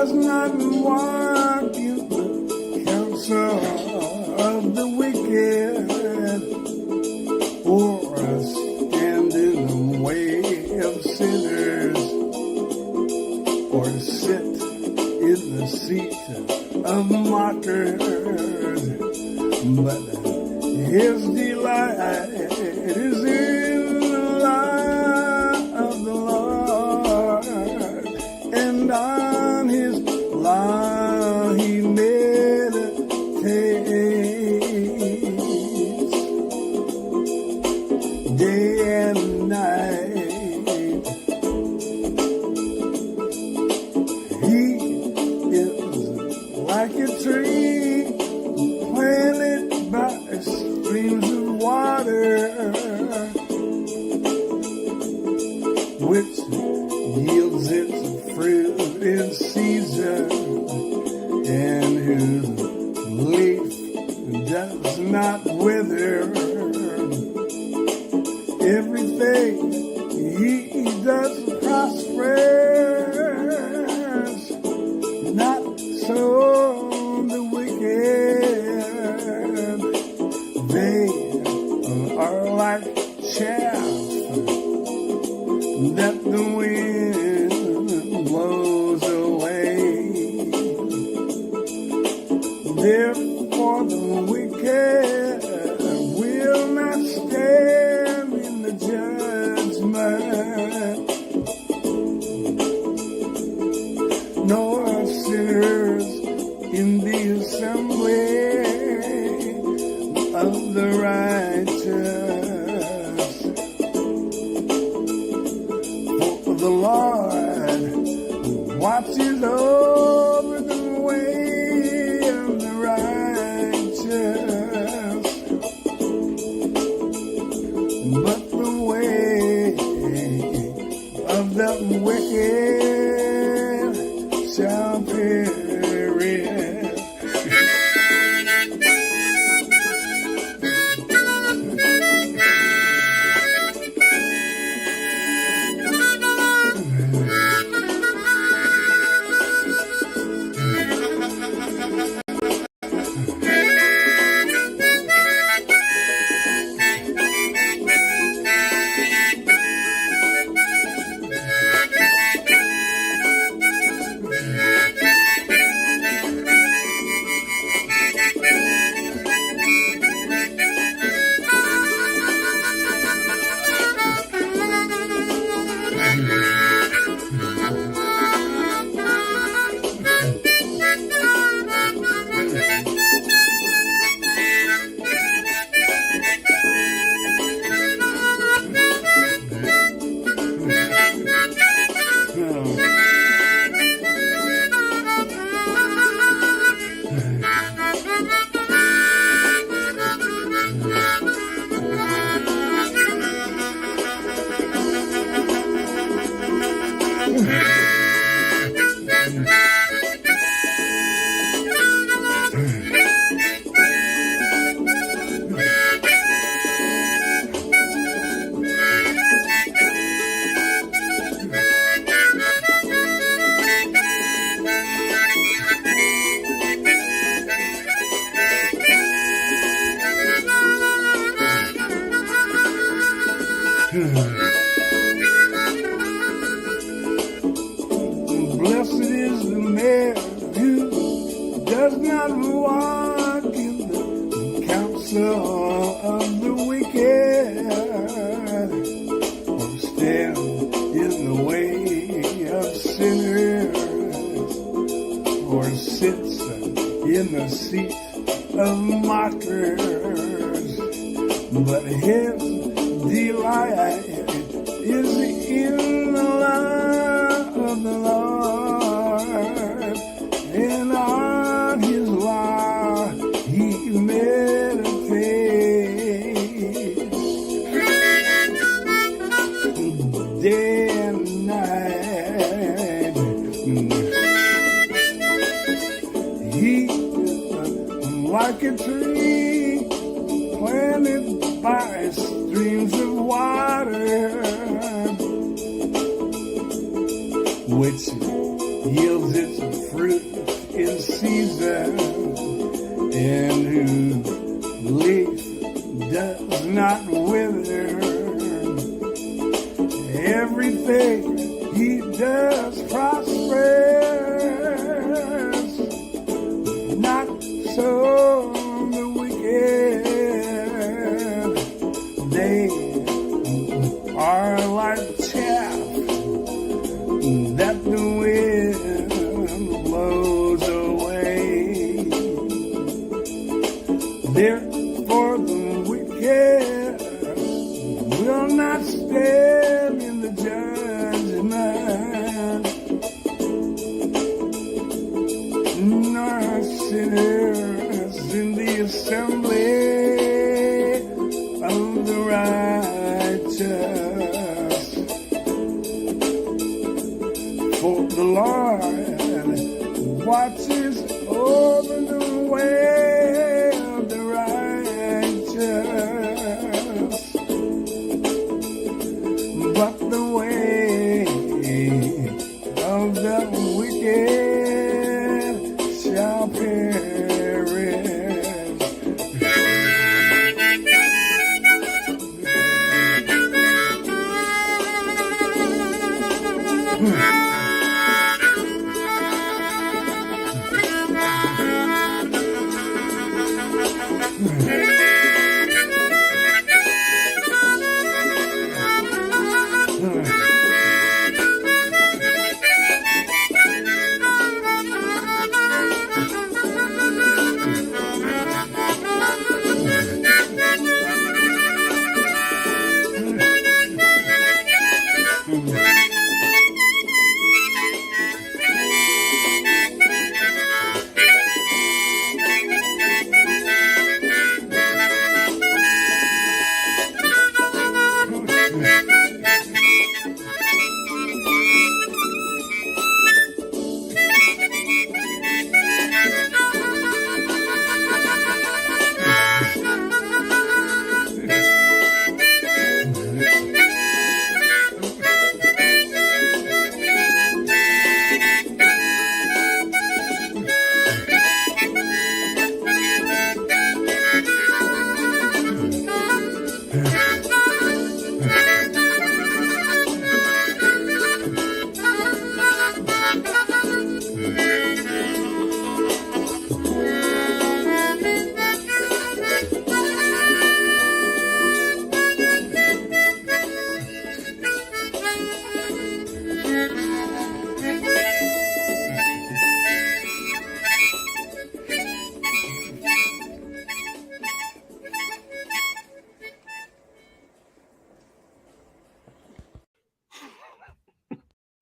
does not walk in the counsel of the wicked, or stand in the way of sinners, or sit in the seat of mockers, but his delight is in the law of the Lord, and on his law he meditates day and night. He is like a tree planted by streams of water, which yields its fruit in season, and whose leaf does not wither. Everything he does prospers, not so the wicked. They are like chaff that the wind blows away. Therefore the wicked will not stand in the judgment, nor sinners in the assembly of the righteous. For the Lord watches over the way of the righteous, but the way of the wicked shall perish. Blessed is the man who does not walk in the counsel of the wicked, or stand in the way of sinners, or sits in the seat of mockers, but his delight is in the law of the Lord, and on his law he meditates day and night. He is like a tree planted by streams of water, which yields its fruit in season, and whose leaf does not wither. Everything he does prospers. Not so the wicked. They are like chaff that the wind blows away. Therefore the wicked will not stand in the judgment, nor sinners in the assembly of the righteous. For the Lord watches over the way of the righteous, but the way of the wicked shall perish.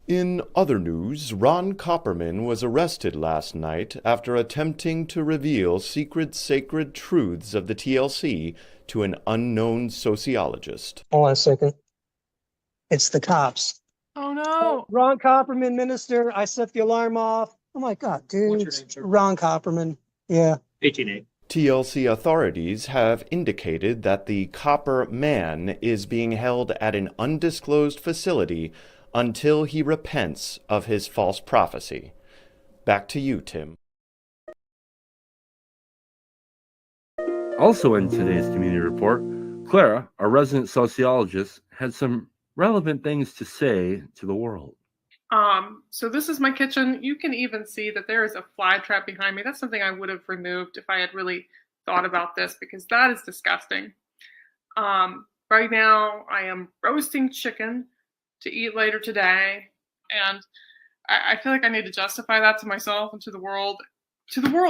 In other news, Ron Copperman was arrested last night after attempting to reveal secret sacred truths of the TLC to an unknown sociologist. Hold on a second. It's the cops. Oh no! Ron Copperman, minister. I set the alarm off. Oh my God, dude. What's your name, sir? Ron Copperman. Yeah. 18A. TLC authorities have indicated that the Copper Man is being held at an undisclosed facility until he repents of his false prophecy. Back to you, Tim. Also in today's community report, Clara, our resident sociologist, had some relevant things to say to the world. So this is my kitchen. You can even see that there is a fly trap behind me. That's something I would have removed if I had really thought about this, because that is disgusting. Right now I am roasting chicken to eat later today, and I feel like I need to justify that to myself and to the world,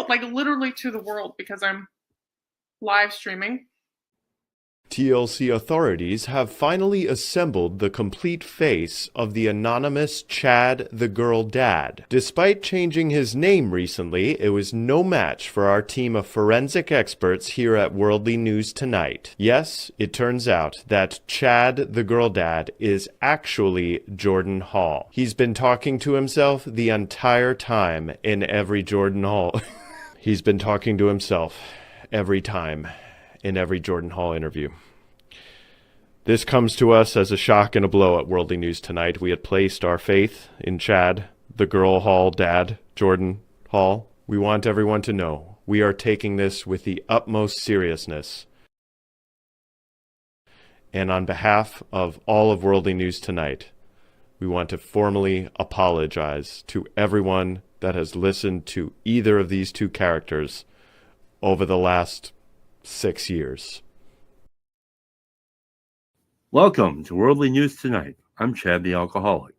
like literally to the world, because I'm live streaming. TLC authorities have finally assembled the complete face of the anonymous Chad the Girl Dad. Despite changing his name recently, it was no match for our team of forensic experts here at Worldly News Tonight. Yes, it turns out that Chad the Girl Dad is actually Jordan Hall. He's been talking to himself the entire time in every Jordan Hall. He's been talking to himself every time in every Jordan Hall interview. This comes to us as a shock and a blow at Worldly News Tonight. We had placed our faith in Chad the girl Hall dad, Jordan Hall, we want everyone to know we are taking this with the utmost seriousness. And on behalf of all of Worldly News Tonight, we want to formally apologize to everyone that has listened to either of these two characters over the last 6 years. Welcome to Worldly News Tonight. I'm Chad the Alcoholic.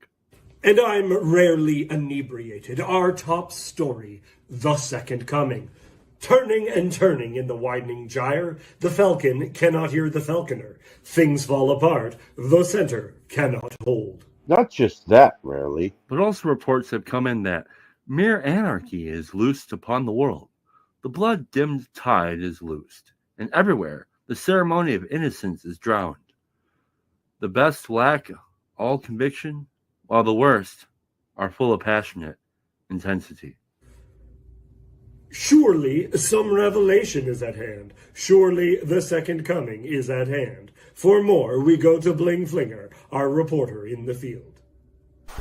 And I'm rarely inebriated. Our top story, the second coming. Turning and turning in the widening gyre, the falcon cannot hear the falconer. Things fall apart, the center cannot hold. Not just that, rarely. But also reports have come in that mere anarchy is loosed upon the world. The blood-dimmed tide is loosed, and everywhere the ceremony of innocence is drowned. The best lack all conviction, while the worst are full of passionate intensity. Surely some revelation is at hand. Surely the second coming is at hand. For more, we go to Bling Flinger, our reporter in the field.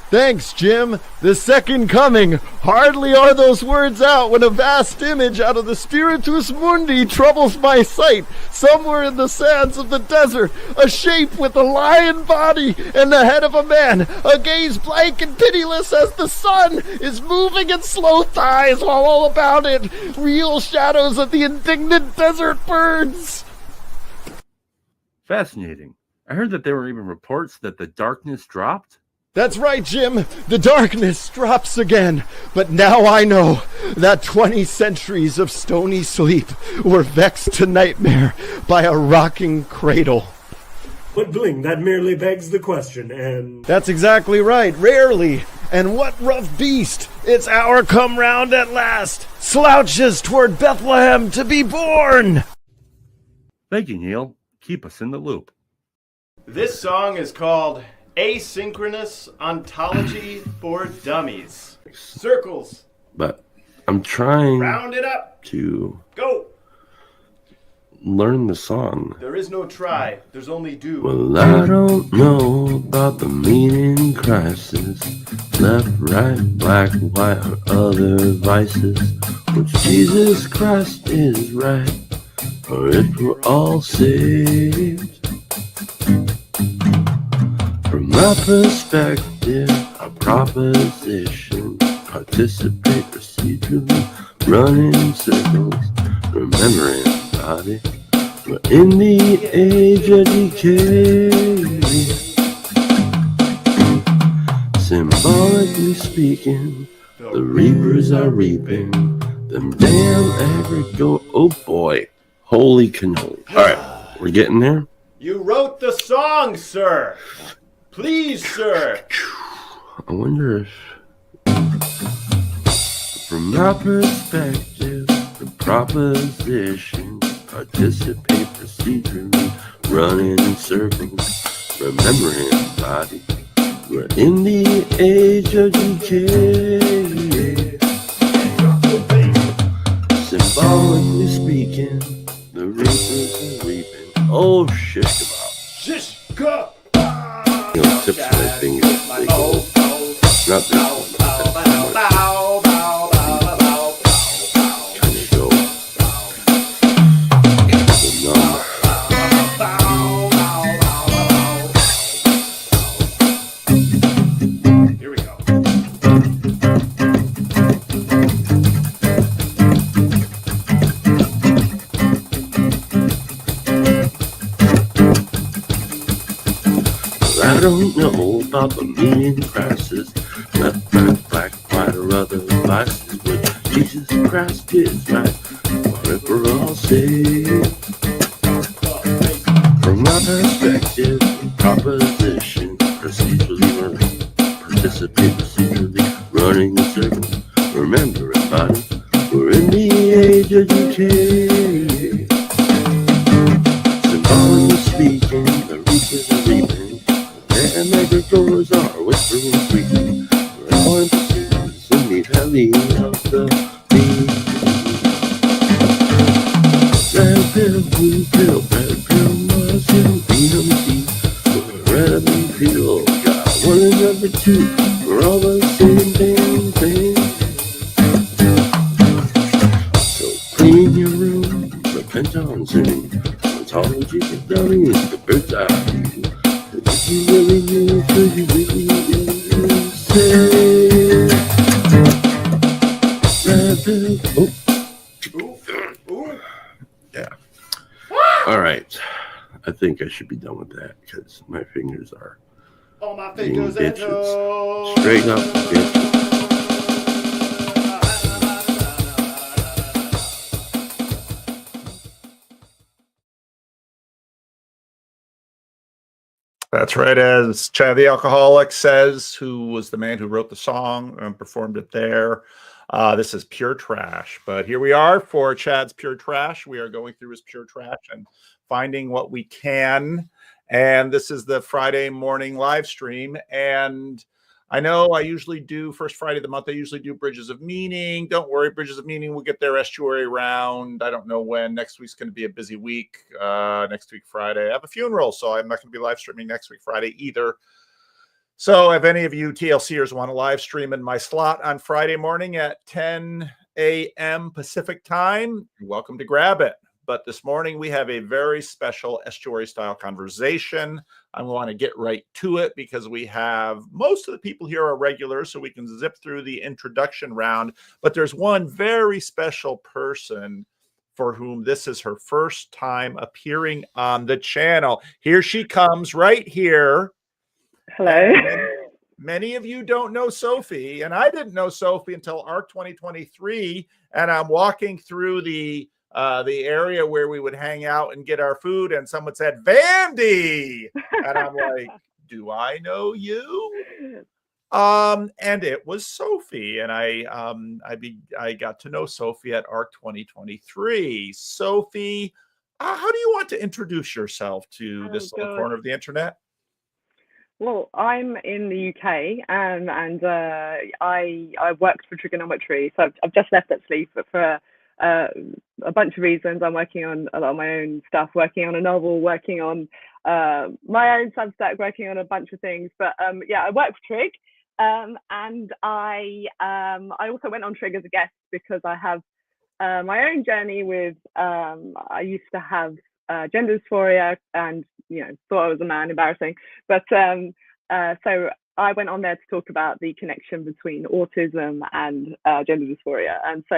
Thanks, Jim. The second coming. Hardly are those words out when a vast image out of the Spiritus Mundi troubles my sight. Somewhere in the sands of the desert, a shape with a lion body and the head of a man, a gaze blank and pitiless as the sun is moving in slow thighs while all about it, real shadows of the indignant desert birds. Fascinating. I heard that there were even reports that the darkness dropped. That's right, Jim. The darkness drops again. But now I know that 20 centuries of stony sleep were vexed to nightmare by a rocking cradle. But Bling, that merely begs the question, and... That's exactly right. Rarely. And what rough beast, its hour come round at last, slouches toward Bethlehem to be born. Thank you, Neil. Keep us in the loop. This song is called Asynchronous Ontology for Dummies. Circles. But I'm trying Round it up. to Go. learn the song. There is no try. There's only do. Well, I don't know about the meaning crisis. Left, right, black, white, or other vices. Which Jesus Christ is right, or if we're all saved. From my perspective, a proposition, participate procedurally, run in circles, remembering body. We're in the age of decay. Symbolically speaking, the reapers are reaping. Them damn aggregate, oh boy, holy cannoli. Alright, we're getting there. You wrote the song, sir. Please, sir. I wonder if, from my perspective, the proposition, participate procedurally, running in circles, remembering body. We're in the age of decay. Symbolically speaking, the reapers are reaping. Oh, shish kebab. Shish kebab. Tips my fingers. Not this one. Kind of go. Here we go. I don't know about the meaning crisis, left, right, black, white, or other vices, but Jesus Christ is right, or if we're all saved. From my perspective, proposition, procedurally running, participate procedurally, running in circles, remember everybody, we're in the age of decay. Symbolically speaking, the reapers are reaping. And microphones are whispering sweetly. We're all in pursuit in the valley of the bee. Red pill, blue pill, red pill, mushroom, vitamin C. We're red and blue pill, got one and number two. We're all the same thing. Brian Johnson. Ontology technology is the bird's eye view. If you really knew, could you really say? Yeah. All right. I think I should be done with that because my fingers are Oh, my being fingers and bitches. toes. Straighten up, bitches. That's right, as Chad the Alcoholic says, who was the man who wrote the song and performed it there. This is pure trash, but here we are for Chad's pure trash. We are going through his pure trash and finding what we can. And this is the Friday morning live stream. And I know I usually do first Friday of the month. I usually do Bridges of Meaning. Don't worry, Bridges of Meaning will get their Estuary round. I don't know when. Next week's going to be a busy week. Next week, Friday, I have a funeral, so I'm not going to be live streaming next week, Friday either. So if any of you TLCers want to live stream in my slot on Friday morning at 10 a.m. Pacific time, you're welcome to grab it. But this morning we have a very special Estuary style conversation. I want to get right to it because we have most of the people here are regulars, so we can zip through the introduction round. But there's one very special person for whom this is her first time appearing on the channel. Here she comes right here. Hello. Many of you don't know Sophie, and I didn't know Sophie until ARC 2023, and I'm walking through the area where we would hang out and get our food, and someone said, Vandy! And I'm like, do I know you? And it was Sophie, and I got to know Sophie at ARC 2023. Sophie, how do you want to introduce yourself to this little corner of the internet? Well, I'm in the UK, and I worked for trigonometry, so I've just left actually for a bunch of reasons. I'm working on a lot of my own stuff, working on a novel, working on my own Substack, working on a bunch of things. But yeah, I work for Trig, and I also went on Trig as a guest because I have my own journey with. I used to have gender dysphoria and thought I was a man, embarrassing, but so I went on there to talk about the connection between autism and gender dysphoria, and so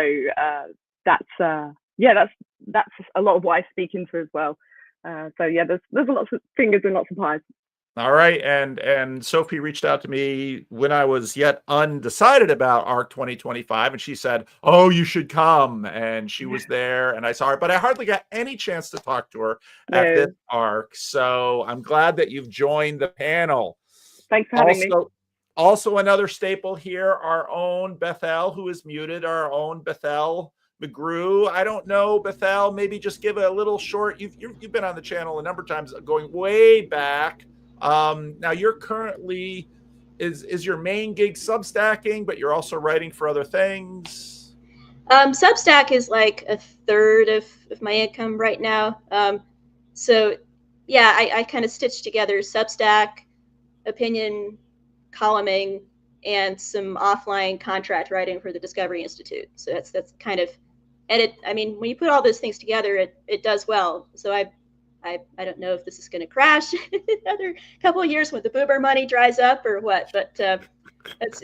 that's a lot of what I speak into as well. So yeah, there's lots of fingers and lots of pies. All right, and Sophie reached out to me when I was yet undecided about ARC 2025, and she said, "Oh, you should come." And she was there, and I saw her, but I hardly got any chance to talk to her at this ARC. So I'm glad that you've joined the panel. Thanks for having me. Also, another staple here, our own Bethel, who is muted, our own Bethel McGrew. I don't know, Bethel. Maybe just give a little short. You've been on the channel a number of times, going way back. Now you're currently is your main gig Substacking, but you're also writing for other things. Substack is like a third of my income right now. So yeah, I kind of stitched together Substack, opinion columning, and some offline contract writing for the Discovery Institute. So that's kind of, and it, I mean, when you put all those things together, it does well. So I don't know if this is going to crash another couple of years when the boomer money dries up or what, but that's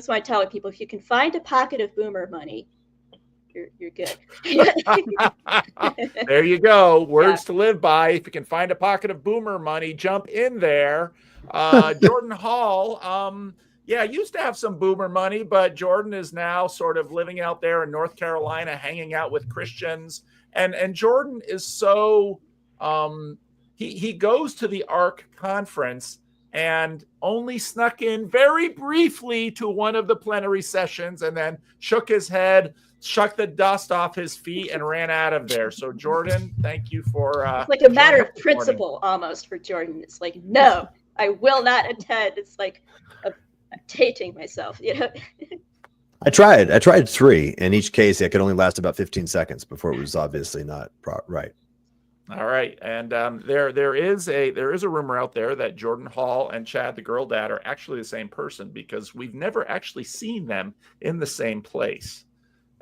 why I tell people, if you can find a pocket of boomer money, you're good. There you go. Words to live by. If you can find a pocket of boomer money, jump in there. Jordan Hall, used to have some boomer money, but Jordan is now sort of living out there in North Carolina, hanging out with Christians. And Jordan is so, he goes to the ARC conference and only snuck in very briefly to one of the plenary sessions and then shook his head, shook the dust off his feet, and ran out of there. So Jordan, thank you for it's like a matter of principle almost for Jordan. It's like, no, I will not attend. It's like I'm tainting myself, I tried 3. In each case, it could only last about 15 seconds before it was obviously not right. All right, and there is a rumor out there that Jordan Hall and Chad the Girl Dad are actually the same person because we've never actually seen them in the same place,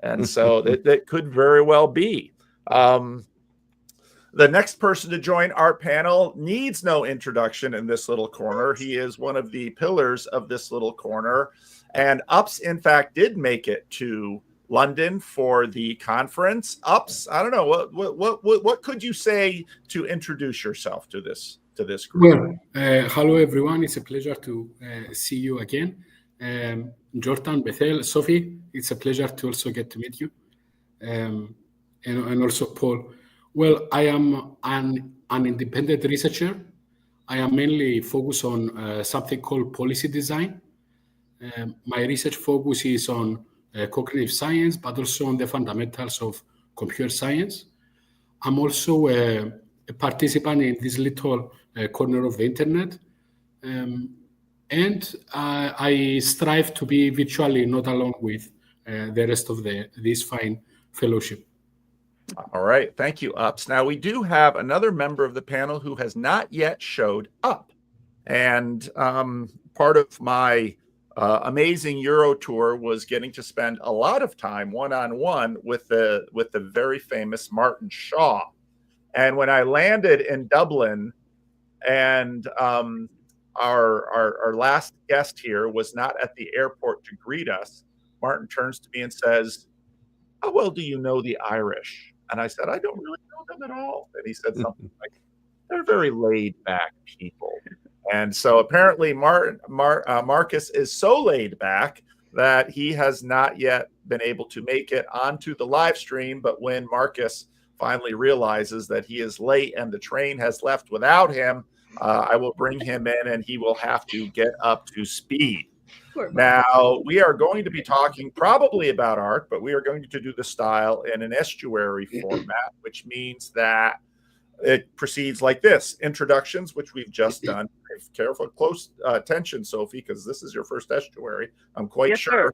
and so that could very well be. The next person to join our panel needs no introduction in this little corner. He is one of the pillars of this little corner. And Ups, in fact, did make it to London for the conference. Ups, I don't know, what could you say to introduce yourself to this group? Well, hello everyone. It's a pleasure to see you again. Jordan, Bethel, Sophie, it's a pleasure to also get to meet you. And also Paul. Well, I am an independent researcher. I am mainly focused on something called policy design. My research focus is on cognitive science, but also on the fundamentals of computer science. I'm also a participant in this little corner of the internet. And I strive to be virtually not alone with the rest of this fine fellowship. All right. Thank you, Ups. Now, we do have another member of the panel who has not yet showed up. And part of my amazing Euro tour was getting to spend a lot of time one-on-one with the very famous Martin Shaw. And when I landed in Dublin and our last guest here was not at the airport to greet us, Martin turns to me and says, "How well do you know the Irish?" And I said, "I don't really know them at all." And he said something like, "They're very laid back people." And so apparently Marcas is so laid back that he has not yet been able to make it onto the live stream. But when Marcas finally realizes that he is late and the train has left without him, I will bring him in and he will have to get up to speed. Now, we are going to be talking probably about art, but we are going to do the style in an estuary format, which means that it proceeds like this. Introductions, which we've just done. Careful, close attention, Sophie, because this is your first estuary. I'm quite sure. Sir.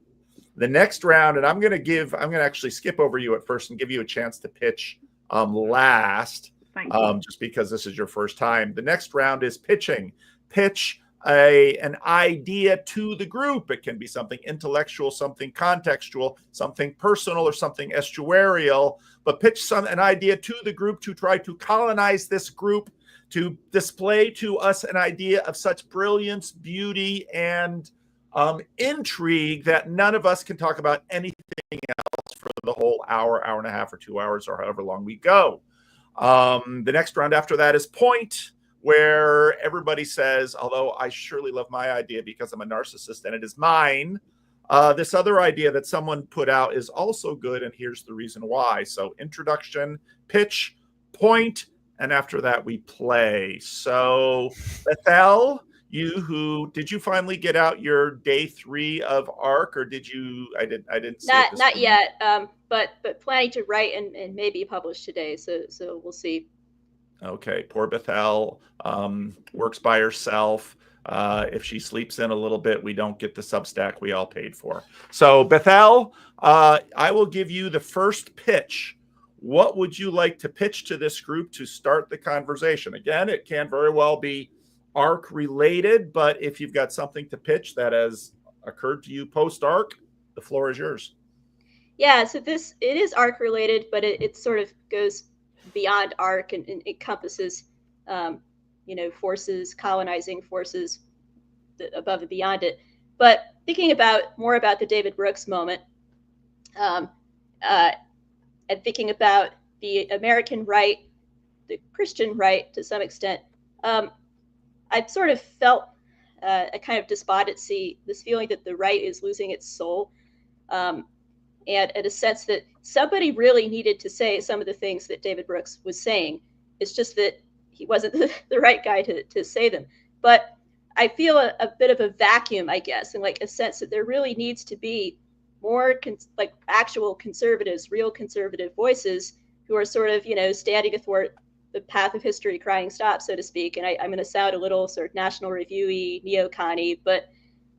The next round, and I'm going to actually skip over you at first and give you a chance to pitch last, just because this is your first time. The next round is pitching. Pitch an idea to the group. It can be something intellectual, something contextual, something personal, or something estuarial, but pitch an idea to the group to try to colonize this group, to display to us an idea of such brilliance, beauty, and intrigue that none of us can talk about anything else for the whole hour, hour and a half, or 2 hours, or however long we go. The next round after that is point, where everybody says, although I surely love my idea because I'm a narcissist and it is mine, this other idea that someone put out is also good, and here's the reason why. So introduction, pitch, point, and after that we play. So Bethel, did you finally get out your day 3 of ARC, or did you? I didn't see it not yet, but planning to write and maybe publish today. So we'll see. Okay, poor Bethel works by herself. If she sleeps in a little bit, we don't get the Substack we all paid for. So Bethel, I will give you the first pitch. What would you like to pitch to this group to start the conversation? Again, it can very well be ARC related, but if you've got something to pitch that has occurred to you post ARC, the floor is yours. Yeah, so it is ARC related, but it sort of goes beyond ARC and encompasses, forces, colonizing forces above and beyond it. But thinking more about the David Brooks moment, and thinking about the American right, the Christian right to some extent, I've sort of felt a kind of despondency, this feeling that the right is losing its soul. And a sense that somebody really needed to say some of the things that David Brooks was saying. It's just that he wasn't the right guy to say them. But I feel a bit of a vacuum, I guess, and like a sense that there really needs to be more actual conservatives, real conservative voices who are sort of, standing athwart the path of history, crying stop, so to speak. And I'm going to sound a little sort of National Review-y, neo-conny, but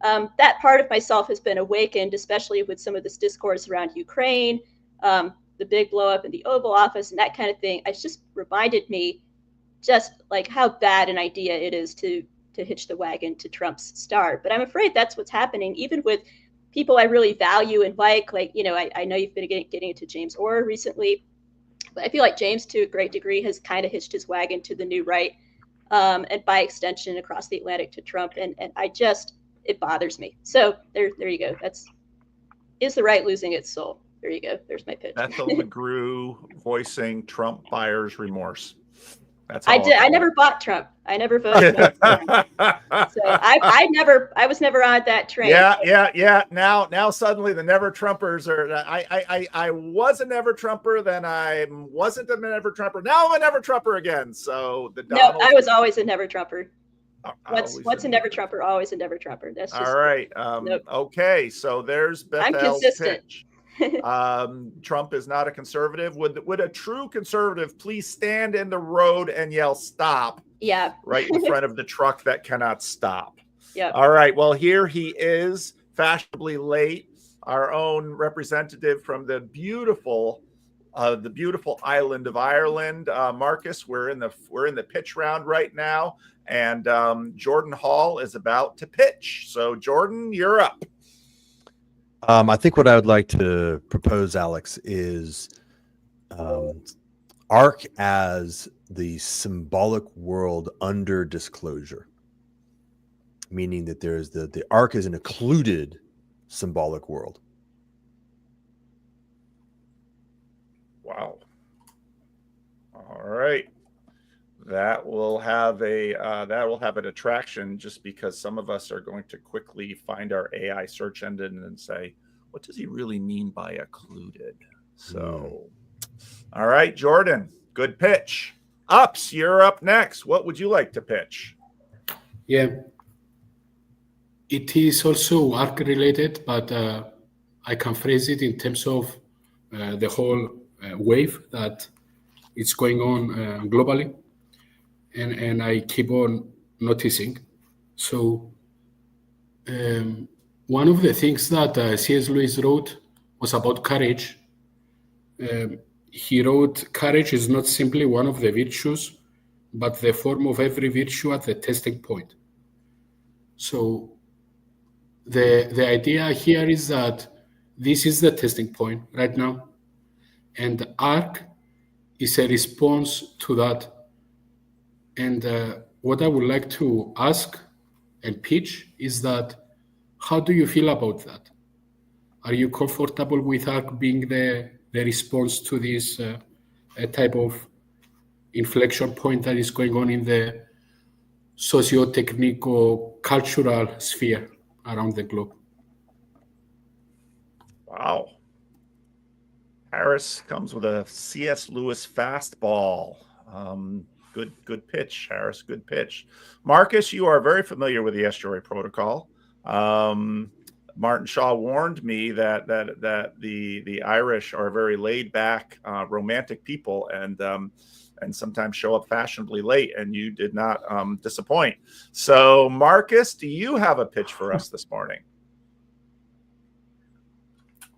that part of myself has been awakened, especially with some of this discourse around Ukraine, the big blow up in the Oval Office and that kind of thing. It's just reminded me just like how bad an idea it is to hitch the wagon to Trump's star. But I'm afraid that's what's happening, even with people I really value and like, I know you've been getting into James Orr recently, I feel like James, to a great degree, has kind of hitched his wagon to the new right, and by extension across the Atlantic to Trump, and it bothers me. So there you go. Is the right losing its soul? There you go. There's my pitch. Bethel McGrew voicing Trump buyer's remorse. That's I did. I never bought Trump. I never voted. So I was never on that train. Yeah. Now suddenly the never Trumpers are. I was a never Trumper, then I wasn't a never Trumper. Now I'm a never Trumper again. So No, I was always a never Trumper. What's a never Trumper? Always a never Trumper. That's just all right. Nope. Okay, so there's Bethel's I'm consistent. pitch. Trump is not a conservative. Would a true conservative please stand in the road and yell stop? Yeah. Right in front of the truck that cannot stop. Yeah. All right. Well, here he is, fashionably late. Our own representative from the beautiful island of Ireland. Marcus, we're in the pitch round right now, and Jordan Hall is about to pitch. So Jordan, you're up. I think what I would like to propose, Alex, is ARC as the symbolic world under disclosure, meaning that there's the ARC is an occluded symbolic world. Wow. All right. That will have an attraction, just because some of us are going to quickly find our AI search engine and say, what does he really mean by occluded? So, all right, Jordan, good pitch. Ups, you're up next. What would you like to pitch? Yeah. It is also ARC related, but I can phrase it in terms of the whole wave that is going on globally. And I keep on noticing. So one of the things that C.S. Lewis wrote was about courage. He wrote, courage is not simply one of the virtues, but the form of every virtue at the testing point. So the idea here is that this is the testing point right now. And ARC is a response to that. And what I would like to ask and pitch is that, how do you feel about that? Are you comfortable with ARC being the response to this type of inflection point that is going on in the socio-technico-cultural sphere around the globe? Wow. Harris comes with a C.S. Lewis fastball. Good pitch, Harris. Good pitch. Marcus, you are very familiar with the Estuary Protocol. Martin Shaw warned me that the Irish are very laid back, romantic people, and sometimes show up fashionably late. And you did not disappoint. So, Marcus, do you have a pitch for us this morning?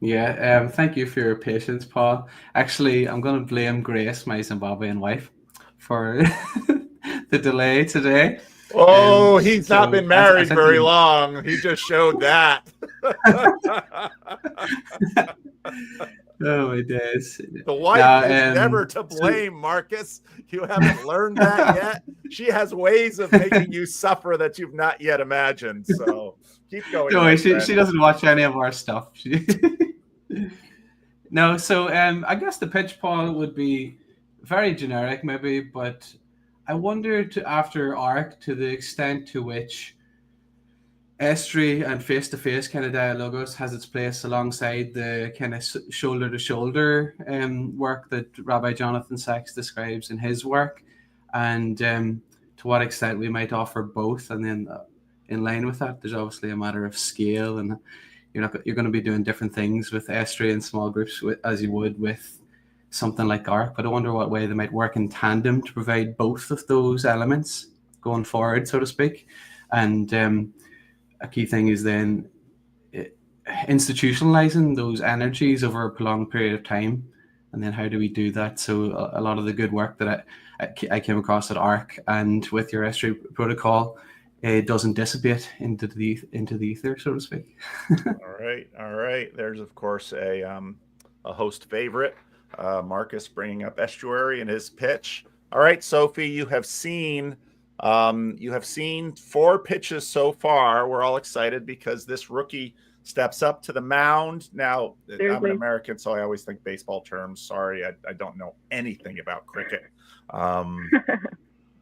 Yeah. Thank you for your patience, Paul. Actually, I'm going to blame Grace, my Zimbabwean wife, for the delay today. Oh, he's not been married very long. He just showed that. Oh, my days. The wife is never to blame, Marcus. You haven't learned that yet. She has ways of making you suffer that you've not yet imagined. So keep going. No, she doesn't watch any of our stuff. No, so I guess the pitch, Paul, would be very generic maybe, but I wonder after ARC, to the extent to which Estuary and face-to-face kind of dialogos has its place alongside the kind of shoulder-to-shoulder work that Rabbi Jonathan Sachs describes in his work, and to what extent we might offer both. And then in line with that, there's obviously a matter of scale, and you're going to be doing different things with Estuary in small groups as you would with something like ARC, but I wonder what way they might work in tandem to provide both of those elements going forward, so to speak. And a key thing is then institutionalizing those energies over a prolonged period of time. And then how do we do that? So a lot of the good work that I came across at ARC and with your Estuary protocol, it doesn't dissipate into the ether, so to speak. All right. There's, of course, a host favorite. Marcus bringing up Estuary in his pitch. All right, Sophie, you have seen 4 pitches so far. We're all excited because this rookie steps up to the mound. Now, I'm Seriously? an American, so I always think baseball terms. Sorry, I don't know anything about cricket.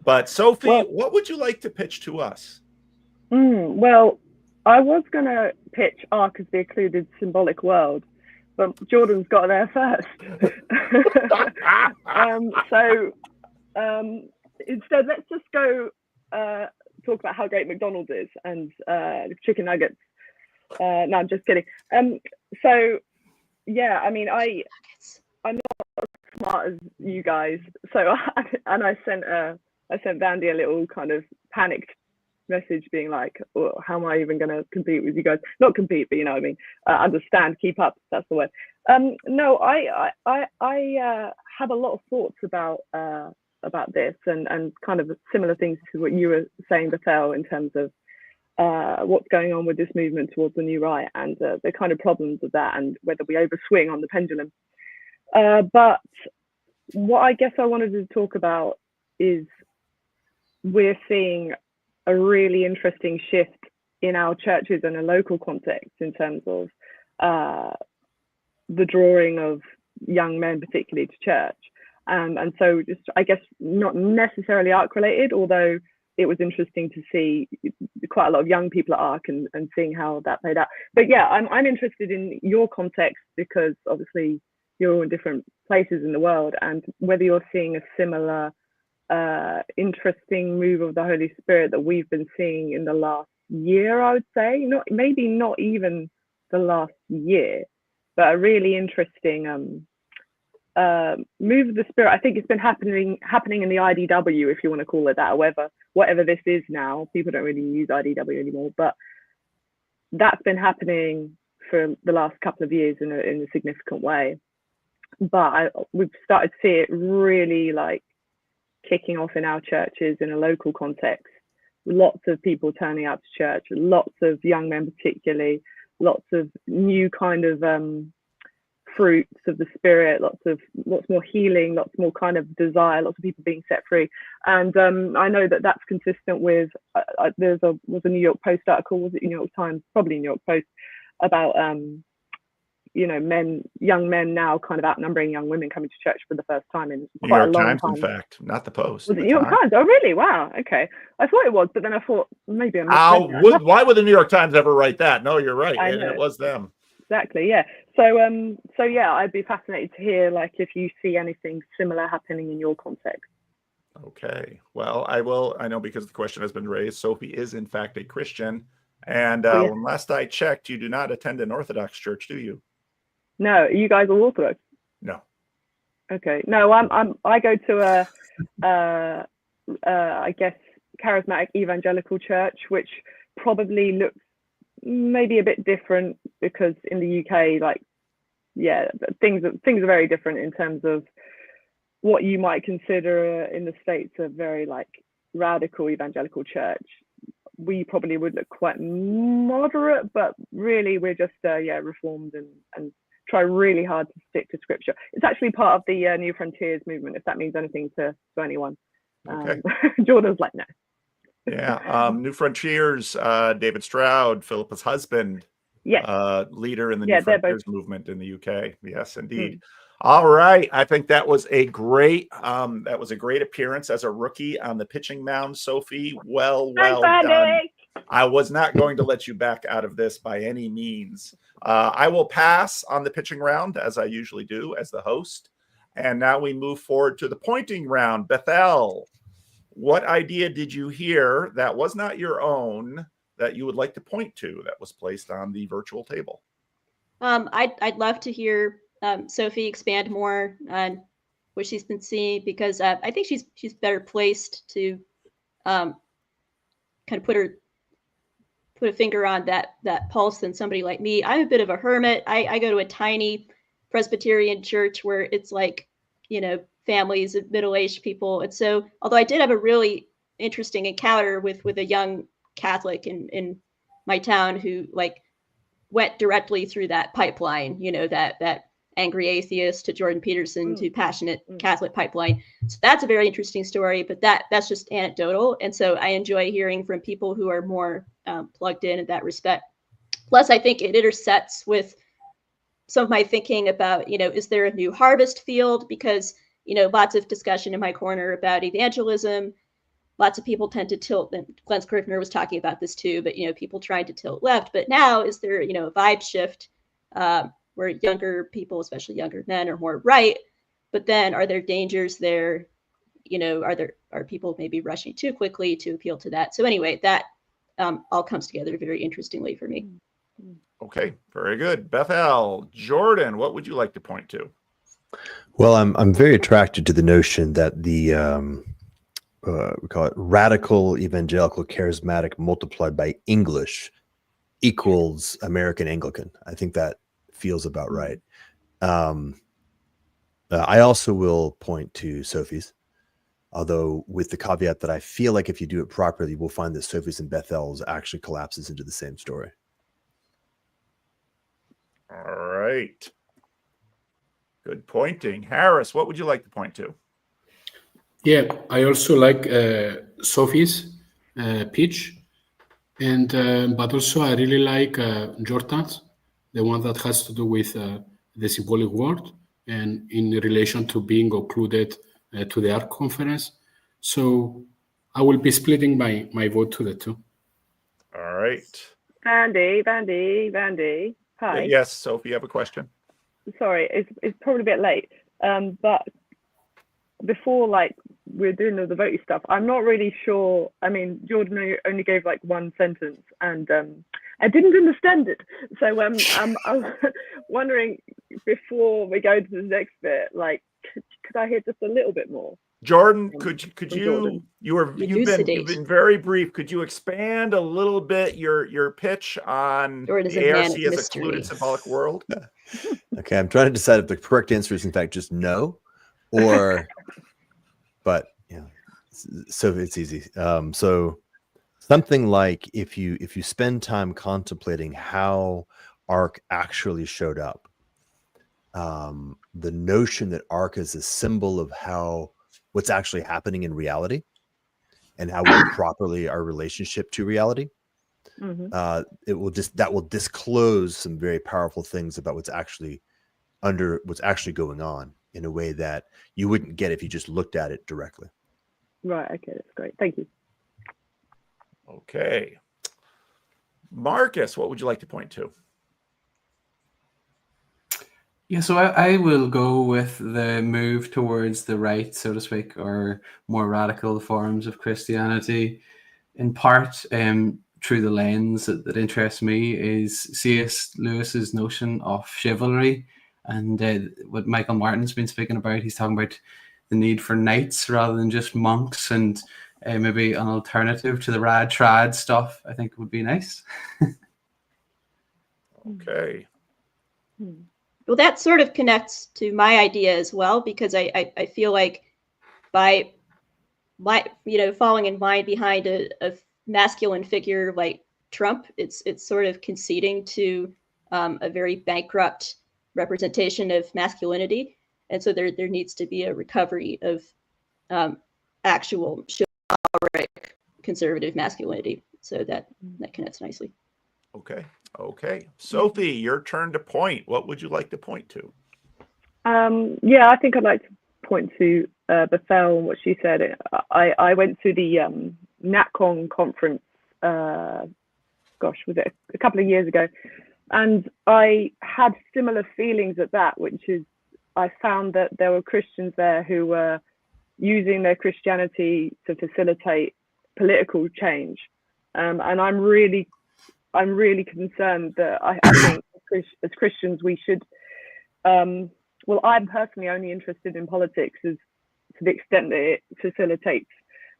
But Sophie, Well- what would you like to pitch to us? Well, I was going to pitch Ark as the occluded symbolic world, but Jordan's got there first. Instead, let's just go talk about how great McDonald's is and chicken nuggets. No, I'm just kidding. Yeah, I mean, I'm not as smart as you guys, so I sent Vander a little kind of panicked message being like, oh, how am I even going to compete with you guys? Not compete, but you know what I mean. Understand, keep up. That's the word. No, I have a lot of thoughts about this and kind of similar things to what you were saying, Bethel, in terms of what's going on with this movement towards the new right and the kind of problems of that and whether we overswing on the pendulum. But what I guess I wanted to talk about is we're seeing a really interesting shift in our churches in a local context in terms of the drawing of young men, particularly to church. And so just, I guess, not necessarily ARC related, although it was interesting to see quite a lot of young people at ARC and seeing how that played out. But yeah, I'm interested in your context because obviously you're all in different places in the world and whether you're seeing a similar interesting move of the Holy Spirit that we've been seeing in the last year, I would say, maybe not even the last year, but a really interesting move of the Spirit. I think it's been happening in the IDW, if you want to call it that, whatever this is now. People don't really use IDW anymore, but that's been happening for the last couple of years in a significant way. But we've started to see it really like kicking off in our churches in a local context. Lots of people turning out to church, lots of young men particularly, lots of new kind of fruits of the Spirit, lots more healing, lots more kind of desire, lots of people being set free. And I know that that's consistent with was a New York Post article, was it New York Times? Probably New York Post, about young men now kind of outnumbering young women coming to church for the first time in quite a long time. New York Times, in fact, not the Post. Was it New York Times? Oh, really? Wow. Okay. I thought it was, but then I thought maybe I'm why would the New York Times ever write that? No, you're right. It was them. Exactly. Yeah. So yeah, I'd be fascinated to hear like if you see anything similar happening in your context. Okay. Well, I know because the question has been raised. Sophie is in fact a Christian, and when last I checked, you do not attend an Orthodox church, do you? No, you guys are Orthodox? No. Okay. No, I go to I guess charismatic evangelical church, which probably looks maybe a bit different because in the UK, like, yeah, things are very different in terms of what you might consider in the States a very like radical evangelical church. We probably would look quite moderate, but really we're just reformed and try really hard to stick to Scripture. It's actually part of the New Frontiers movement, if that means anything to anyone. Okay. Jordan's like, no. Yeah. New Frontiers, David Stroud, Philippa's husband, leader in the New Frontiers movement in the UK. Yes, indeed. All right. I think that was a great appearance as a rookie on the pitching mound, Sophie. Well done. I was not going to let you back out of this by any means. I will pass on the pitching round, as I usually do, as the host. And now we move forward to the pointing round. Bethel, what idea did you hear that was not your own that you would like to point to that was placed on the virtual table? I'd love to hear Sophie expand more on what she's been seeing, because I think she's better placed to kind of put a finger on that pulse than somebody like me. I'm a bit of a hermit. I go to a tiny Presbyterian church where it's like, families of middle-aged people. And so, although I did have a really interesting encounter with a young Catholic in my town who like went directly through that pipeline, that angry atheist to Jordan Peterson to passionate Catholic pipeline. So that's a very interesting story, but that's just anecdotal. And so I enjoy hearing from people who are more plugged in that respect. Plus, I think it intersects with some of my thinking about, is there a new harvest field? Because, lots of discussion in my corner about evangelism. Lots of people tend to tilt, and Glenn Scrivener was talking about this too, but, people trying to tilt left. But now is there, a vibe shift where younger people, especially younger men, are more right? But then are there dangers there? Are people maybe rushing too quickly to appeal to that? So anyway, that all comes together very interestingly for me. Okay, very good. Bethel, Jordan, what would you like to point to? Well, I'm very attracted to the notion that the we call it radical evangelical charismatic multiplied by English equals American Anglican. I think that feels about right. I also will point to Sophie's, although with the caveat that I feel like if you do it properly, we'll find that Sophie's and Bethel's actually collapses into the same story. All right. Good pointing. Harris, what would you like to point to? Yeah, I also like Sophie's pitch, and but also I really like Jordan's, the one that has to do with the symbolic world and in relation to being included to the ARC conference. So I will be splitting my vote to the two. All right. Vandy. Hi. Yes, Sophie, you have a question? Sorry, it's probably a bit late. But before we're doing all the voting stuff, I'm not really sure. I mean, Jordan only gave one sentence, and I didn't understand it. So I was wondering, before we go to the next bit, could I hear just a little bit more? Jordan, could you Jordan. you've been very brief. Could you expand a little bit your pitch on the ARC as a polluted symbolic world? Okay, I'm trying to decide if the correct answer is in fact just no, or but so it's easy. So something like if you spend time contemplating how ARC actually showed up, the notion that ARC is a symbol of what's actually happening in reality and how we properly our relationship to reality. That will disclose some very powerful things about what's actually going on in a way that you wouldn't get if you just looked at it directly. Right. Okay, that's great. Thank you. Okay. Marcus, what would you like to point to? Yeah, so I will go with the move towards the right, so to speak, or more radical forms of Christianity. In part, through the lens that interests me is C.S. Lewis's notion of chivalry, and what Michael Martin's been speaking about. He's talking about the need for knights rather than just monks, and maybe an alternative to the rad trad stuff. I think would be nice. Okay. Well, that sort of connects to my idea as well, because I feel like by falling in line behind a masculine figure like Trump, it's sort of conceding to a very bankrupt representation of masculinity, and so there needs to be a recovery of actual chivalric conservative masculinity. So that connects nicely. Okay. Sophie, your turn to point. What would you like to point to? Yeah, I think I'd like to point to Bethel and what she said. I went to the NatCon conference, was it a couple of years ago? And I had similar feelings at that, which is I found that there were Christians there who were using their Christianity to facilitate political change. And I'm really concerned that I think as Christians we should, well, I'm personally only interested in politics as to the extent that it facilitates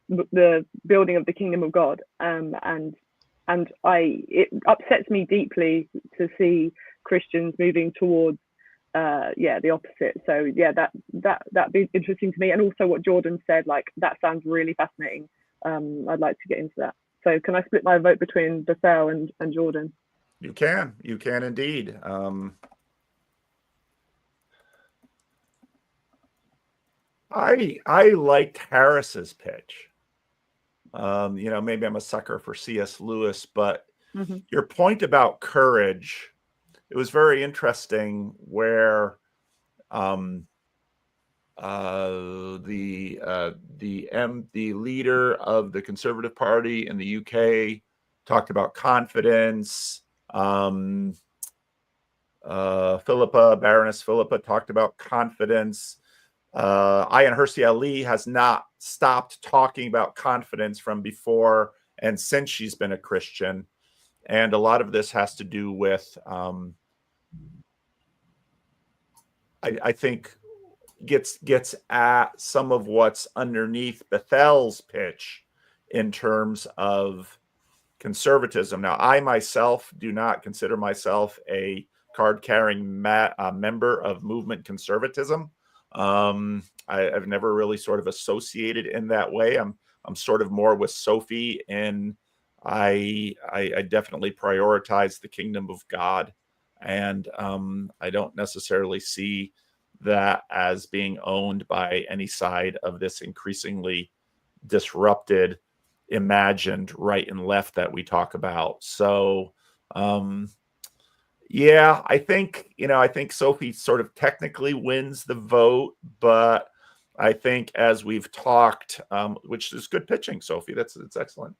the building of the kingdom of God. And it upsets me deeply to see Christians moving towards the opposite. So yeah, that'd be interesting to me. And also what Jordan said, that sounds really fascinating. I'd like to get into that. So can I split my vote between Bethel and Jordan? You can indeed. I liked Harris's pitch. Maybe I'm a sucker for C.S. Lewis, but your point about courage, it was very interesting where the leader of the Conservative Party in the UK talked about confidence. Baroness Philippa talked about confidence. Ayaan Hirsi Ali has not stopped talking about confidence from before and since she's been a Christian. And a lot of this has to do with, I think, gets at some of what's underneath Bethel's pitch in terms of conservatism. Now, I myself do not consider myself a card-carrying member of movement conservatism. I've never really sort of associated in that way. I'm sort of more with Sophie, and I definitely prioritize the kingdom of God, and I don't necessarily see that as being owned by any side of this increasingly disrupted, imagined right and left that we talk about. So yeah, I think Sophie sort of technically wins the vote, but I think as we've talked, which is good pitching, Sophie, it's excellent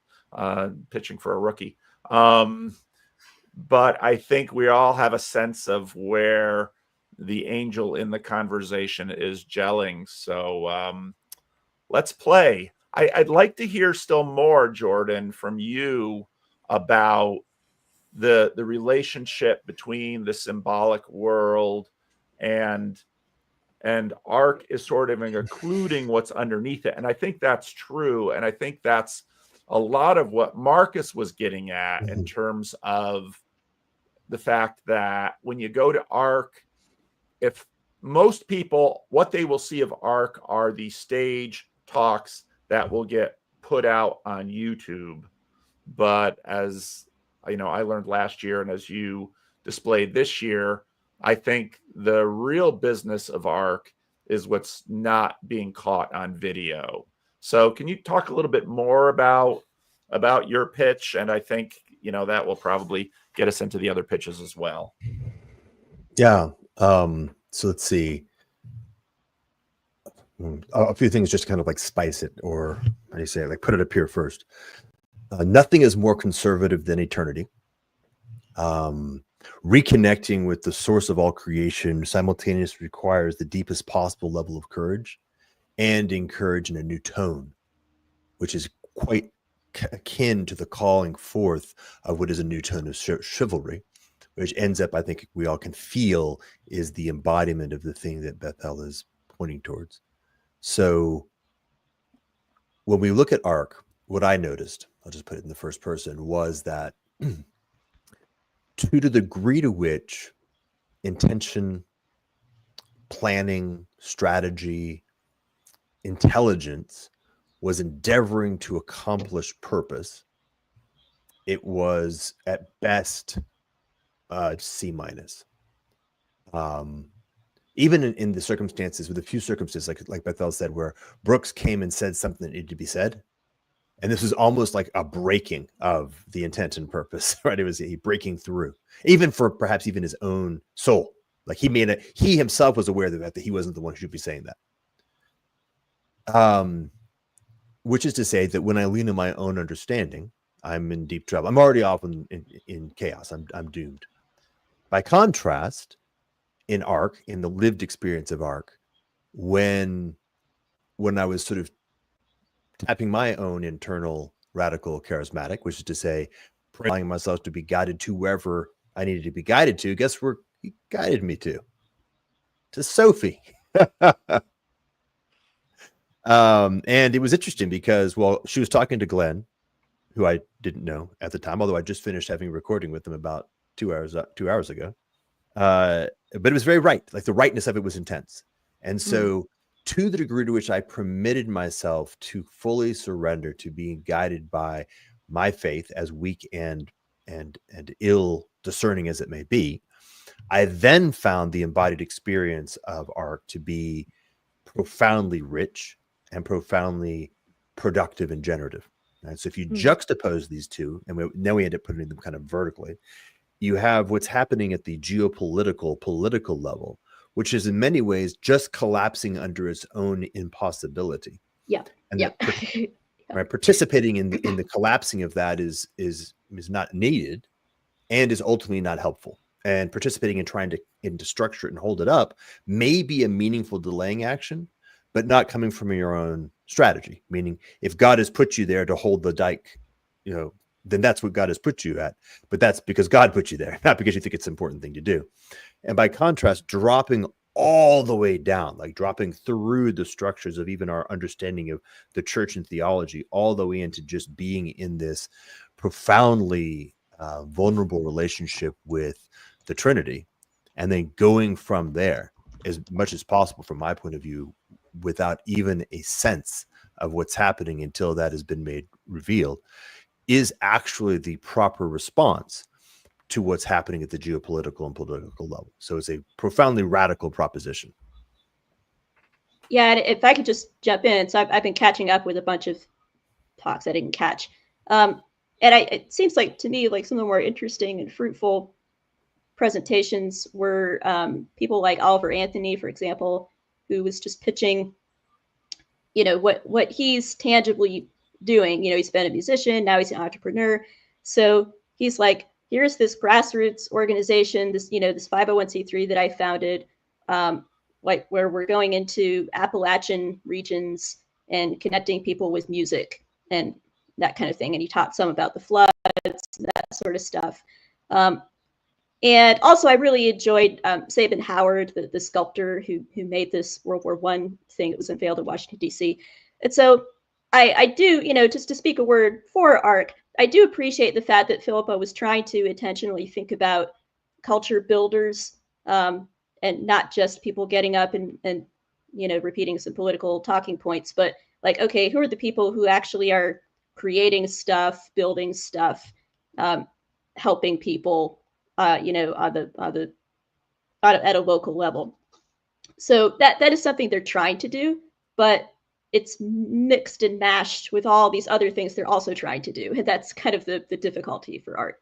pitching for a rookie. But I think we all have a sense of where the angel in the conversation is gelling. So let's play. I'd like to hear still more, Jordan, from you about the relationship between the symbolic world and Ark is sort of including what's underneath it. And I think that's true. And I think that's a lot of what Marcas was getting at in terms of the fact that when you go to Ark, if most people, what they will see of Ark are the stage talks that will get put out on YouTube. But as I learned last year, and as you displayed this year, I think the real business of Ark is what's not being caught on video. So can you talk a little bit more about your pitch? And I think, that will probably get us into the other pitches as well. Yeah. So let's see. A few things just kind of like spice it, or how do you say it? Like put it up here first. Nothing is more conservative than eternity. Reconnecting with the source of all creation simultaneously requires the deepest possible level of courage and encourage in a new tone, which is quite akin to the calling forth of what is a new tone of chivalry, which ends up, I think we all can feel, is the embodiment of the thing that Bethel is pointing towards. So when we look at Ark, what I noticed, I'll just put it in the first person, was that to the degree to which intention, planning, strategy, intelligence was endeavoring to accomplish purpose, it was at best C-. Even in the circumstances, with a few circumstances, like Bethel said, where Brooks came and said something that needed to be said, and this was almost like a breaking of the intent and purpose, right? It was a breaking through, even for perhaps even his own soul. Like he himself was aware that he wasn't the one who should be saying that. Which is to say that when I lean on my own understanding, I'm in deep trouble. I'm already off in chaos. I'm doomed. By contrast, in Ark, in the lived experience of Ark, when I was sort of tapping my own internal radical charismatic, which is to say, allowing myself to be guided to wherever I needed to be guided to, guess where he guided me to Sophie. And it was interesting because, well, she was talking to Glenn, who I didn't know at the time, although I just finished having a recording with him about 2 hours ago. But it was very right. Like the rightness of it was intense. And so to the degree to which I permitted myself to fully surrender to being guided by my faith, as weak and ill discerning as it may be, I then found the embodied experience of Ark to be profoundly rich and profoundly productive and generative. Right? So if you juxtapose these two, and now we end up putting them kind of vertically, you have what's happening at the political level, which is in many ways just collapsing under its own impossibility. Yeah. And Yeah. right, participating in the collapsing of that is not needed and is ultimately not helpful. And participating in trying to structure it and hold it up may be a meaningful delaying action, but not coming from your own strategy. Meaning, if God has put you there to hold the dike, then that's what God has put you at. But that's because God put you there, not because you think it's an important thing to do. And by contrast, dropping all the way down, like dropping through the structures of even our understanding of the church and theology, all the way into just being in this profoundly vulnerable relationship with the Trinity, and then going from there as much as possible, from my point of view, without even a sense of what's happening until that has been made revealed, is actually the proper response to what's happening at the geopolitical and political level. So it's a profoundly radical proposition. Yeah, and if I could just jump in, so I've been catching up with a bunch of talks I didn't catch, and it seems like to me like some of the more interesting and fruitful presentations were people like Oliver Anthony, for example, who was just pitching, what he's tangibly doing. He's been a musician, now he's an entrepreneur, so he's like, here's this grassroots organization, this 501c3 that I founded, like where we're going into Appalachian regions and connecting people with music and that kind of thing. And he taught some about the floods, that sort of stuff. And also, I really enjoyed Sabin Howard, the sculptor who made this World War I thing that was unveiled in Washington, D.C. And so I do, just to speak a word for ARC, I do appreciate the fact that Philippa was trying to intentionally think about culture builders and not just people getting up and repeating some political talking points, but like, okay, who are the people who actually are creating stuff, building stuff, helping people, at a local level. So that is something they're trying to do, but it's mixed and mashed with all these other things they're also trying to do. And that's kind of the difficulty for art.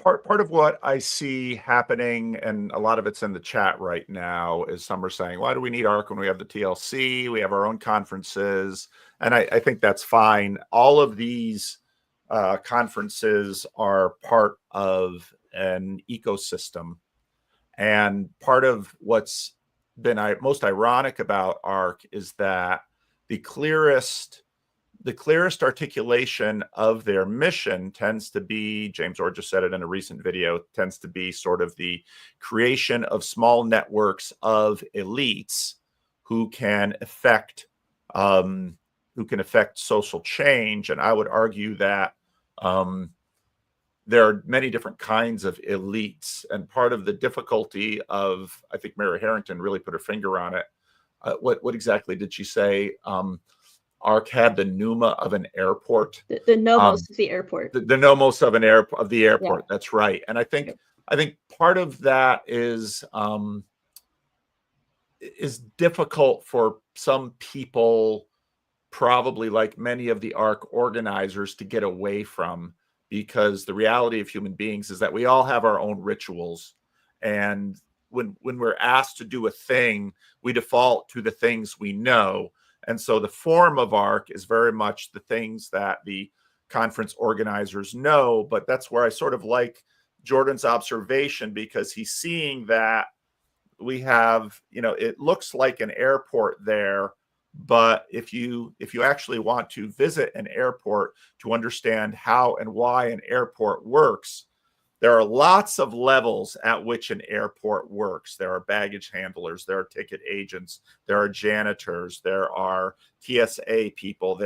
Part of what I see happening, and a lot of it's in the chat right now, is some are saying, why do we need ARC when we have the TLC? We have our own conferences. And I think that's fine. All of these conferences are part of an ecosystem. And part of what's been most ironic about ARC is that the clearest articulation of their mission tends to be, James Orr just said it in a recent video, tends to be sort of the creation of small networks of elites who can affect social change. And I would argue that there are many different kinds of elites, and part of the difficulty of, I think Mary Harrington really put her finger on it. What exactly did she say? ARC had the pneuma of an airport. The nomos of the airport. The nomos of the airport. Yeah. That's right. And I think part of that is difficult for some people, probably like many of the ARC organizers, to get away from, because the reality of human beings is that we all have our own rituals. And when we're asked to do a thing, we default to the things we know. And so the form of ARC is very much the things that the conference organizers know. But that's where I sort of like Jordan's observation, because he's seeing that we have, it looks like an airport there. But if you actually want to visit an airport to understand how and why an airport works, there are lots of levels at which an airport works. There are baggage handlers, there are ticket agents, there are janitors, there are TSA people,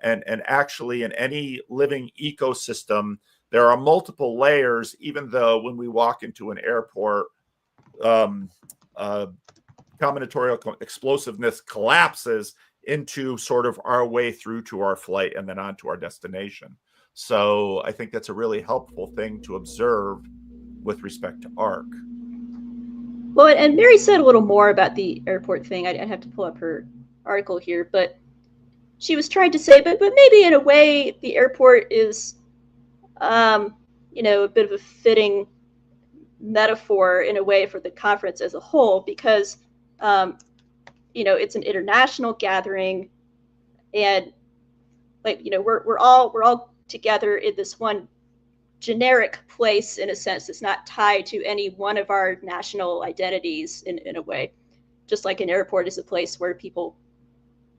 and actually in any living ecosystem, there are multiple layers, even though when we walk into an airport, combinatorial explosiveness collapses into sort of our way through to our flight and then on to our destination. So I think that's a really helpful thing to observe with respect to ARC. Well, and Mary said a little more about the airport thing. I'd have to pull up her article here, but she was trying to say, but maybe in a way the airport is, you know, a bit of a fitting metaphor in a way for the conference as a whole, because, you know, it's an international gathering, and like, you know, we're all together in this one generic place, in a sense. It's not tied to any one of our national identities in a way, just like an airport is a place where people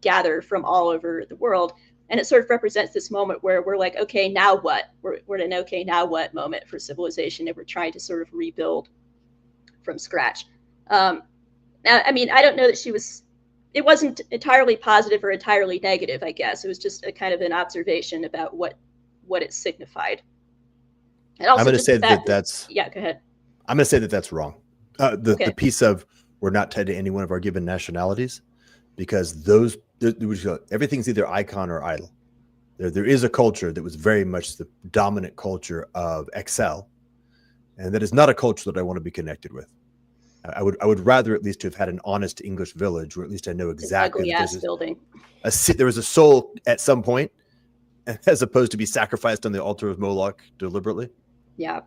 gather from all over the world. And it sort of represents this moment where we're like, okay, now what? We're in an okay, now what moment for civilization, and we're trying to sort of rebuild from scratch. Now, I mean, I don't know that it wasn't entirely positive or entirely negative, I guess. It was just a kind of an observation about what it signified. And also, I'm going to say that's. Yeah, go ahead. I'm going to say that that's wrong. The Okay. piece of we're not tied to any one of our given nationalities, because everything's either icon or idol. There is a culture that was very much the dominant culture of Excel, and that is not a culture that I want to be connected with. I would rather at least have had an honest English village, where at least I know exactly Ugly ass building. There was a soul at some point, as opposed to be sacrificed on the altar of Moloch deliberately. Yeah.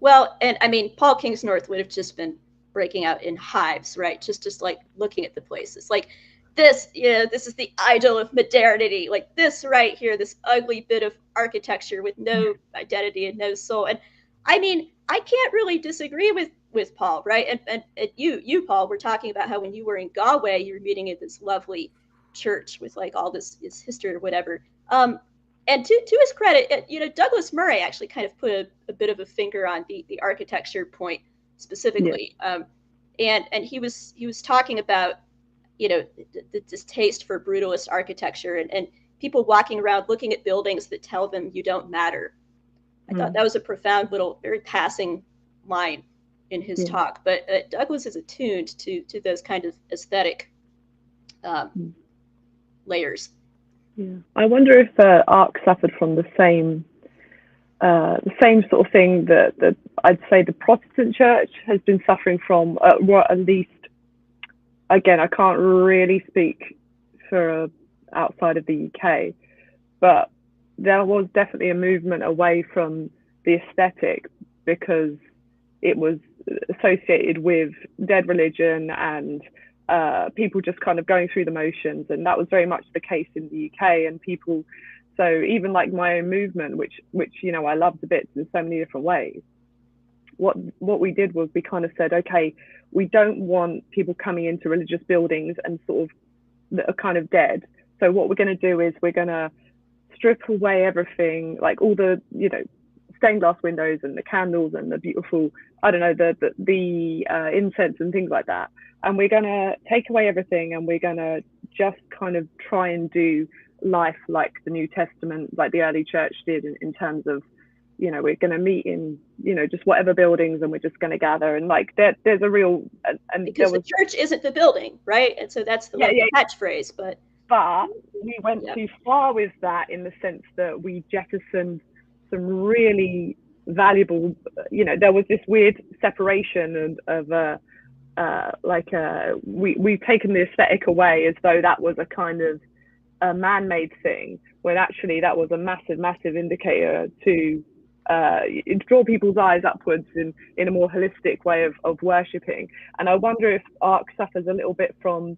Well, and I mean, Paul Kingsnorth would have just been breaking out in hives, right? Just like looking at the place. It's like, this, you know, this is the idol of modernity. Like this right here, this ugly bit of architecture with no identity and no soul. And I mean, I can't really disagree with Paul, right? And you, Paul, were talking about how when you were in Galway, you were meeting at this lovely church with like all this history or whatever. And to his credit, you know, Douglas Murray actually kind of put a bit of a finger on the architecture point specifically. Yeah. And he was talking about, you know, the distaste for brutalist architecture and people walking around looking at buildings that tell them you don't matter. I thought that was a profound little, very passing line in his talk. But Douglas is attuned to those kind of aesthetic layers. Yeah, I wonder if ARC suffered from the same sort of thing that I'd say the Protestant church has been suffering from, or at least. Again, I can't really speak for outside of the UK, but there was definitely a movement away from the aesthetic because it was associated with dead religion and people just kind of going through the motions. And that was very much the case in the UK. And people, so even like my own movement, which you know, I loved a bit in so many different ways. What we did was we kind of said, okay, we don't want people coming into religious buildings and sort of that are kind of dead. So what we're going to do is we're going to strip away everything, like all the, you know, stained glass windows and the candles and the beautiful, I don't know, the incense and things like that. And we're going to take away everything and we're going to just kind of try and do life like the New Testament, like the early church did in terms of, you know, we're going to meet in, you know, just whatever buildings and we're just going to gather. And like there's a real and because the church isn't the building, right? And so that's the catchphrase. But we went too far with that in the sense that we jettisoned some really valuable, you know, there was this weird separation of we've taken the aesthetic away as though that was a kind of a man-made thing, when actually that was a massive indicator to draw people's eyes upwards in a more holistic way of worshipping. And I wonder if ARC suffers a little bit from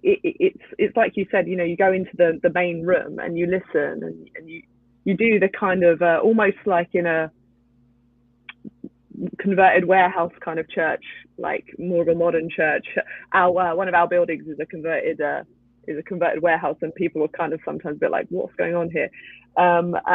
it's like you said, you know, you go into the main room and you listen and you do the kind of almost like in a converted warehouse kind of church, like more of a modern church. One of our buildings is a converted warehouse, and people are kind of sometimes a bit like, what's going on here? And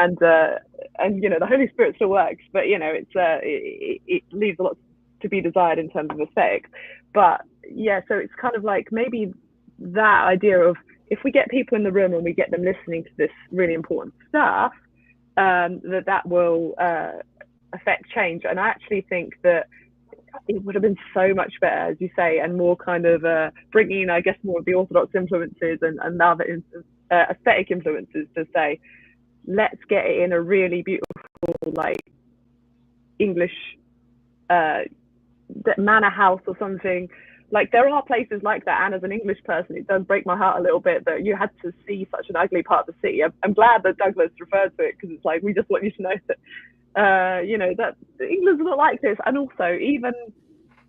you know, the Holy Spirit still works, but you know, it leaves a lot to be desired in terms of aesthetics. But yeah, so it's kind of like maybe that idea of if we get people in the room and we get them listening to this really important stuff, that will affect change. And I actually think that it would have been so much better, as you say, and more kind of bringing in, I guess, more of the Orthodox influences and other aesthetic influences to say, let's get it in a really beautiful, like English manor house or something. Like, there are places like that, and as an English person, it does break my heart a little bit that you had to see such an ugly part of the city. I'm glad that Douglas referred to it, because it's like, we just want you to know that, you know, that England's not like this. And also,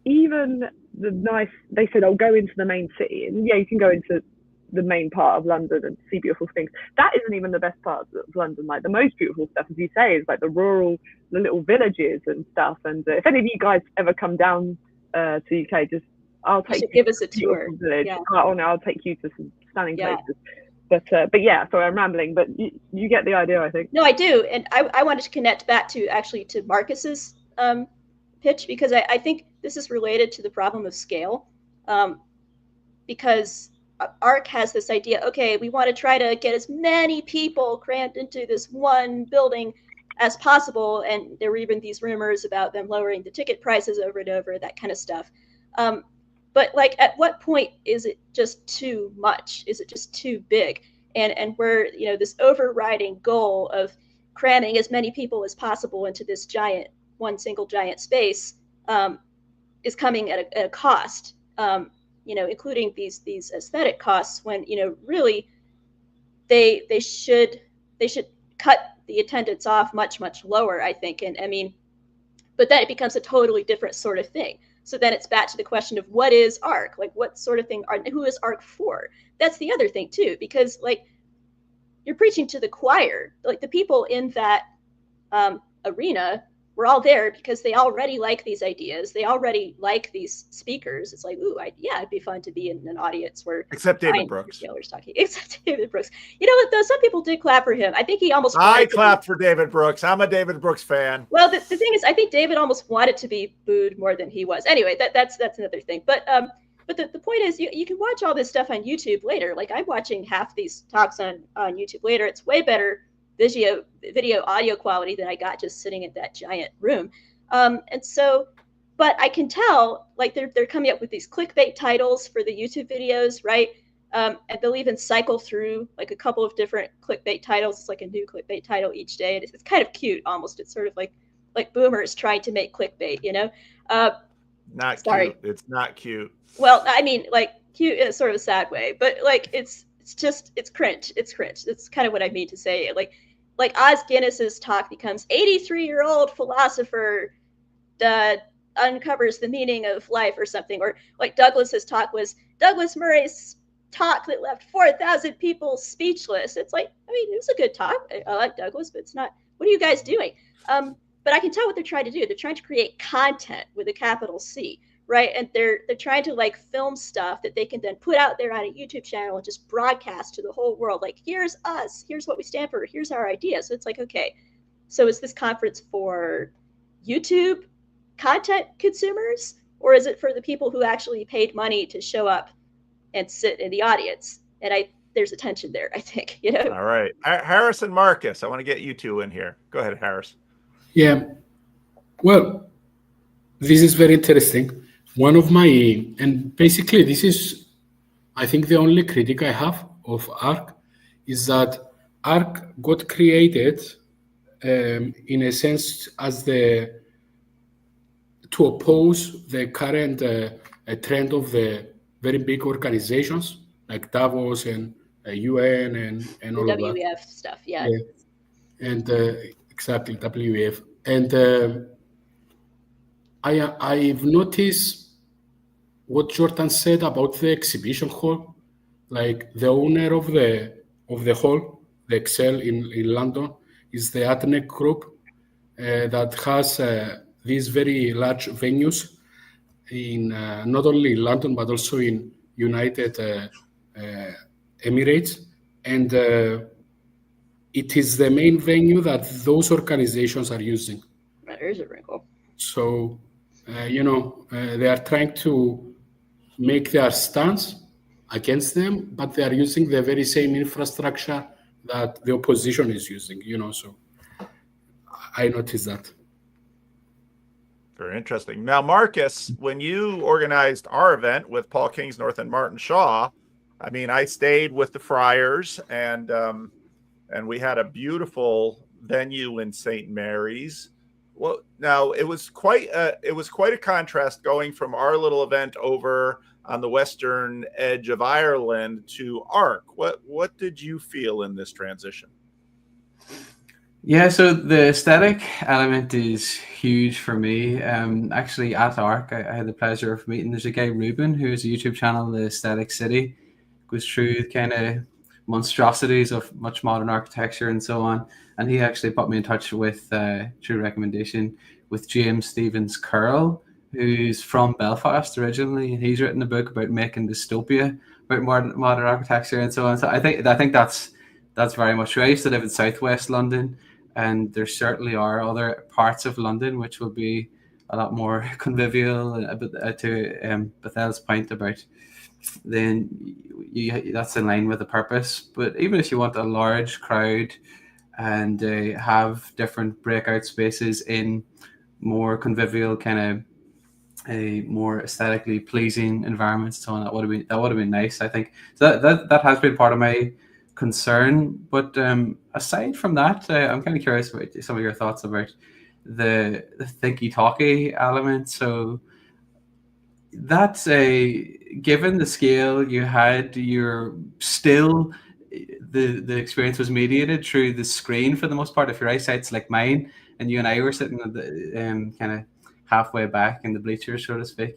even the nice, they said, oh, go into the main city, and yeah, you can go into the main part of London and see beautiful things. That isn't even the best part of London. Like, the most beautiful stuff, as you say, is like the rural, the little villages and stuff. And if any of you guys ever come down to UK, just I'll take you give us a tour. Village. Yeah. Oh no, I'll take you to some stunning places. But yeah, sorry, I'm rambling, but you get the idea, I think. No, I do, and I wanted to connect back to Marcus's pitch, because I think this is related to the problem of scale, because ARC has this idea, okay, we want to try to get as many people crammed into this one building as possible, and there were even these rumors about them lowering the ticket prices over and over, that kind of stuff. But like, at what point is it just too much? Is it just too big? And where, you know, this overriding goal of cramming as many people as possible into this one single giant space is coming at a cost, you know, including these aesthetic costs, when, you know, really they should cut the attendance off much lower, I think. And I mean, but then it becomes a totally different sort of thing. So then it's back to the question of what is ARC? Like, what sort of thing who is ARC for? That's the other thing too, because like, you're preaching to the choir. Like, the people in that arena were all there because they already like these ideas. They already like these speakers. It's like, ooh, it'd be fun to be in an audience where except David Brooks. Talking. Except David Brooks. You know what though? Some people did clap for him. I think he almost. I clapped for David Brooks. I'm a David Brooks fan. Well, the thing is, I think David almost wanted to be booed more than he was. Anyway, that's another thing. But the point is, you can watch all this stuff on YouTube later. Like, I'm watching half these talks on YouTube later. It's way better video audio quality than I got just sitting in that giant room. And so, but I can tell, like, they're coming up with these clickbait titles for the YouTube videos, right? And they'll even cycle through like a couple of different clickbait titles. It's like a new clickbait title each day. And it's kind of cute almost. It's sort of like boomers trying to make clickbait, you know? Not sorry. Cute. It's not cute. Well, I mean, like, cute in a sort of a sad way, but like, it's cringe. It's cringe. That's kind of what I mean to say. Like Oz Guinness's talk becomes 83-year-old philosopher uncovers the meaning of life or something, or like Douglas's talk was Douglas Murray's talk that left 4,000 people speechless. It's like, I mean, it was a good talk. I like Douglas, but it's not. What are you guys doing? But I can tell what they're trying to do. They're trying to create content with a capital C. Right, and they're trying to like film stuff that they can then put out there on a YouTube channel and just broadcast to the whole world. Like, here's us, here's what we stand for, here's our idea. So it's like, okay, so is this conference for YouTube content consumers, or is it for the people who actually paid money to show up and sit in the audience? And there's a tension there, I think. You know. All right, Harris and Marcus, I want to get you two in here. Go ahead, Harris. Yeah. Well, this is very interesting. One of my, and basically this is, I think, the only critique I have of ARC is that ARC got created in a sense as to oppose the current trend of the very big organizations like Davos and UN and all of that. WEF stuff, yeah. And exactly, WEF. And I've noticed what Jordan said about the exhibition hall. Like, the owner of the hall, the Excel in London, is the Atnec Group that has these very large venues in not only London but also in United Emirates, and it is the main venue that those organizations are using. There's a wrinkle. So, they are trying to make their stance against them, but they are using the very same infrastructure that the opposition is using, so I noticed that. Very interesting. Now, Marcus, when you organized our event with Paul Kingsnorth and Martin Shaw, I mean, I stayed with the Friars, and we had a beautiful venue in St. Mary's. Well, now it was quite a contrast going from our little event over on the western edge of Ireland to ARC. What did you feel in this transition? Yeah, so the aesthetic element is huge for me. Actually, at ARC, I had the pleasure of meeting. There's a guy, Ruben, who has a YouTube channel, The Aesthetic City, goes through kind of monstrosities of much modern architecture and so on. And he actually put me in touch with, through recommendation, with James Stevens Curl, who's from Belfast originally, and he's written a book about making dystopia about modern architecture and so on. So I think that's very much right. I used to live in Southwest London, and there certainly are other parts of London which will be a lot more convivial. To Bethel's point about, then that's in line with the purpose. But even if you want a large crowd and have different breakout spaces in more convivial, kind of a more aesthetically pleasing environments, so on, that would have been nice. I think so that has been part of my concern. But aside from that, I'm kind of curious about some of your thoughts about the thinky talky element. So that's given the scale you had, you're still the experience was mediated through the screen for the most part. If your eyesight's like mine, and you and I were sitting at the kind of halfway back in the bleachers, so to speak,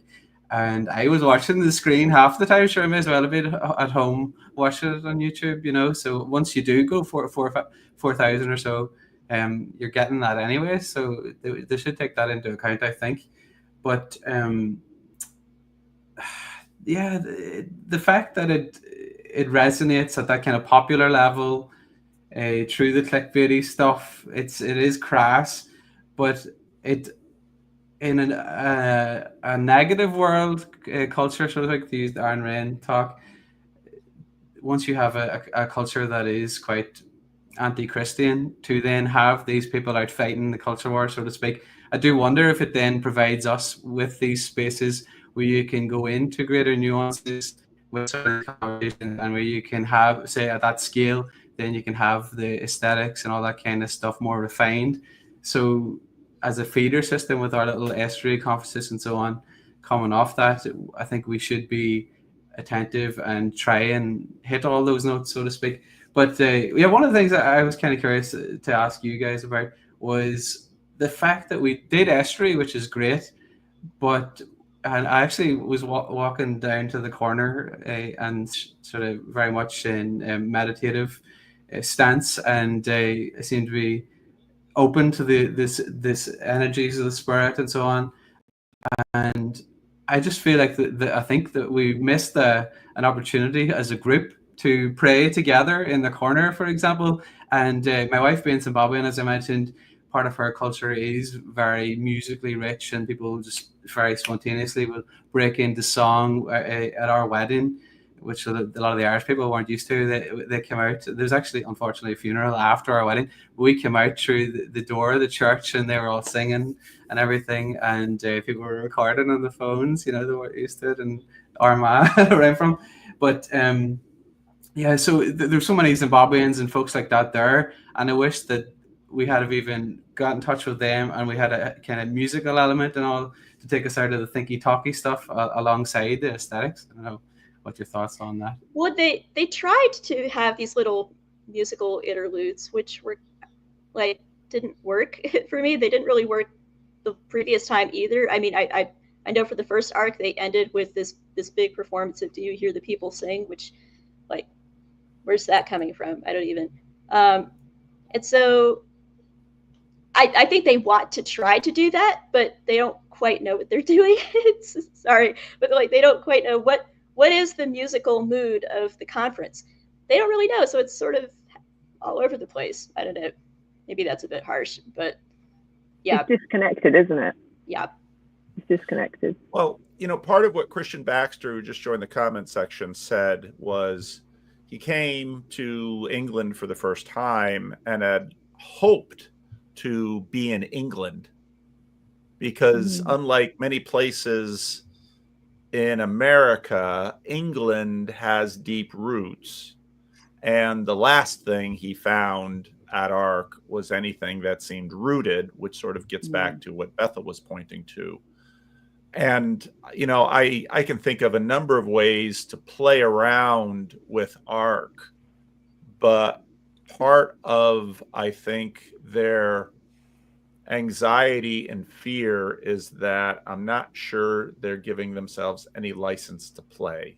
and I was watching the screen half the time. Sure, I may as well have been at home watching it on YouTube, you know. So once you do go for 4,000 or so, you're getting that anyway. So they should take that into account, I think. But yeah, the fact that it resonates at that kind of popular level, through the clickbaity stuff, it is crass, but it in a negative world culture, sort of like to use the Aaron Rain talk. Once you have a culture that is quite anti-Christian, to then have these people out fighting the culture war, so to speak, I do wonder if it then provides us with these spaces where you can go into greater nuances with certain conversations, and where you can have, say, at that scale, then you can have the aesthetics and all that kind of stuff more refined. So as a feeder system with our little Estuary conferences and so on, coming off that, I think we should be attentive and try and hit all those notes, so to speak. But yeah, one of the things that I was kind of curious to ask you guys about was the fact that we did Estuary, which is great, and I actually was walking down to the corner and sort of very much in meditative stance, and I seemed to be open to this energies of the spirit and so on. And I just feel like I think that we missed an opportunity as a group to pray together in the corner, for example. And my wife being Zimbabwean, as I mentioned, part of her culture is very musically rich, and people just very spontaneously will break into song at our wedding, which a lot of the Irish people weren't used to. They came out. There's actually, unfortunately, a funeral after our wedding. We came out through the door of the church, and they were all singing and everything, and people were recording on the phones. You know, they weren't used to it, and Armagh where I'm from. But yeah, so there's so many Zimbabweans and folks like that there, and I wish that we had have even got in touch with them, and we had a kind of musical element and all to take us out of the thinky talky stuff alongside the aesthetics. I don't know what your thoughts on that. Well, they tried to have these little musical interludes, which were like didn't work for me. They didn't really work the previous time either. I mean, I know for the first arc they ended with this big performance of "Do You Hear the People Sing," which, like, where's that coming from? I don't even. And so I think they want to try to do that, but they don't quite know what they're doing. Sorry, but like they don't quite know what is the musical mood of the conference. They don't really know, so it's sort of all over the place. I don't know. Maybe that's a bit harsh, but yeah. It's disconnected, isn't it? Yeah. It's disconnected. Well, you know, part of what Christian Baxter, who just joined the comment section, said was he came to England for the first time and had hoped to be in England because unlike many places in America, England has deep roots. And the last thing he found at Ark was anything that seemed rooted, which sort of gets back to what Bethel was pointing to. And, you know, I can think of a number of ways to play around with Ark, but part of, I think, their anxiety and fear is that I'm not sure they're giving themselves any license to play,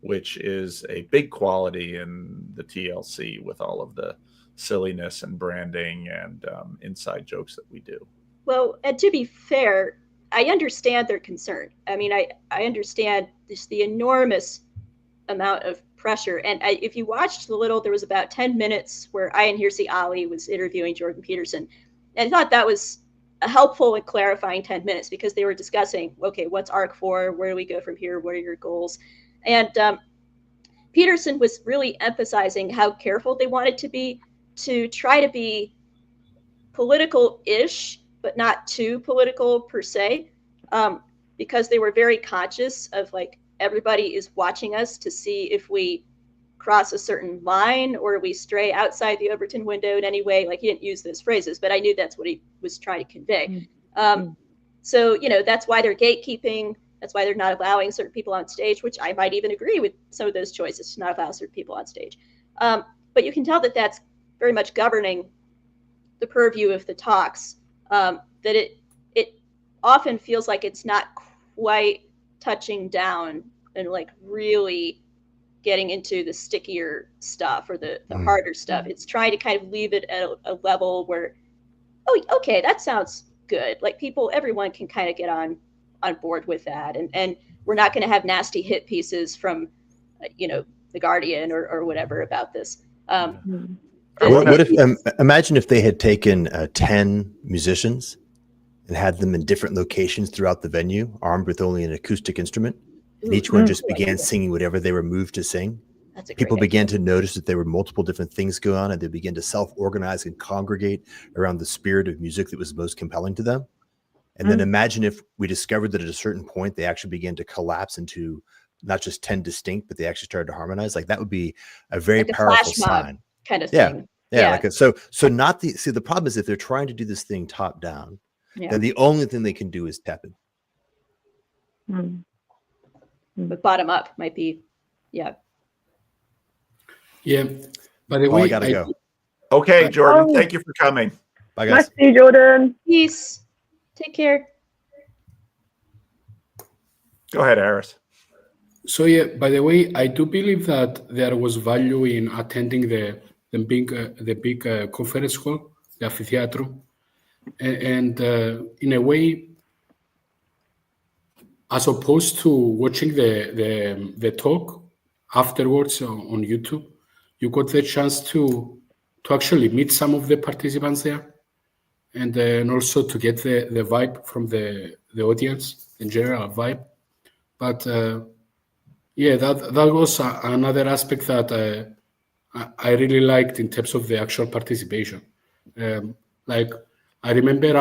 which is a big quality in the TLC with all of the silliness and branding and inside jokes that we do. Well, and to be fair, I understand their concern. I mean, I understand just the enormous amount of pressure. And if you watched there was about 10 minutes where Ian Hearsey Ali was interviewing Jordan Peterson. And I thought that was a helpful and clarifying 10 minutes because they were discussing, okay, what's ARC for? Where do we go from here? What are your goals? And Peterson was really emphasizing how careful they wanted to be to try to be political-ish, but not too political per se, because they were very conscious of like, everybody is watching us to see if we cross a certain line or we stray outside the Overton window in any way. Like, he didn't use those phrases, but I knew that's what he was trying to convey. So, you know, that's why they're gatekeeping. That's why they're not allowing certain people on stage, which I might even agree with some of those choices to not allow certain people on stage. But you can tell that that's very much governing the purview of the talks, that it often feels like it's not quite touching down and like really getting into the stickier stuff or the harder stuff. It's trying to kind of leave it at a level where, oh, okay, that sounds good. Like everyone can kind of get on board with that. And we're not going to have nasty hit pieces from, you know, The Guardian or whatever about this. What if, imagine if they had taken 10 musicians and had them in different locations throughout the venue, armed with only an acoustic instrument, and each one just began singing whatever they were moved to sing. People began to notice that there were multiple different things going on, and they began to self-organize and congregate around the spirit of music that was most compelling to them. And then imagine if we discovered that at a certain point, they actually began to collapse into not just 10 distinct, but they actually started to harmonize. Like, that would be a very like powerful flash mob sign. kind of Yeah. thing. Yeah. Like so not the, see, the problem is if they're trying to do this thing top down, then the only thing they can do is tepid. But bottom up might be, Yeah. By the Oh, way, I gotta go. Okay, Jordan, thank you for coming. Bye, Nice guys. to see you, Jordan. Peace. Take care. Go ahead, Aris. So yeah, by the way, I do believe that there was value in attending the big conference hall, the amphitheater, and in a way, as opposed to watching the talk afterwards on YouTube, you got the chance to actually meet some of the participants there, and then also to get the vibe from the audience, the general vibe. But yeah, that was another aspect that I really liked in terms of the actual participation. Like, I remember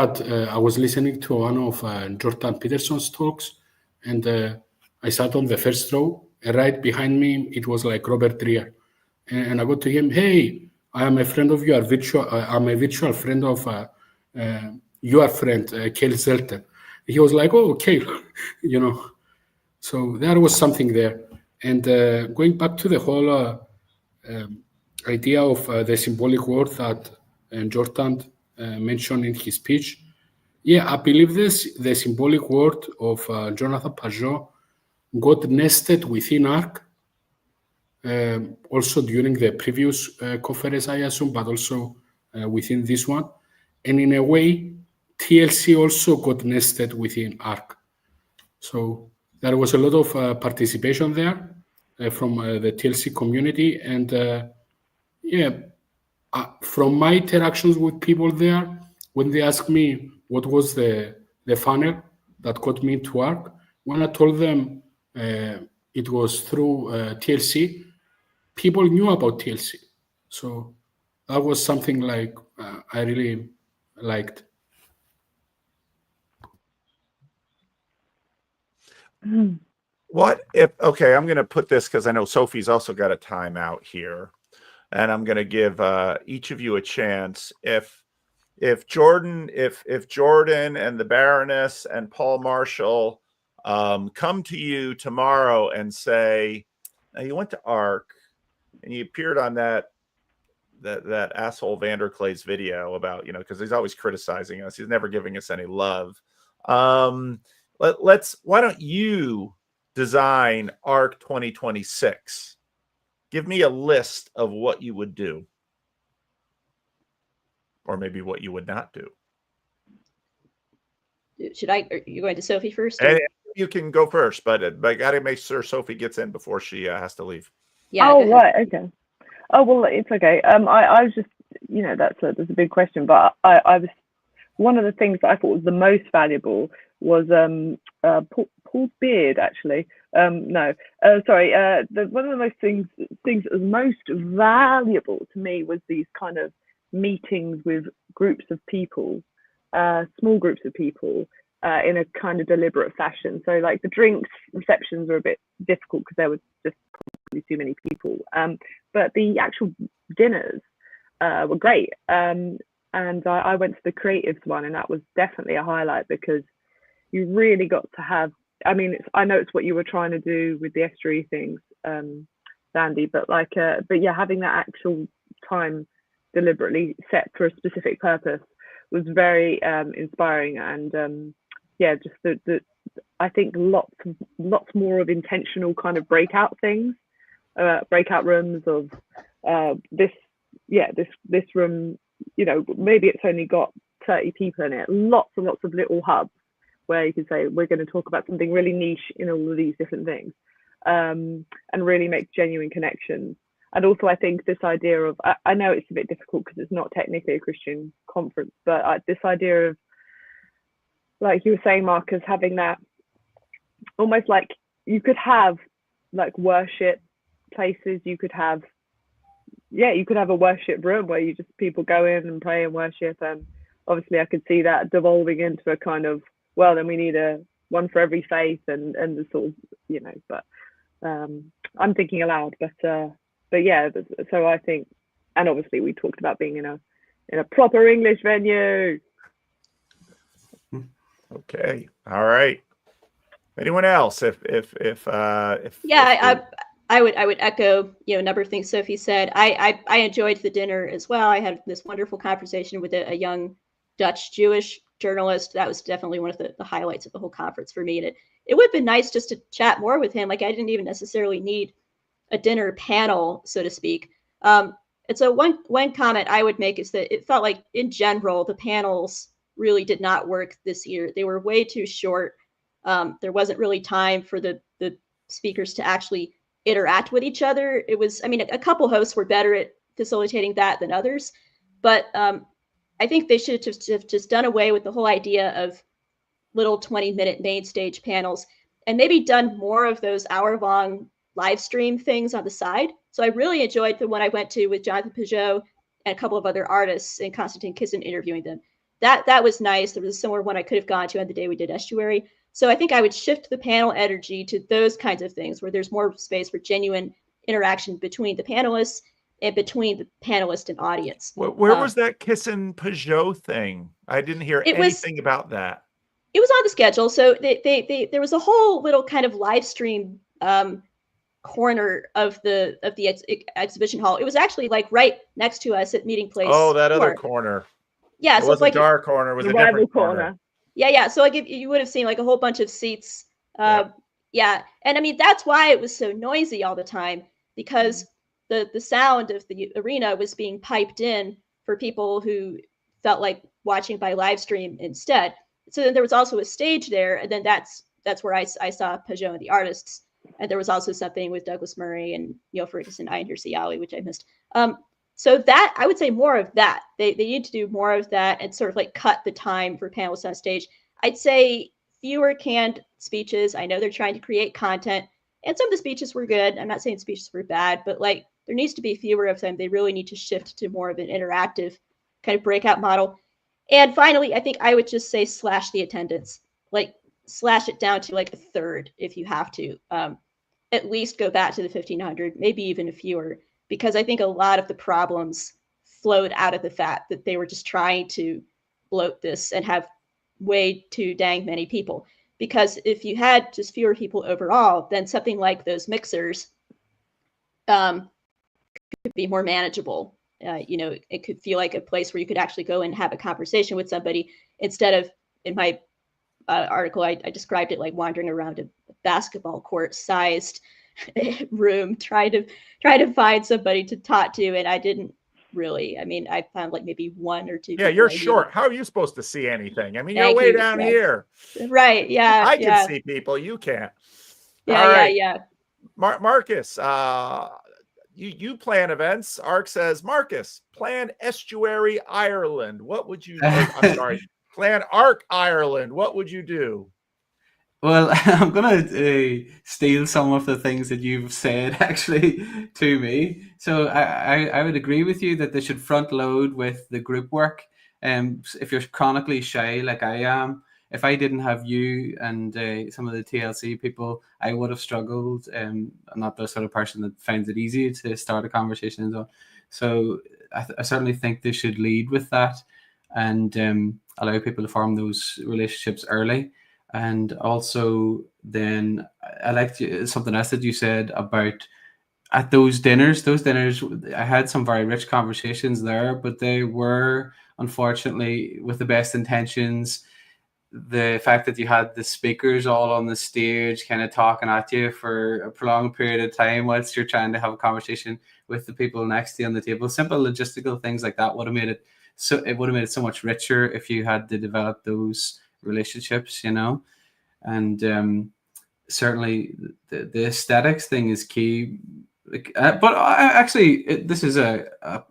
I was listening to one of Jordan Peterson's talks, and I sat on the first row, and right behind me, it was like Robert Dreher. And I go to him, hey, I am a friend of your I'm a virtual friend of your friend, Kale Zelter. He was like, oh, Kale, you know. So there was something there. And going back to the whole idea of the symbolic word that Jordan mentioned in his speech, yeah, I believe the symbolic word of Jonathan Pajot got nested within ARC, also during the previous conference, I assume, but also within this one. And in a way, TLC also got nested within ARC. So there was a lot of participation there from the TLC community. And yeah, from my interactions with people there, when they asked me what was the funnel that got me into ARC, when I told them it was through TLC, people knew about TLC. So that was something like I really liked. What if, okay, I'm going to put this because I know Sophie's also got a timeout here. and I'm going to give each of you a chance. If Jordan and the Baroness and Paul Marshall come to you tomorrow and say, now you went to ARC and you appeared on that asshole Vander Klay's video about, because he's always criticizing us. He's never giving us any love. Why don't you design ARC 2026? Give me a list of what you would do. Or maybe what you would not do. Are you going to Sophie first? And you can go first, but I got to make sure Sophie gets in before she has to leave. Yeah. Oh, right. Okay. Oh, well, it's okay. I was just, that's a big question, but I was, one of the things that I thought was the most valuable was Paul's beard, actually. One of the most things that was most valuable to me was these kind of meetings with groups of people, small groups of people, in a kind of deliberate fashion. So like the drinks receptions were a bit difficult because there was just probably too many people. But the actual dinners were great. And I went to the creatives one, and that was definitely a highlight because you really got to have, I know it's what you were trying to do with the Estuary things, Sandy, but having that actual time deliberately set for a specific purpose was very inspiring. And I think lots more of intentional kind of breakout things, breakout rooms of this room, maybe it's only got 30 people in it, lots and lots of little hubs where you can say we're going to talk about something really niche in all of these different things, and really make genuine connections. And also, I think this idea of, I know it's a bit difficult because it's not technically a Christian conference, but this idea of, like you were saying, Marcus, having that almost like you could have like worship places, you could have a worship room where people go in and pray and worship. And obviously I could see that devolving into a kind of, well, then we need one for every faith and the sort of, but I'm thinking aloud, but yeah, so I think, and obviously we talked about being in a proper English venue. Okay. All right. Anyone else? I would echo, a number of things Sophie said. I enjoyed the dinner as well. I had this wonderful conversation with a young Dutch Jewish journalist. That was definitely one of the highlights of the whole conference for me. And it would have been nice just to chat more with him. Like I didn't even necessarily need a dinner panel, so to speak. And so one comment I would make is that it felt like in general, the panels really did not work this year. They were way too short. There wasn't really time for the speakers to actually interact with each other. It was, a couple hosts were better at facilitating that than others, but I think they should have just done away with the whole idea of little 20-minute main stage panels and maybe done more of those hour-long live stream things on the side. So I really enjoyed the one I went to with Jonathan Peugeot and a couple of other artists and Konstantin Kisin interviewing them. That was nice. There was a similar one I could have gone to on the day we did Estuary. So I think I would shift the panel energy to those kinds of things where there's more space for genuine interaction between the panelists and between the panelist and audience. Where was that Kisin Peugeot thing? I didn't hear anything about that. It was on the schedule. So there was a whole little kind of live stream corner of the exhibition hall. It was actually like right next to us at Meeting Place. Oh, that other corner. Yeah, it so wasn't like our corner. It was a different corner. Yeah. So you would have seen like a whole bunch of seats. Yeah. And that's why it was so noisy all the time, because the sound of the arena was being piped in for people who felt like watching by live stream instead. So then there was also a stage there, and then that's where I saw Peugeot and the artists. And there was also something with Douglas Murray and Neil Ferguson, Ian Siyawi, which I missed. So that, I would say more of that. They need to do more of that and sort of like cut the time for panelists on stage. I'd say fewer canned speeches. I know they're trying to create content, and some of the speeches were good. I'm not saying speeches were bad, but like there needs to be fewer of them. They really need to shift to more of an interactive kind of breakout model. And finally, I think I would just say slash the attendance, like slash it down to like a third if you have to. At least go back to the 1,500, maybe even fewer. because I think a lot of the problems flowed out of the fact that they were just trying to bloat this and have way too dang many people. Because if you had just fewer people overall, then something like those mixers could be more manageable. It could feel like a place where you could actually go and have a conversation with somebody instead of, in my article, I described it like wandering around a basketball court sized room trying to find somebody to talk to, and I didn't really. I mean, I found like maybe one or two. Yeah, you're short. How are you supposed to see anything? I mean, you're Thank way you. down Yes. here. Right. Yeah. I yeah. can see people. You can't. Yeah. All right. Yeah. Marcus, you plan events. Ark says, Marcus, plan Estuary, Ireland. What would you? I'm sorry. Plan Ark, Ireland. What would you do? Well, I'm going to steal some of the things that you've said actually to me. So I would agree with you that they should front load with the group work. If you're chronically shy like I am, if I didn't have you and some of the TLC people, I would have struggled. I'm not the sort of person that finds it easy to start a conversation. So I certainly think they should lead with that and allow people to form those relationships early. And also then I liked something else that you said about at those dinners, I had some very rich conversations there, but they were unfortunately with the best intentions. The fact that you had the speakers all on the stage kind of talking at you for a prolonged period of time whilst you're trying to have a conversation with the people next to you on the table, simple logistical things like that would have made it so much richer if you had to develop those relationships, and certainly the aesthetics thing is key. This is a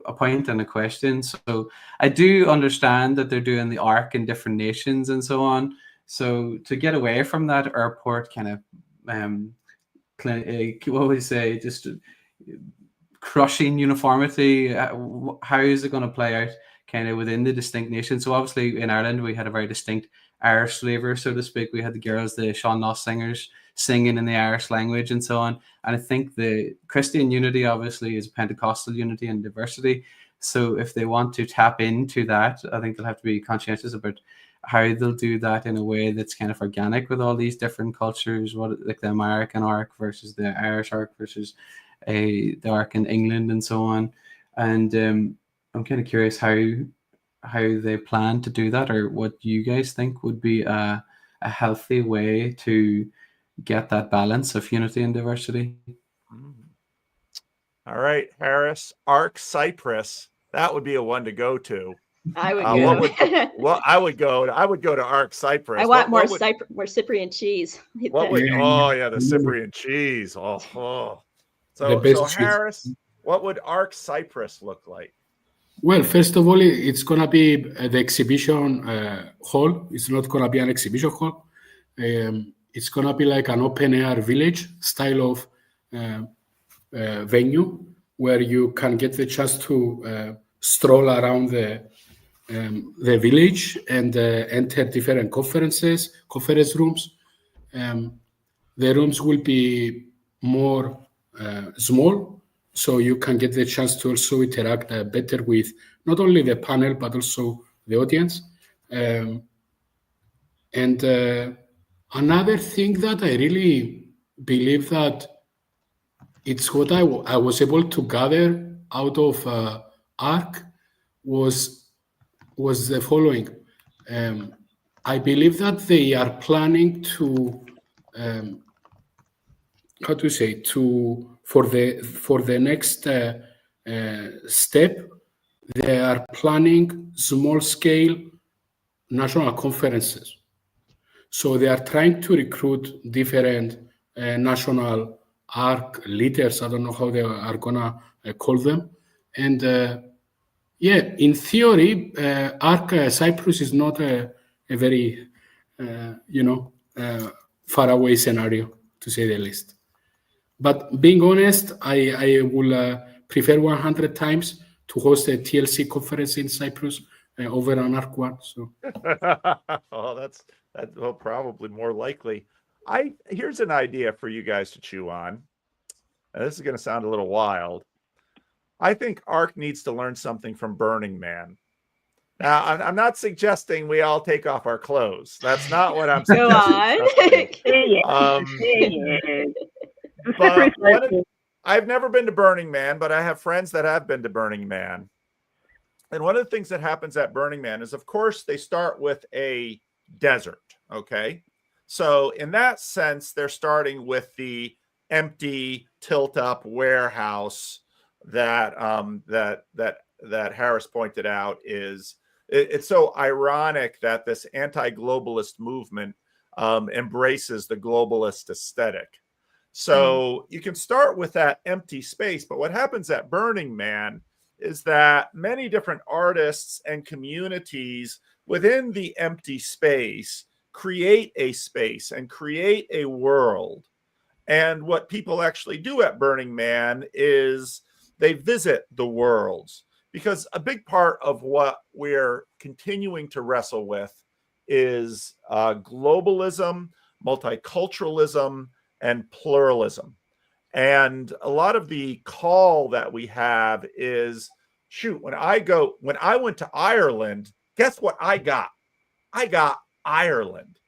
point and a question. So I do understand that they're doing the arc in different nations and so on. So to get away from that airport kind of, what would you say, just crushing uniformity, how is it going to play out kind of within the distinct nations? So obviously in Ireland, we had a very distinct Irish flavor, so to speak. We had the girls, the Sean Noss singers, singing in the Irish language and so on. And I think the Christian unity obviously is Pentecostal unity and diversity. So if they want to tap into that, I think they'll have to be conscientious about how they'll do that in a way that's kind of organic with all these different cultures, like the American arc versus the Irish arc versus the arc in England and so on. And I'm kind of curious how they plan to do that, or what you guys think would be a healthy way to get that balance of unity and diversity. All right, Harris, Arc Cyprus. That would be a one to go to. I would go. I would go to Arc Cyprus. I want more Cyprian cheese. Oh yeah, the Cyprian cheese. So Harris, what would Arc Cyprus look like? Well, first of all, it's going to be the exhibition hall. It's not going to be an exhibition hall. It's going to be like an open-air village style of venue where you can get the chance to stroll around the village and enter different conference rooms. The rooms will be more small, so you can get the chance to also interact better with not only the panel, but also the audience. And another thing that I really believe that it's what I was able to gather out of ARC was the following. I believe that they are planning to, for the next step, they are planning small-scale national conferences. So they are trying to recruit different national ARC leaders. I don't know how they are gonna call them. And in theory, ARC Cyprus is not a very, far away scenario, to say the least. But being honest, I will prefer 100 times to host a TLC conference in Cyprus over an ARC one. So, that's probably more likely. Here's an idea for you guys to chew on. Now, this is going to sound a little wild. I think ARC needs to learn something from Burning Man. Now, I'm not suggesting we all take off our clothes. That's not what I'm Go suggesting. on. But I've never been to Burning Man, but I have friends that have been to Burning Man. And one of the things that happens at Burning Man is, of course, they start with a desert. Okay. So in that sense, they're starting with the empty tilt-up warehouse that that Harris pointed out. Is it's so ironic that this anti-globalist movement embraces the globalist aesthetic. So you can start with that empty space, but what happens at Burning Man is that many different artists and communities within the empty space create a space and create a world. And what people actually do at Burning Man is they visit the worlds, because a big part of what we're continuing to wrestle with is globalism, multiculturalism, and pluralism. And a lot of the call that we have is, shoot, when I went to Ireland, guess what I got? I got Ireland.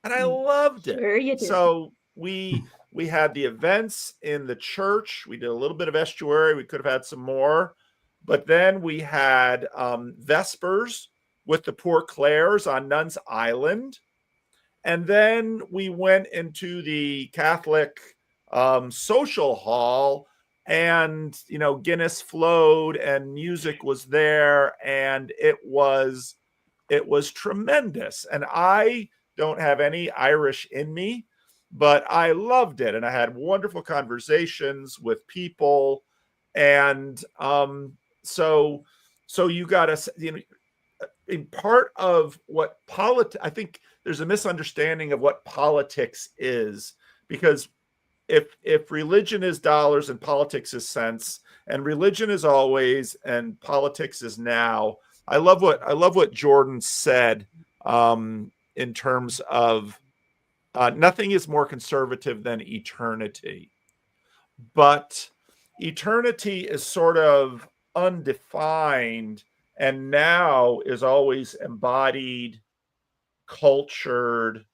And I loved it. Sure you did. So we had the events in the church. We did a little bit of Estuary. We could have had some more. But then we had Vespers with the Poor Clares on Nuns Island. And then we went into the Catholic social hall, and Guinness flowed and music was there, and it was tremendous. And I don't have any Irish in me, but I loved it, and I had wonderful conversations with people. And so you got to, in part of what I think there's a misunderstanding of what politics is, because if religion is dollars and politics is cents, and religion is always and politics is now, I love what Jordan said in terms of nothing is more conservative than eternity, but eternity is sort of undefined, and now is always embodied, cultured,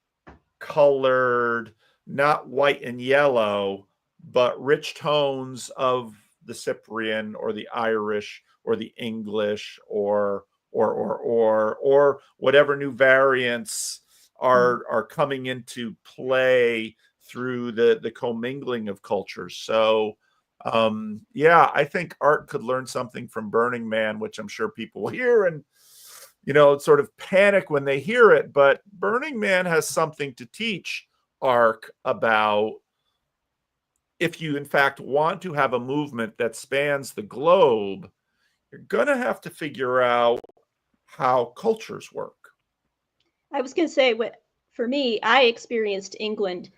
colored, not white and yellow, but rich tones of the Cyprian or the Irish or the English or whatever new variants are coming into play through the commingling of cultures. So I think art could learn something from Burning Man, which I'm sure people will hear and sort of panic when they hear it. But Burning Man has something to teach ARC about, if you in fact want to have a movement that spans the globe, you're gonna have to figure out how cultures work. I was going to say, for me, I experienced England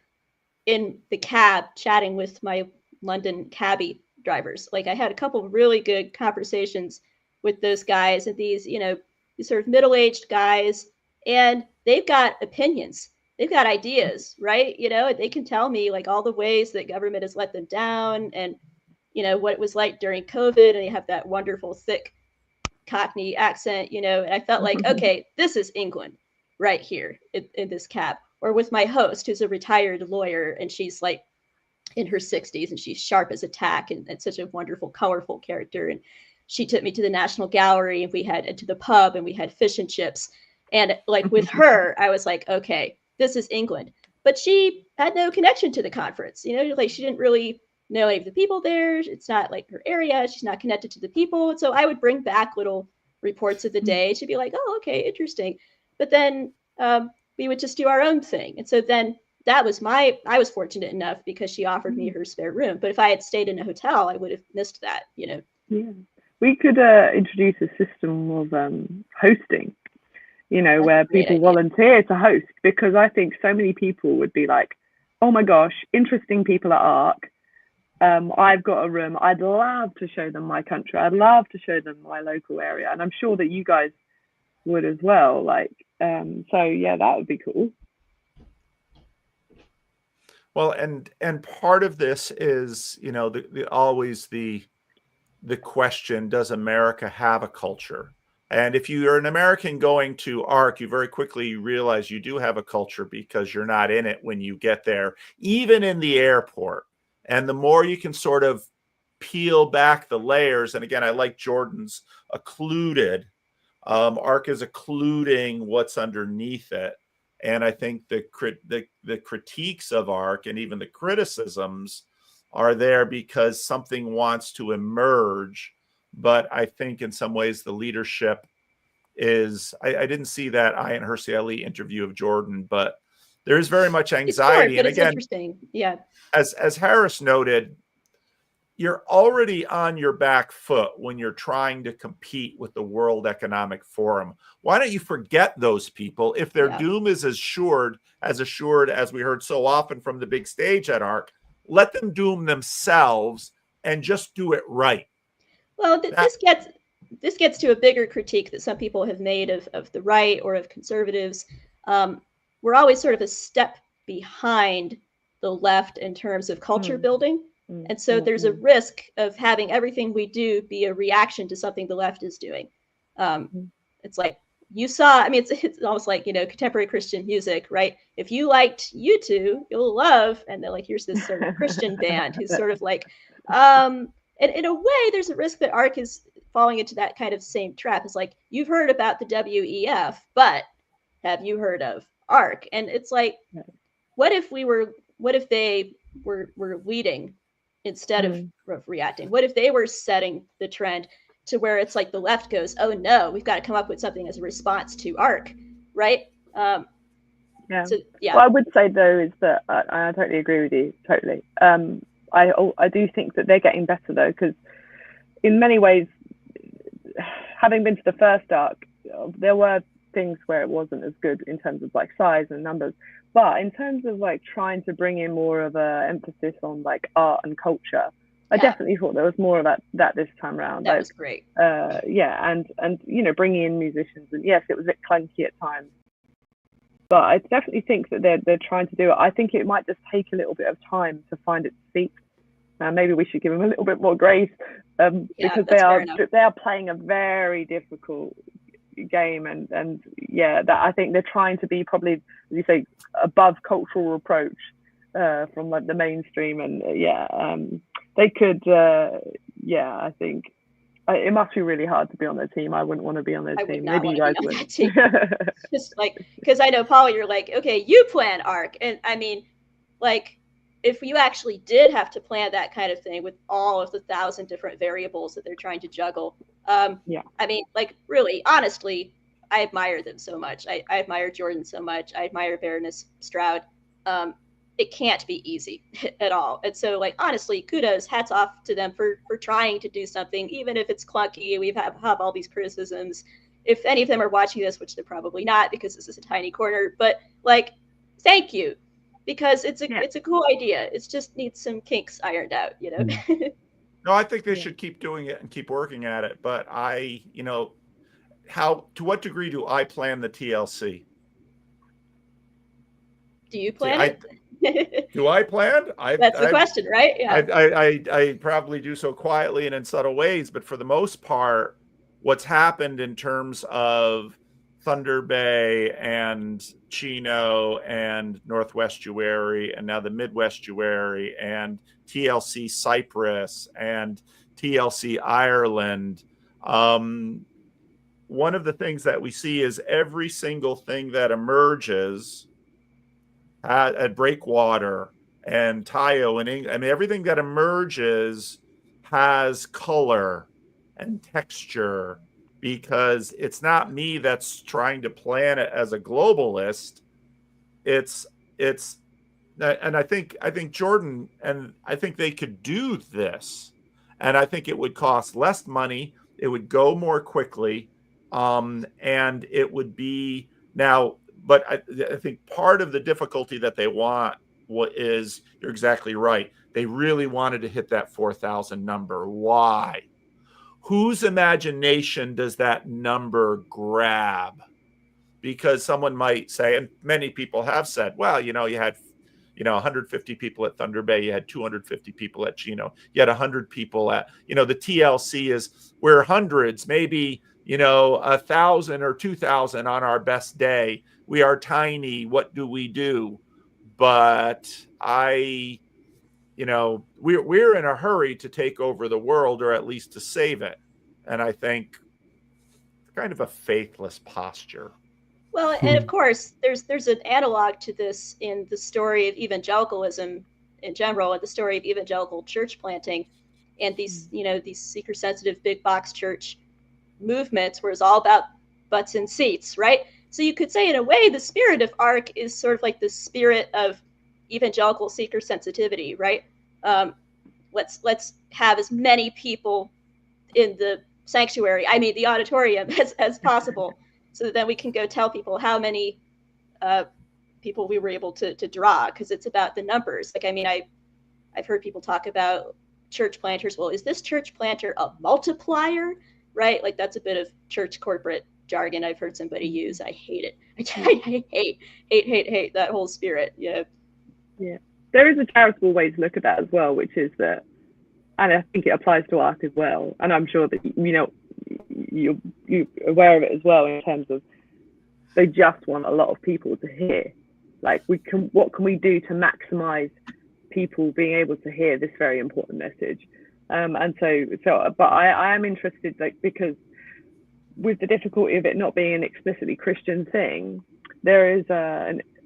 in the cab chatting with my London cabbie drivers. Like, I had a couple of really good conversations with those guys, and these sort of middle-aged guys, and they've got opinions. They've got ideas, right? They can tell me like all the ways that government has let them down, and what it was like during COVID, and they have that wonderful thick Cockney accent, and I felt like, okay, this is England right here in this cab. Or with my host, who's a retired lawyer, and she's like in her 60s, and she's sharp as a tack, and such a wonderful, colorful character. And she took me to the National Gallery, and we had to the pub, and we had fish and chips. And like with her, I was like, okay, this is England. But she had no connection to the conference. Like she didn't really know any of the people there. It's not like her area. She's not connected to the people. And so I would bring back little reports of the day. She'd be like, oh, okay, interesting. But then we would just do our own thing. And so then I was fortunate enough because she offered me her spare room. But if I had stayed in a hotel, I would have missed that, Yeah. We could introduce a system of hosting, where people volunteer to host, because I think so many people would be like, oh my gosh, interesting people at ARC. I've got a room. I'd love to show them my country. I'd love to show them my local area. And I'm sure that you guys would as well. So yeah, that would be cool. Well, and part of this is, always the the question, does America have a culture? And if you're an American going to ARC, you very quickly realize you do have a culture because you're not in it when you get there, even in the airport. And the more you can sort of peel back the layers, and again, I like Jordan's occluded. ARC is occluding what's underneath it. And I think the critiques of ARC and even the criticisms are there because something wants to emerge. But I think in some ways the leadership is, I didn't see that Ian Hersey Ali interview of Jordan, but there is very much anxiety. It's short, but and it's again, interesting. Yeah. As Harris noted, you're already on your back foot when you're trying to compete with the World Economic Forum. Why don't you forget those people? If their doom is as assured as we heard so often from the big stage at ARC, let them doom themselves and just do it right. Well, this gets to a bigger critique that some people have made of the right or of conservatives. We're always sort of a step behind the left in terms of culture building. And so there's a risk of having everything we do be a reaction to something the left is doing. It's like you saw, I mean, it's almost like, contemporary Christian music, right? If you liked U2, you'll love, and then like, here's this sort of Christian band who's sort of like, and in a way, there's a risk that ARC is falling into that kind of same trap. It's like, you've heard about the WEF, but have you heard of ARC? And it's like, what if they were leading instead of reacting? What if they were setting the trend to where it's like the left goes, oh no, we've got to come up with something as a response to ARC, right? Yeah. So, yeah. What I would say though is that I totally agree with you, totally. I do think that they're getting better though, because in many ways, having been to the first ARC, there were things where it wasn't as good in terms of like size and numbers. But in terms of like trying to bring in more of a emphasis on like art and culture, I definitely thought there was more of that this time around. That was great. And bringing in musicians, and yes, it was a bit clunky at times, but I definitely think that they're trying to do it. I think it might just take a little bit of time to find its feet. Maybe we should give them a little bit more grace because they are playing a very difficult game, and that I think they're trying to be probably, as you say, above cultural reproach from like the mainstream, and they could I think it must be really hard to be on their team. I wouldn't want to be on their team. Maybe you guys would. Just like, because I know, Paul, you're like, okay, you plan ARC, and I mean, like, if you actually did have to plan that kind of thing with all of the 1,000 different variables that they're trying to juggle, I mean, like, really, honestly, I admire them so much. I admire Jordan so much. I admire Baroness Stroud. It can't be easy at all. And so, like, honestly, kudos, hats off to them for trying to do something, even if it's clunky. We have all these criticisms. If any of them are watching this, which they're probably not, because this is a tiny corner, but like, thank you, because it's a cool idea. It just needs some kinks ironed out, No, I think they should keep doing it and keep working at it. But to what degree do I plan the TLC? Do you plan it? Do I plan? That's the question, right? Yeah. I probably do so quietly and in subtle ways, but for the most part, what's happened in terms of Thunder Bay and Chino and Northwest Estuary and now the Midwest Estuary and TLC Cyprus and TLC Ireland, one of the things that we see is every single thing that emerges at Breakwater and Tayo and England, I mean, everything that emerges has color and texture, because it's not me that's trying to plan it as a globalist. It's and I think Jordan, and I think they could do this, and I think it would cost less money, it would go more quickly, and it would be now. But I think part of the difficulty that they want is, you're exactly right, they really wanted to hit that 4,000 number. Why? Whose imagination does that number grab? Because someone might say, and many people have said, well, you had 150 people at Thunder Bay, you had 250 people at Chino, you had 100 people at, the TLC is, we're hundreds, maybe, 1,000 or 2,000 on our best day. We are tiny. What do we do? But we're in a hurry to take over the world, or at least to save it. And I think it's kind of a faithless posture. Well, and of course, there's an analog to this in the story of evangelicalism in general, and the story of evangelical church planting, and these seeker-sensitive big box church movements, where it's all about butts and seats, right? So you could say, in a way, the spirit of ARC is sort of like the spirit of evangelical seeker sensitivity, right? Let's have as many people in the sanctuary, the auditorium, as possible, so that then we can go tell people how many people we were able to draw, because it's about the numbers. I've heard people talk about church planters. Well, is this church planter a multiplier, right? Like, that's a bit of church corporate jargon I've heard somebody use. I hate it. I hate that whole spirit. Yeah. There is a charitable way to look at that as well, which is that, and I think it applies to ARC as well, and I'm sure that you're aware of it as well, in terms of they just want a lot of people to hear. Like, what can we do to maximize people being able to hear this very important message? But I am interested, because with the difficulty of it not being an explicitly Christian thing, there is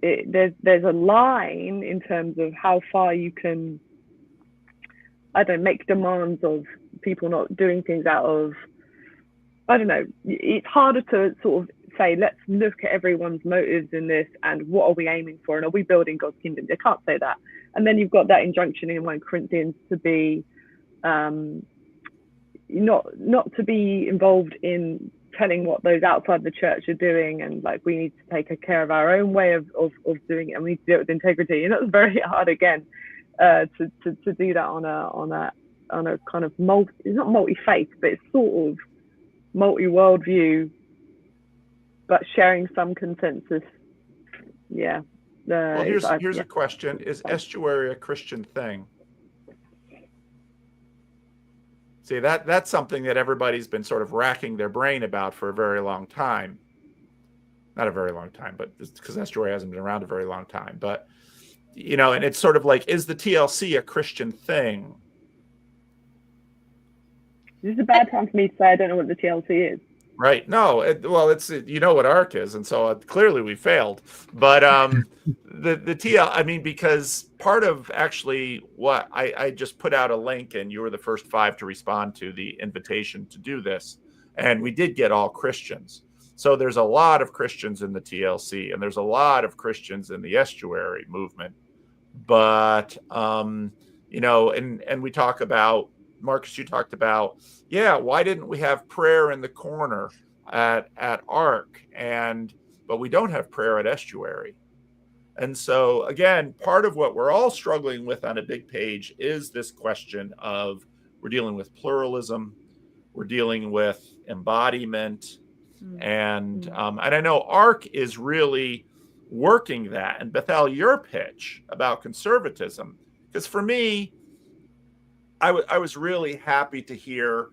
there's a line in terms of how far you can, make demands of people not doing things out of, it's harder to sort of say, let's look at everyone's motives in this, and what are we aiming for, and are we building God's kingdom? They can't say that. And then you've got that injunction in 1 Corinthians to be not to be involved in telling what those outside the church are doing, and we need to take care of our own way of doing it, and we need to do it with integrity. And that's very hard again to do that on a kind of it's not multi-faith, but it's sort of multi-worldview, but sharing some consensus. Yeah. Well, here's a question: is estuary a Christian thing? See, that's something that everybody's been sort of racking their brain about for a very long time. Not a very long time, but because estuary hasn't been around a very long time. But, and it's sort of like, is the TLC a Christian thing? This is a bad time for me to say I don't know what the TLC is. Right. No, it's what ARC is, and so clearly we failed. But the TL, because part of actually what I just put out a link, and you were the first 5 to respond to the invitation to do this, and we did get all Christians. So there's a lot of Christians in the TLC, and there's a lot of Christians in the estuary movement. But and we talk about, Marcus, you talked about, why didn't we have prayer in the corner at ARC, but we don't have prayer at estuary. And so, again, part of what we're all struggling with on a big page is this question of, we're dealing with pluralism, we're dealing with embodiment, and I know ARC is really working that. And Bethel, your pitch about conservatism, because for me, I was really happy to hear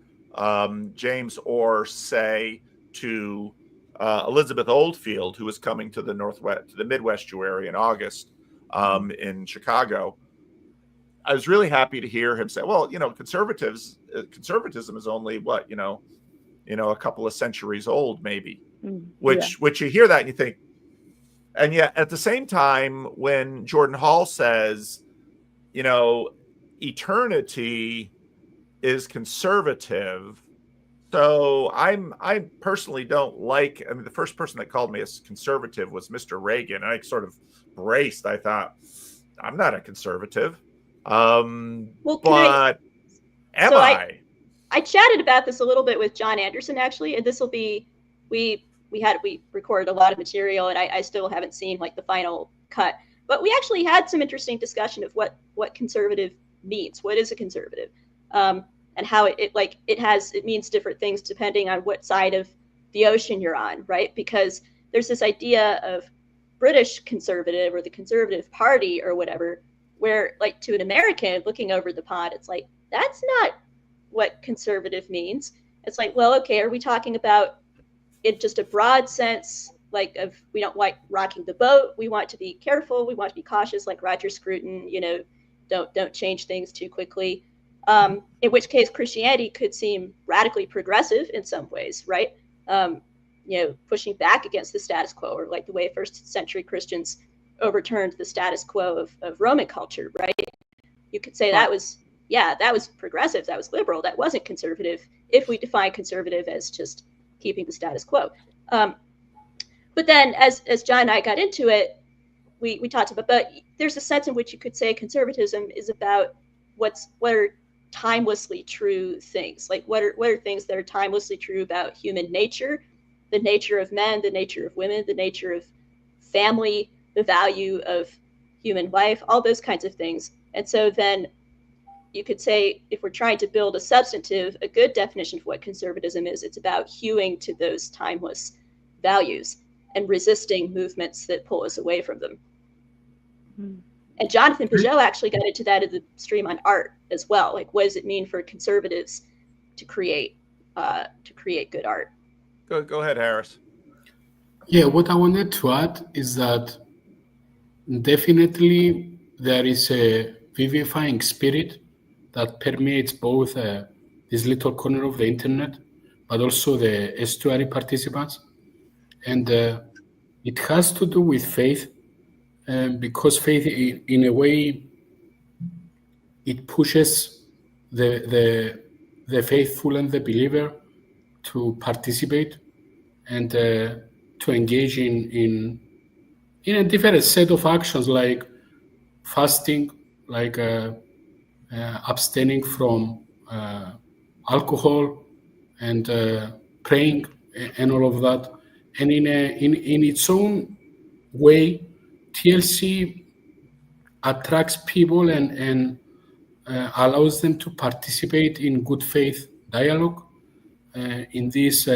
James Orr say to Elizabeth Oldfield, who was coming to the Midwestuary in August in Chicago. I was really happy to hear him say, well, conservatism is only a couple of centuries old, maybe, which you hear that and you think, and yet at the same time, when Jordan Hall says, eternity is conservative. So I personally don't like, the first person that called me a conservative was Mr. Reagan. And I sort of braced. I thought, I'm not a conservative. Am I? I chatted about this a little bit with John Anderson, actually, and this will be, we recorded a lot of material, and I still haven't seen the final cut, but we actually had some interesting discussion of what conservative means. What is a conservative, and how it means different things depending on what side of the ocean you're on, right? Because there's this idea of British conservative or the Conservative Party or whatever, where like to an American looking over the pond, it's like, that's not what conservative means. It's like, well, okay, are we talking about in just a broad sense, like of we don't like rocking the boat, we want to be careful, we want to be cautious, like Roger Scruton, you know, don't change things too quickly. In which case Christianity could seem radically progressive in some ways, right? You know, pushing back against the status quo, or like the way first century Christians overturned the status quo of Roman culture, right? You could say that was, yeah, that was progressive, that was liberal, that wasn't conservative, if we define conservative as just keeping the status quo. But then as John and I got into it, we talked about, but there's a sense in which you could say conservatism is about what are timelessly true things. Like what are things that are timelessly true about human nature, the nature of men, the nature of women, the nature of family, the value of human life, all those kinds of things. And so then you could say, if we're trying to build a good definition of what conservatism is, it's about hewing to those timeless values and resisting movements that pull us away from them. And Jonathan Peugeot actually got into that in the stream on art as well. Like, what does it mean for conservatives to create good art? Go ahead, Harris. Yeah, what I wanted to add is that definitely there is a vivifying spirit that permeates both this little corner of the internet, but also the Estuary participants. And it has to do with faith, because faith, in a way, it pushes the faithful and the believer to participate and to engage in a different set of actions, like fasting, like abstaining from alcohol, and praying, and all of that. And in its own way, TLC attracts people and allows them to participate in good faith dialogue in this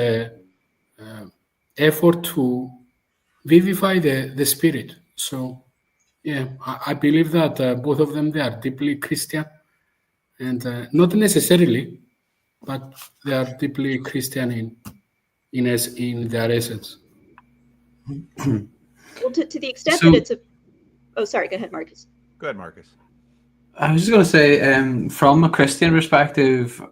effort to vivify the spirit. So, yeah, I believe that both of them, they are deeply Christian, and not necessarily, but they are deeply Christian in their essence. Well, to the extent that it's a... Oh, sorry, go ahead, Marcus. Go ahead, Marcus. I was just going to say, from a Christian perspective,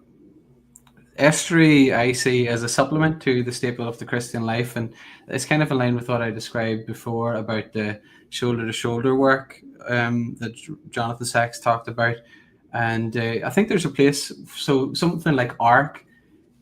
Estuary I see as a supplement to the staple of the Christian life, and it's kind of in line with what I described before about the shoulder-to-shoulder work that Jonathan Sacks talked about. And I think there's a place, so something like ARC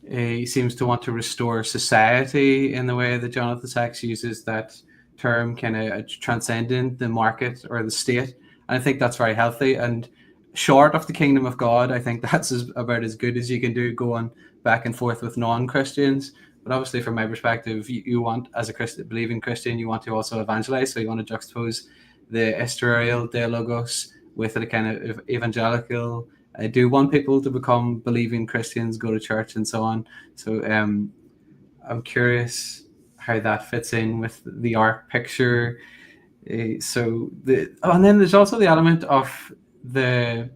seems to want to restore society in the way that Jonathan Sacks uses that term, kind of transcendent the market or the state. And I think that's very healthy. And short of the kingdom of God, I think that's about as good as you can do, going back and forth with non-Christians. But obviously, from my perspective, you want, as a Christian, believing Christian, you want to also evangelize. So you want to juxtapose the estuarial dialogos with a kind of evangelical. I do want people to become believing Christians, go to church, and so on. So I'm curious how that fits in with the ARC picture. And then there's also the element of the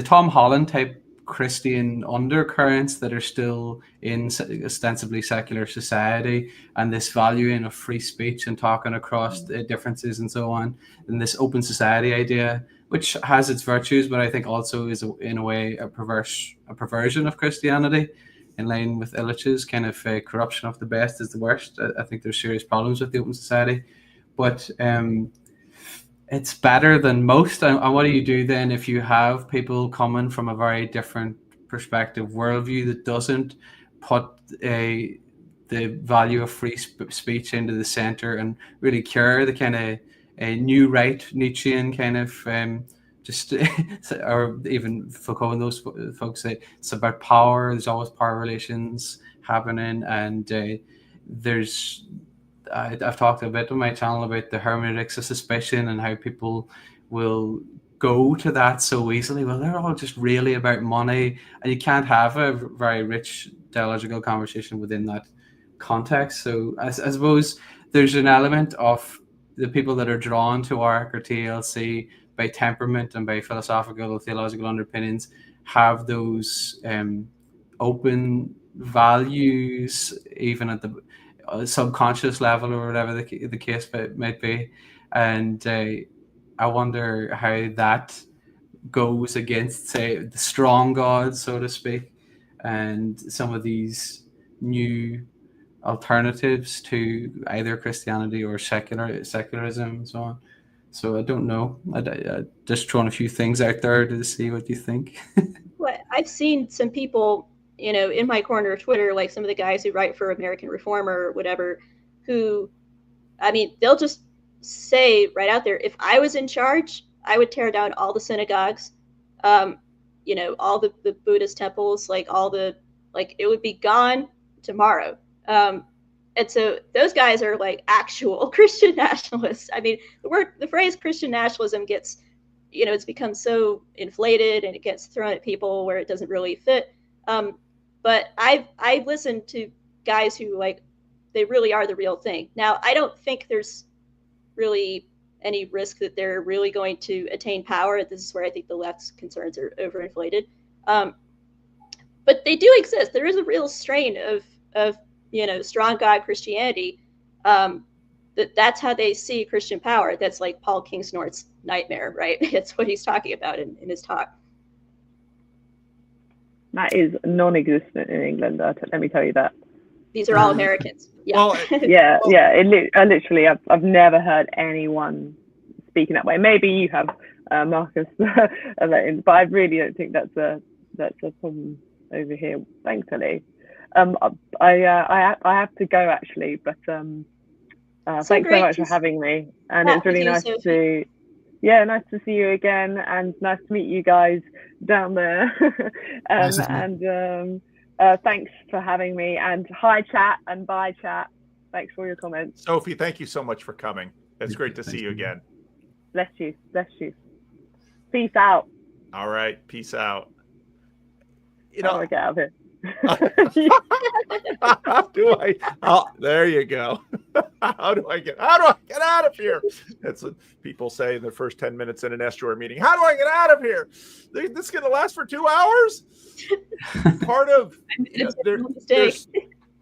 Tom Holland type Christian undercurrents that are still in ostensibly secular society, and this valuing of free speech and talking across differences and so on, and this open society idea, which has its virtues, but I think also is in a way a perversion of Christianity, in line with Illich's kind of corruption of the best is the worst. I think there's serious problems with the open society, but it's better than most. And what do you do then if you have people coming from a very different perspective, worldview that doesn't put the value of free speech into the center and really cure the kind of new right Nietzschean kind of or even Foucault and those folks say it's about power. There's always power relations happening, and I've talked a bit on my channel about the hermeneutics of suspicion and how people will go to that so easily. Well, they're all just really about money, and you can't have a very rich theological conversation within that context. So I suppose there's an element of the people that are drawn to ARC or TLC by temperament and by philosophical or theological underpinnings have those open values, even at the subconscious level or whatever the case might be. And I wonder how that goes against, say, the strong gods, so to speak, and some of these new alternatives to either Christianity or secularism and so on. So I don't know. I just throwing a few things out there to see what you think. Well, I've seen some people, in my corner of Twitter, like some of the guys who write for American Reformer or whatever, who, I mean, they'll just say right out there, if I was in charge, I would tear down all the synagogues, all the Buddhist temples, it would be gone tomorrow. And so those guys are like actual Christian nationalists. I mean, the phrase Christian nationalism gets, it's become so inflated and it gets thrown at people where it doesn't really fit. But I've listened to guys who they really are the real thing. Now, I don't think there's really any risk that they're really going to attain power. This is where I think the left's concerns are overinflated. But they do exist. There is a real strain of strong God Christianity. That's how they see Christian power. That's like Paul Kingsnorth's nightmare, right? It's what he's talking about in his talk. That is non-existent in England. Let me tell you that. These are all Americans. Yeah. Well, I've never heard anyone speaking that way. Maybe you have, Marcus, but I really don't think that's a problem over here, thankfully. I have to go actually, but thanks so much for having me, and it's really nice to see you again, and nice to meet you guys down there. Thanks for having me, and hi chat and bye chat. Thanks for your comments. Sophie, thank you so much for coming. It's great to see you again. Bless you. Peace out. All right, peace out. I'll get out of here. How do I? Oh, there you go. How do I get out of here? That's what people say in the first 10 minutes in an Estuary meeting. How do I get out of here? This is going to last for 2 hours. Part of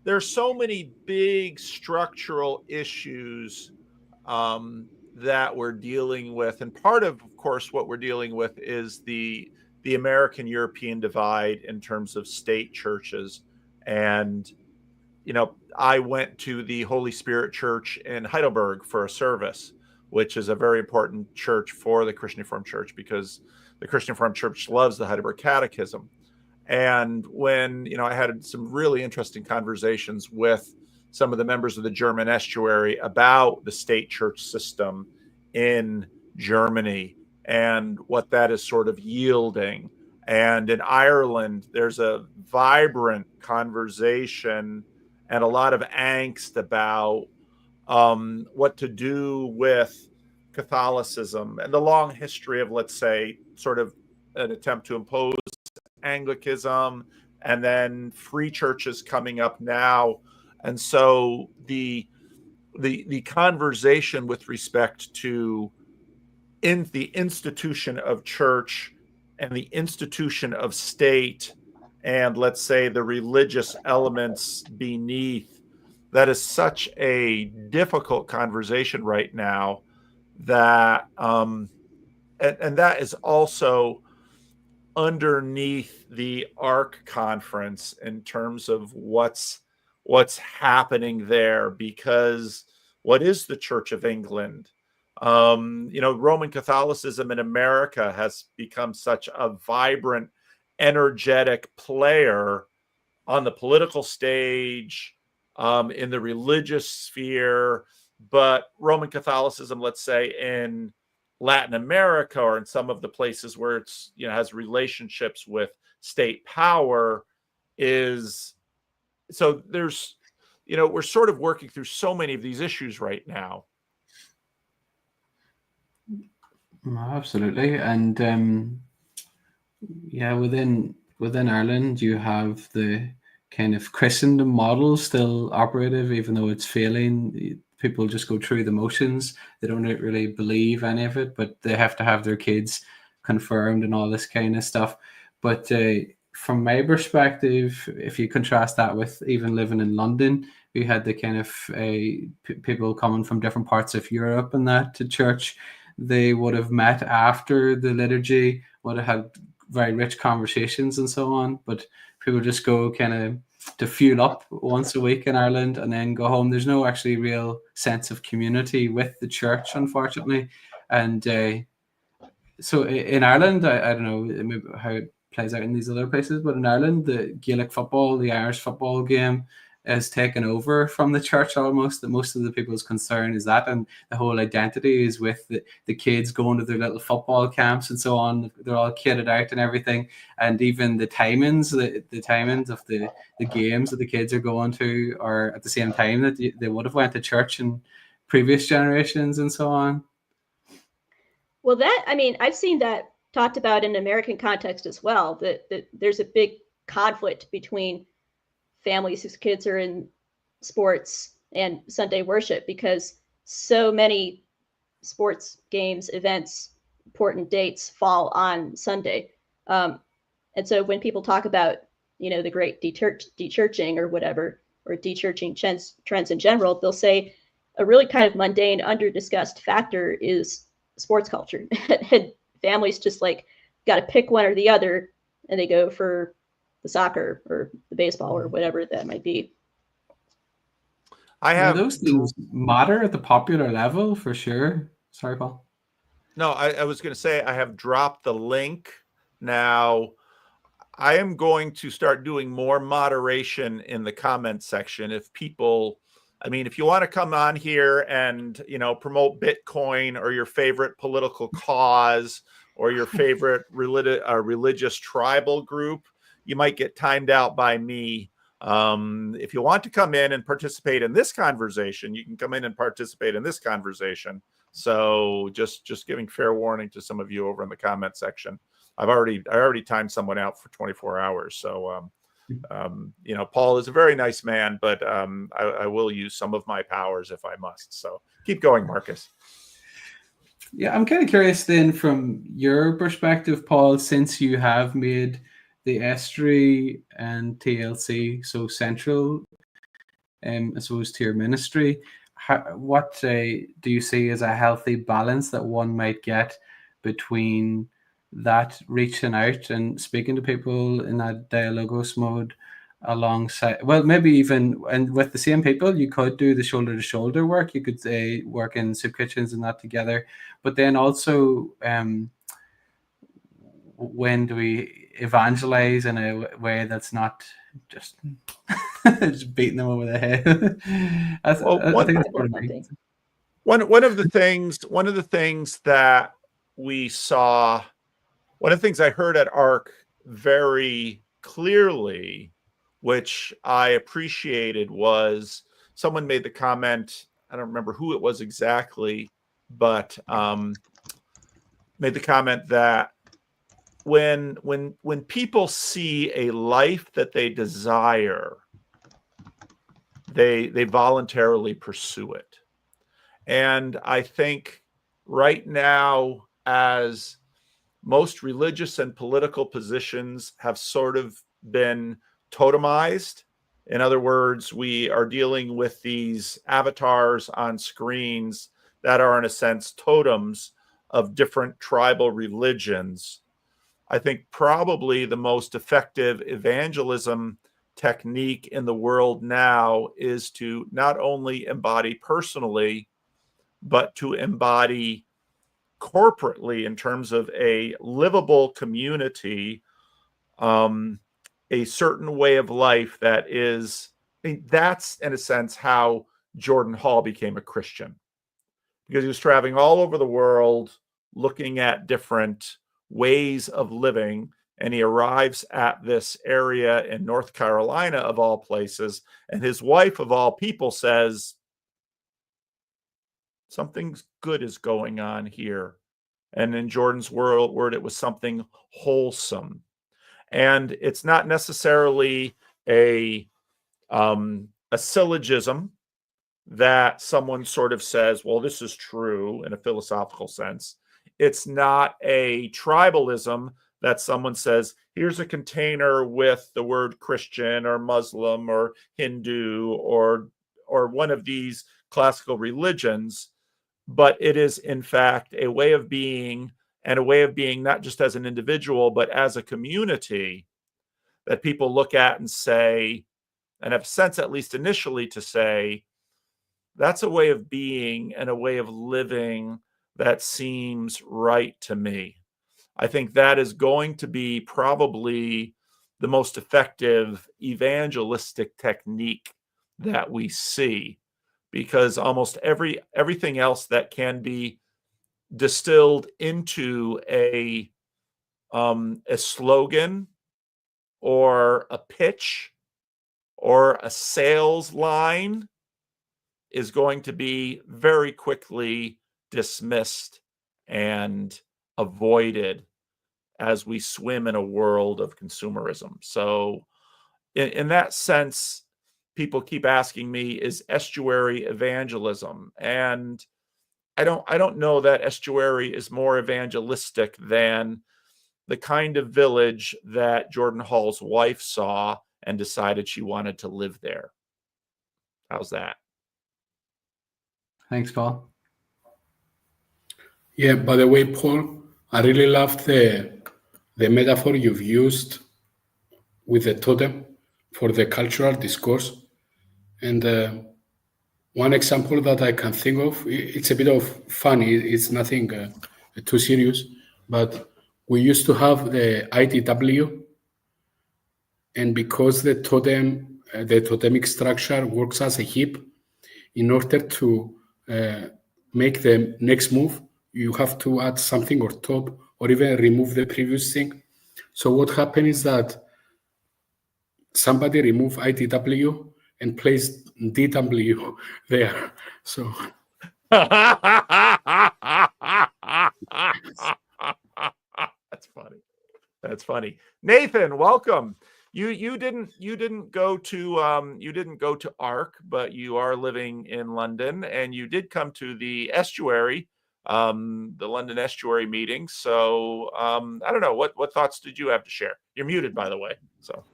there's so many big structural issues that we're dealing with, and part of course, what we're dealing with is the American-European divide in terms of state churches. And, I went to the Holy Spirit Church in Heidelberg for a service, which is a very important church for the Christian Reformed Church because the Christian Reformed Church loves the Heidelberg Catechism. And when, I had some really interesting conversations with some of the members of the German Estuary about the state church system in Germany and what that is sort of yielding. And in Ireland, there's a vibrant conversation and a lot of angst about what to do with Catholicism and the long history of, let's say, sort of an attempt to impose Anglicanism and then free churches coming up now. And so the conversation with respect to in the institution of church and the institution of state and, let's say, the religious elements beneath, that is such a difficult conversation right now that and that is also underneath the ARC conference in terms of what's happening there, because what is the Church of England? Roman Catholicism in America has become such a vibrant, energetic player on the political stage, in the religious sphere, but Roman Catholicism, let's say in Latin America or in some of the places where it's, has relationships with state power is, so there's, we're sort of working through so many of these issues right now. Absolutely. And within Ireland, you have the kind of Christendom model still operative, even though it's failing. people just go through the motions. They don't really believe any of it, but they have to have their kids confirmed and all this kind of stuff. But from my perspective, if you contrast that with even living in London, we had the kind of people coming from different parts of Europe and that to church. They would have met after the liturgy, would have had very rich conversations and so on. But people just go kind of to fuel up once a week in Ireland and then go home. There's no actually real sense of community with the church, unfortunately. And so in Ireland, I don't know how it plays out in these other places, but in Ireland, the Gaelic football, the Irish football game, is taken over from the church almost. That most of the people's concern is that, and the whole identity is with the kids going to their little football camps and so on. They're all kitted out and everything, and even the timings, the timings of the games that the kids are going to are at the same time that they would have went to church in previous generations and so on. Well, I've seen that talked about in American context as well, that there's a big conflict between families whose kids are in sports and Sunday worship, because so many sports games, events, important dates fall on Sunday. And so when people talk about, the great de-churching or whatever, or de-churching trends in general, they'll say a really kind of mundane, under-discussed factor is sports culture. And families just got to pick one or the other, and they go for the soccer or the baseball or whatever that might be. I have those things matter at the popular level for sure. Sorry, Paul. No, I was going to say I have dropped the link. Now, I am going to start doing more moderation in the comment section. If people, if you want to come on here and, promote Bitcoin or your favorite political cause or your favorite religious tribal group, you might get timed out by me. If you want to come in and participate in this conversation, you can come in and participate in this conversation. So just giving fair warning to some of you over in the comment section. I already timed someone out for 24 hours. So, Paul is a very nice man, but I will use some of my powers if I must. So keep going, Marcus. Yeah, I'm kind of curious then from your perspective, Paul, since you have made the Estuary and TLC so central, I suppose, to your ministry, what do you see as a healthy balance that one might get between that reaching out and speaking to people in that dialogos mode alongside, well, maybe even, and with the same people, you could do the shoulder to shoulder work, you could work in soup kitchens and that together, but then also when do we evangelize in a way that's not just just beating them over the head? I think that's important. One of the things that we saw, one of the things I heard at ARC very clearly, which I appreciated, was someone made the comment, I don't remember who it was exactly, but made the comment that when people see a life that they desire, they voluntarily pursue it. And I think right now, as most religious and political positions have sort of been totemized, in other words, we are dealing with these avatars on screens that are, in a sense, totems of different tribal religions. I think probably the most effective evangelism technique in the world now is to not only embody personally, but to embody corporately in terms of a livable community, a certain way of life that is, that's in a sense how Jordan Hall became a Christian, because he was traveling all over the world looking at different ways of living, and he arrives at this area in North Carolina of all places, and his wife of all people says, something good is going on here. And in Jordan's word, it was something wholesome. And it's not necessarily a syllogism, that someone sort of says, well, this is true in a philosophical sense. It's not a tribalism that someone says, here's a container with the word Christian or Muslim or Hindu or one of these classical religions, but it is in fact a way of being, and a way of being not just as an individual, but as a community that people look at and say, and have sense at least initially to say, that's a way of being and a way of living that seems right to me. I think that is going to be probably the most effective evangelistic technique that we see, because almost everything else that can be distilled into a slogan or a pitch or a sales line is going to be very quickly dismissed and avoided as we swim in a world of consumerism. So in that sense, people keep asking me, is Estuary evangelism? And I don't know that Estuary is more evangelistic than the kind of village that Jordan Hall's wife saw and decided she wanted to live there. How's that? Thanks, Paul. Yeah, by the way, Paul, I really love the metaphor you've used with the totem for the cultural discourse. And one example that I can think of, it's a bit of funny, it's nothing too serious, but we used to have the ITW, and because the totemic structure works as a heap, in order to make the next move, you have to add something or top or even remove the previous thing. So what happened is that somebody removed ITW and placed DW there. So That's funny. That's funny. Nathan, welcome. You didn't go to ARC, but you are living in London, and you did come to the Estuary, the London Estuary meeting. So I don't know, what thoughts did you have to share? You're muted, by the way. So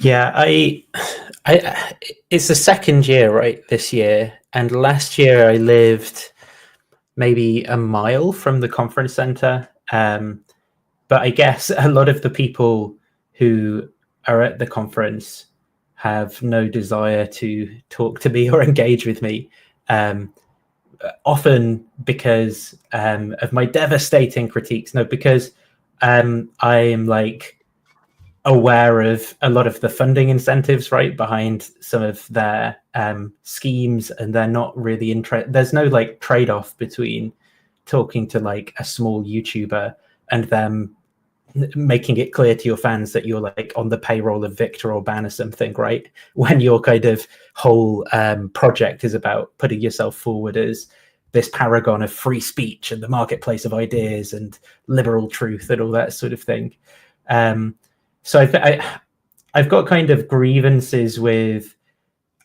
yeah, I it's the second year, right, this year, and last year I lived maybe a mile from the conference center. But I guess a lot of the people who are at the conference have no desire to talk to me or engage with me, often because of my devastating critiques. No, because I'm like aware of a lot of the funding incentives right behind some of their schemes, and they're not really interested. There's no like trade-off between talking to like a small YouTuber and them making it clear to your fans that you're like on the payroll of Victor Orban or something, right? When your kind of whole project is about putting yourself forward as this paragon of free speech and the marketplace of ideas and liberal truth and all that sort of thing. So I've got kind of grievances with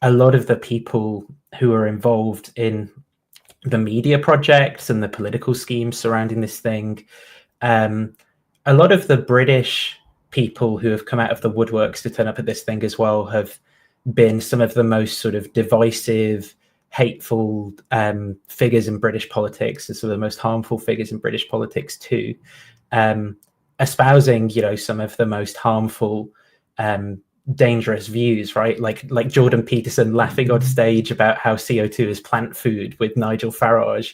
a lot of the people who are involved in the media projects and the political schemes surrounding this thing. A lot of the British people who have come out of the woodworks to turn up at this thing as well have been some of the most sort of divisive, hateful figures in British politics, and some of the most harmful figures in British politics too, espousing, you know, some of the most harmful, dangerous views, right? Like Jordan Peterson laughing on stage about how CO2 is plant food with Nigel Farage,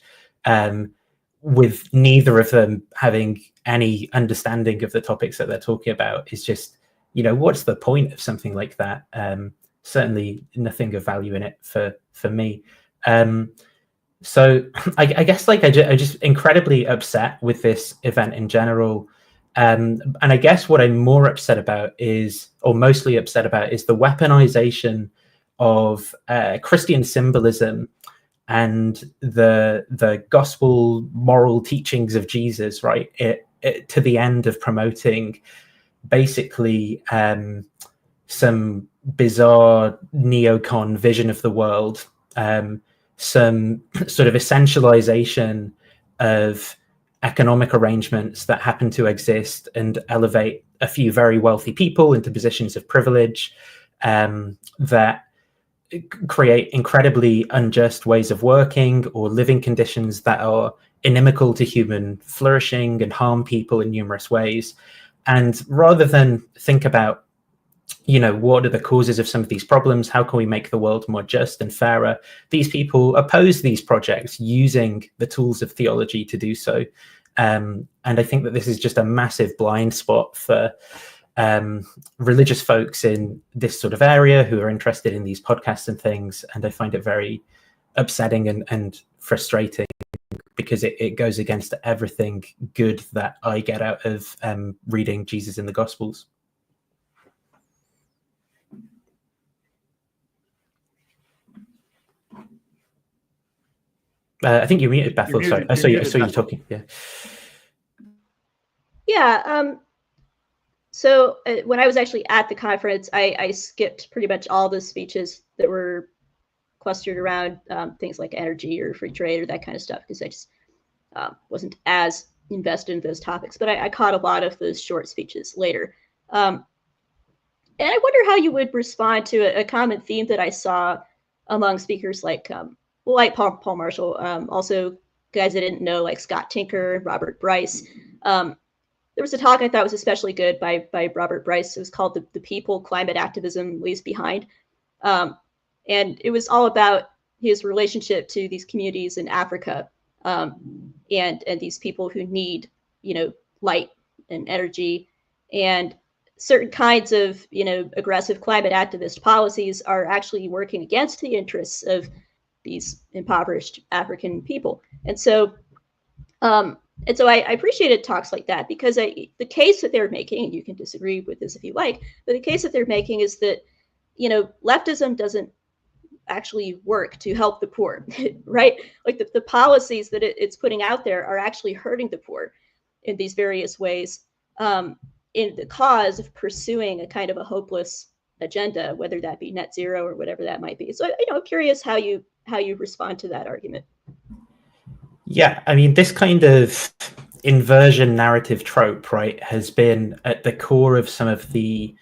with neither of them having any understanding of the topics that they're talking about. Is just, you know, what's the point of something like that? Certainly nothing of value in it for me. So I guess like I just incredibly upset with this event in general. And I guess what I'm more upset about is, or mostly upset about, is the weaponization of Christian symbolism and the gospel moral teachings of Jesus, right? It to the end of promoting basically some bizarre neocon vision of the world some sort of essentialization of economic arrangements that happen to exist and elevate a few very wealthy people into positions of privilege that create incredibly unjust ways of working or living conditions that are inimical to human flourishing and harm people in numerous ways. And rather than think about, what are the causes of some of these problems? How can we make the world more just and fairer? These people oppose these projects using the tools of theology to do so. And I think that this is just a massive blind spot for religious folks in this sort of area who are interested in these podcasts and things. And I find it very upsetting and frustrating because it goes against everything good that I get out of reading Jesus in the Gospels. I think you muted, Bethel. Sorry, I saw you talking. Yeah. Yeah. So when I was actually at the conference, I skipped pretty much all the speeches that were clustered around things like energy or free trade or that kind of stuff, because I just wasn't as invested in those topics. But I caught a lot of those short speeches later. And I wonder how you would respond to a common theme that I saw among speakers like Paul Marshall, also guys I didn't know like Scott Tinker, Robert Bryce. There was a talk I thought was especially good by Robert Bryce. It was called The People Climate Activism Leaves Behind. And it was all about his relationship to these communities in Africa and these people who need, light and energy. And certain kinds of, aggressive climate activist policies are actually working against the interests of these impoverished African people. And so I appreciated talks like that because the case that they're making, and you can disagree with this if you like, but the case that they're making is that, leftism doesn't actually work to help the poor, right? Like the policies that it's putting out there are actually hurting the poor in these various ways in the cause of pursuing a kind of a hopeless agenda, whether that be net zero or whatever that might be. So, I'm curious how you respond to that argument. Yeah, I mean, this kind of inversion narrative trope, right, has been at the core of some of the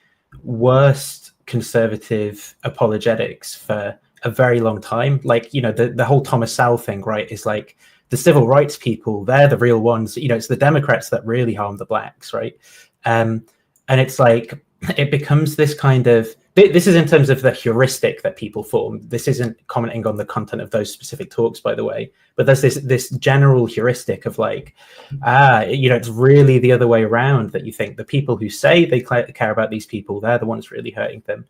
worst conservative apologetics for a very long time. Like, the whole Thomas Sowell thing, right, is like the civil rights people, they're the real ones. It's the Democrats that really harm the blacks, right? And it's like, it becomes this kind of, this is in terms of the heuristic that people form. This isn't commenting on the content of those specific talks, by the way, but there's this general heuristic of like, it's really the other way around, that you think the people who say they care about these people, they're the ones really hurting them.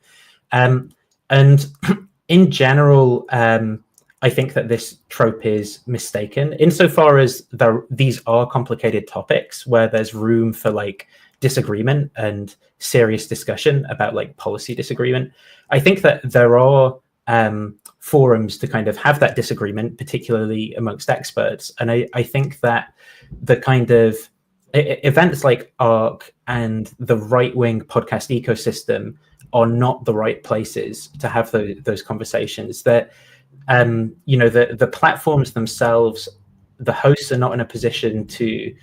And in general, I think that this trope is mistaken insofar as these are complicated topics where there's room for like disagreement and serious discussion about like policy disagreement. I think that there are forums to kind of have that disagreement, particularly amongst experts. And I think that the kind of events like ARC and the right-wing podcast ecosystem are not the right places to have those conversations. That the platforms themselves, the hosts are not in a position to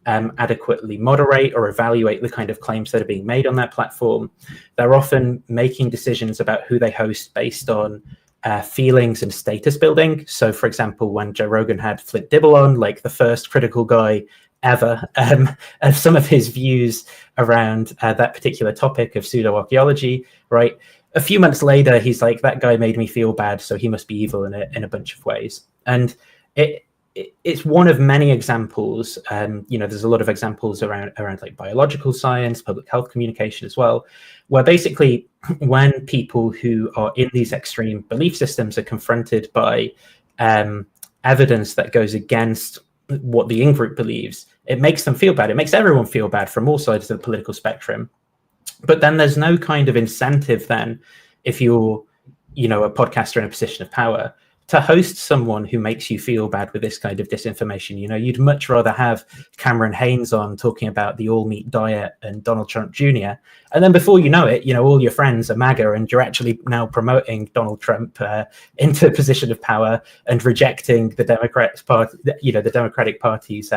adequately moderate or evaluate the kind of claims that are being made on that platform. They're often making decisions about who they host based on feelings and status building. So, for example, when Joe Rogan had Flint Dibble on, like the first critical guy ever, of some of his views around that particular topic of pseudo-archaeology, right? A few months later, he's like, that guy made me feel bad, so he must be evil in a bunch of ways. And it's one of many examples. There's a lot of examples around like biological science, public health communication as well, where basically when people who are in these extreme belief systems are confronted by evidence that goes against what the in-group believes, it makes them feel bad. It makes everyone feel bad from all sides of the political spectrum. But then there's no kind of incentive then, if you're, a podcaster in a position of power, to host someone who makes you feel bad with this kind of disinformation. You know, you'd much rather have Cameron Haynes on talking about the all meat diet and Donald Trump Jr. And then before you know it, you know, all your friends are MAGA and you're actually now promoting Donald Trump into a position of power and rejecting the Democratic Party's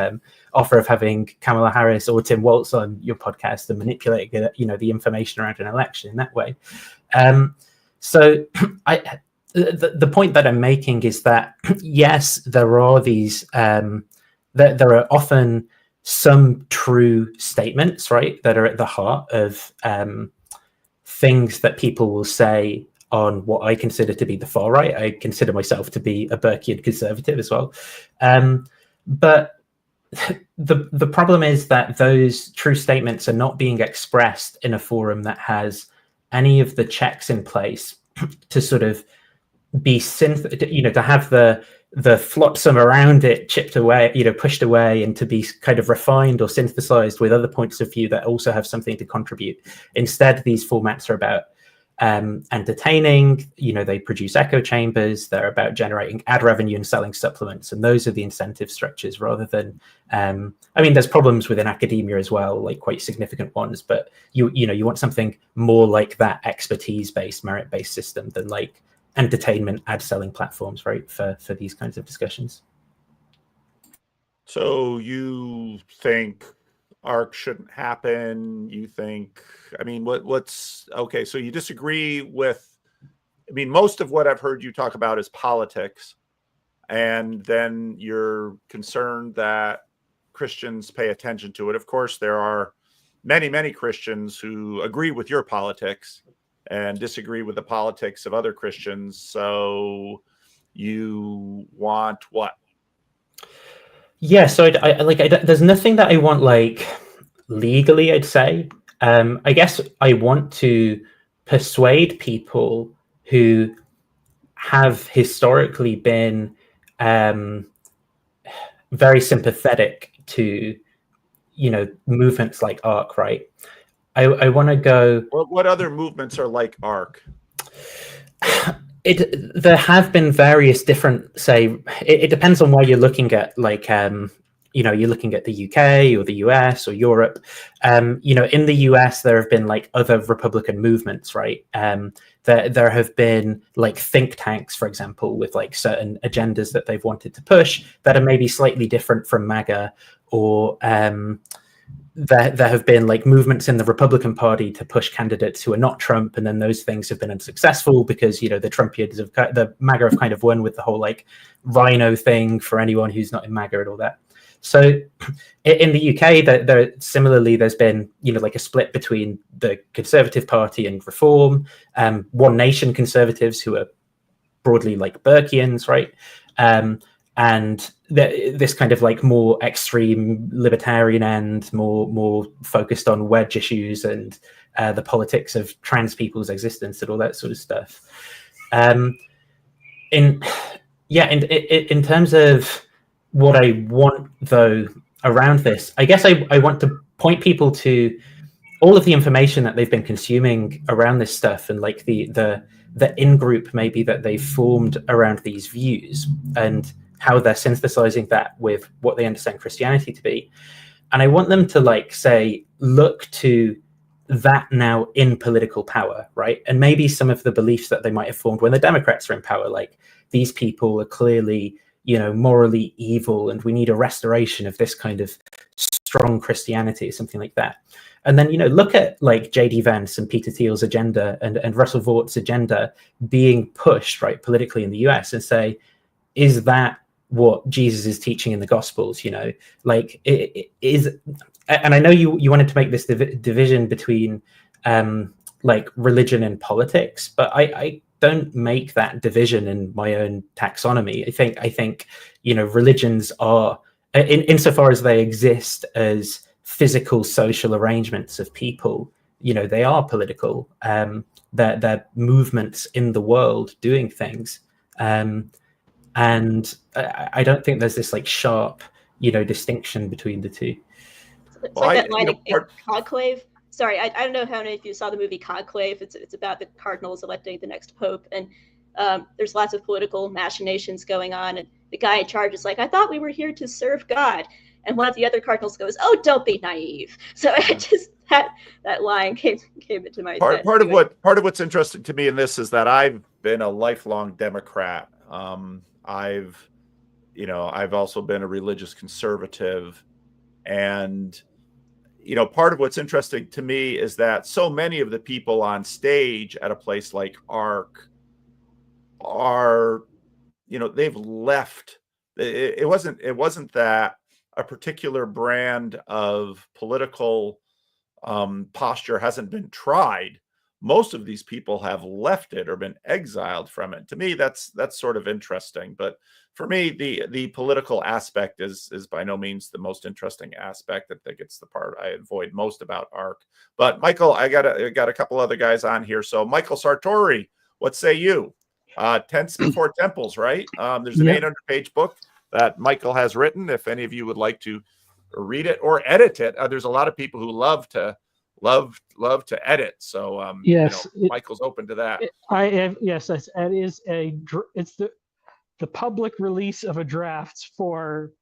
offer of having Kamala Harris or Tim Walz on your podcast and manipulating, you know, the information around an election in that way. So the point that I'm making is that, yes, there are these, there are often some true statements, right, that are at the heart of things that people will say on what I consider to be the far right. I consider myself to be a Burkean conservative as well. But the problem is that those true statements are not being expressed in a forum that has any of the checks in place to sort of be to have the flotsam around it chipped away, you know, pushed away, and to be kind of refined or synthesized with other points of view that also have something to contribute. Instead, these formats are about entertaining, you know, they produce echo chambers, they're about generating ad revenue and selling supplements, and those are the incentive structures rather than I mean, there's problems within academia as well, like quite significant ones, but you know, you want something more like that expertise-based, merit-based system than like entertainment ad selling platforms, right, for these kinds of discussions. So you think ARC shouldn't happen? You think, I mean, what's okay? So you disagree with, I mean, most of what I've heard you talk about is politics, and then you're concerned that Christians pay attention to it. Of course, there are many Christians who agree with your politics and disagree with the politics of other Christians. So you want what? Yeah, so there's nothing that I want like legally, I'd say. I guess I want to persuade people who have historically been very sympathetic to, you know, movements like ARC, right? I want to go. What other movements are like ARC? There have been various different, say, it depends on where you're looking at, like, you know, you're looking at the UK or the US or Europe. You know, in the US, there have been like other Republican movements, right? There have been like think tanks, for example, with like certain agendas that they've wanted to push that are maybe slightly different from MAGA, or there have been like movements in the Republican Party to push candidates who are not Trump, and then those things have been unsuccessful because, you know, the Trumpians have, the MAGA have kind of won with the whole like rhino thing for anyone who's not in MAGA and all that. So in the UK, there similarly, there's been, you know, like a split between the Conservative Party and Reform, One Nation conservatives who are broadly like Burkeans, right? And this kind of like more extreme libertarian end, more focused on wedge issues and the politics of trans people's existence and all that sort of stuff. In terms of what I want though around this, I guess I want to point people to all of the information that they've been consuming around this stuff, and like the in-group maybe that they've formed around these views, and how they're synthesizing that with what they understand Christianity to be. And I want them to like say, look to that now in political power, right? And maybe some of the beliefs that they might have formed when the Democrats are in power, like these people are clearly, you know, morally evil and we need a restoration of this kind of strong Christianity, something like that. And then, you know, look at like J.D. Vance and Peter Thiel's agenda and Russell Vaught's agenda being pushed, right, politically in the US, and say, is that what Jesus is teaching in the Gospels? You know, like it is. And I know you wanted to make this division between like religion and politics, but I don't make that division in my own taxonomy. I think you know, religions are, insofar as they exist as physical social arrangements of people, you know, they are political. They're movements in the world doing things. And I don't think there's this like sharp, you know, distinction between the two. It's like that line in Conclave. Sorry, I don't know how many of you saw the movie Conclave. It's about the cardinals electing the next pope, and there's lots of political machinations going on, and the guy in charge is like, I thought we were here to serve God. And one of the other cardinals goes, oh, don't be naive. So it just that line came into my head. Part of what's interesting to me in this is that I've been a lifelong Democrat. I've also been a religious conservative, and part of what's interesting to me is that so many of the people on stage at a place like ARC are, they've left. It wasn't that a particular brand of political posture hasn't been tried. Most of these people have left it or been exiled from it. To me, that's sort of interesting. But for me, the political aspect is by no means the most interesting aspect. I think it's the part I avoid most about ARC. But Michael, I got a couple other guys on here. So Michael Sartori, what say you? Tents Before Temples, right? There's an 800-page book that Michael has written. If any of you would like to read it or edit it, there's a lot of people who love to edit. So yes, Michael's open to that. It's the public release of a draft for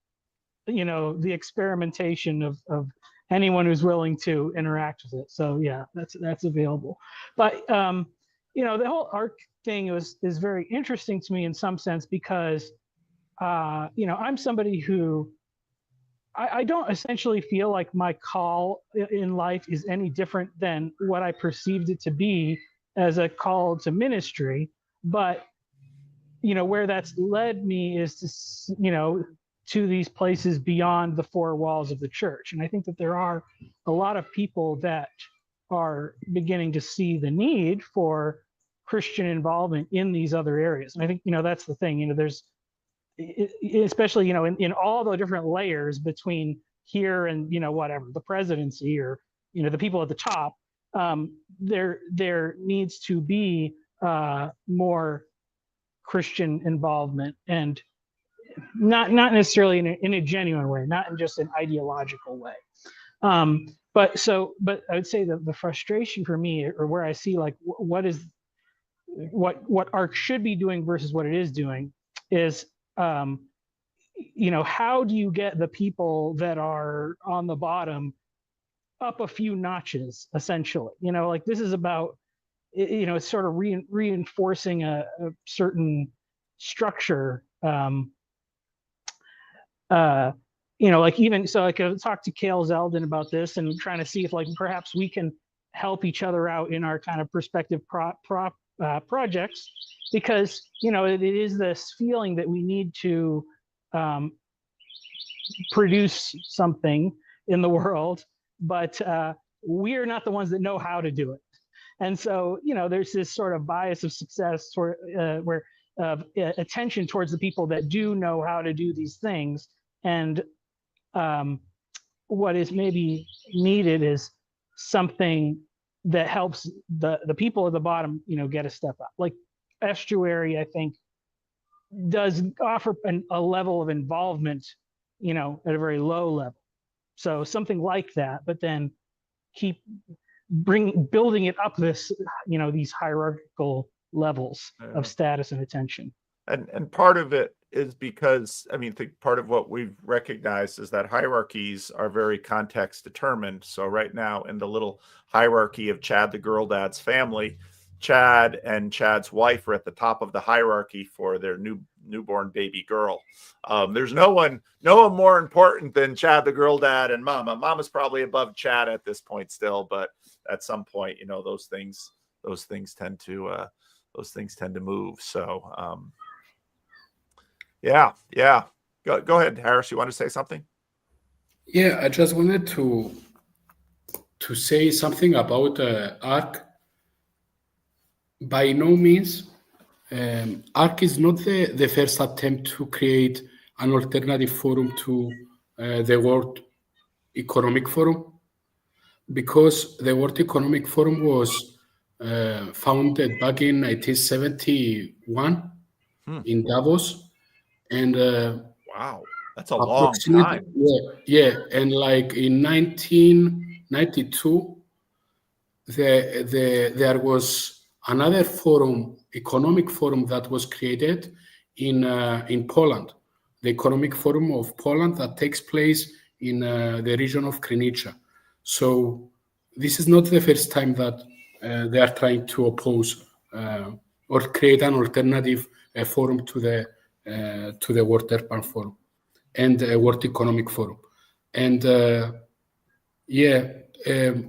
the experimentation of anyone who's willing to interact with it. So yeah, that's available. But the whole ARC thing is very interesting to me in some sense because I'm somebody who I don't essentially feel like my call in life is any different than what I perceived it to be as a call to ministry. But, where that's led me is to, to these places beyond the four walls of the church. And I think that there are a lot of people that are beginning to see the need for Christian involvement in these other areas. And I think, that's the thing, there's, especially in all the different layers between here and whatever the presidency or the people at the top, there needs to be more Christian involvement, and not necessarily in a genuine way, not in just an ideological way. But I would say that the frustration for me, or where I see like what ARC should be doing versus what it is doing, is how do you get the people that are on the bottom up a few notches, essentially? Like this is about, it's sort of reinforcing a certain structure. Like even so, like I talked to Cale Zeldin about this and trying to see if like perhaps we can help each other out in our kind of perspective projects, because it is this feeling that we need to produce something in the world, but we are not the ones that know how to do it. And so there's this sort of bias of success toward where attention towards the people that do know how to do these things, and what is maybe needed is something that helps the people at the bottom get a step up. Like Estuary, I think, does offer a level of involvement at a very low level. So something like that, but then keep building it up this these hierarchical levels of status and attention. And part of it is because I think part of what we've recognized is that hierarchies are very context determined. So right now in the little hierarchy of Chad the girl dad's family, Chad and Chad's wife are at the top of the hierarchy for their newborn baby girl. There's no one more important than Chad the girl dad and Mama. Mama's probably above Chad at this point still, but at some point, those things tend to move. So yeah. Go ahead, Harris. You want to say something? Yeah, I just wanted to say something about ARC. By no means, ARC is not the first attempt to create an alternative forum to the World Economic Forum, because the World Economic Forum was founded back in 1971 in Davos. And wow, that's a long time. Yeah, and like in 1992, there was another forum, economic forum that was created in Poland, the Economic Forum of Poland that takes place in the region of Krynica. So this is not the first time that they are trying to oppose or create an alternative forum to the World Urban Forum and World Economic Forum. And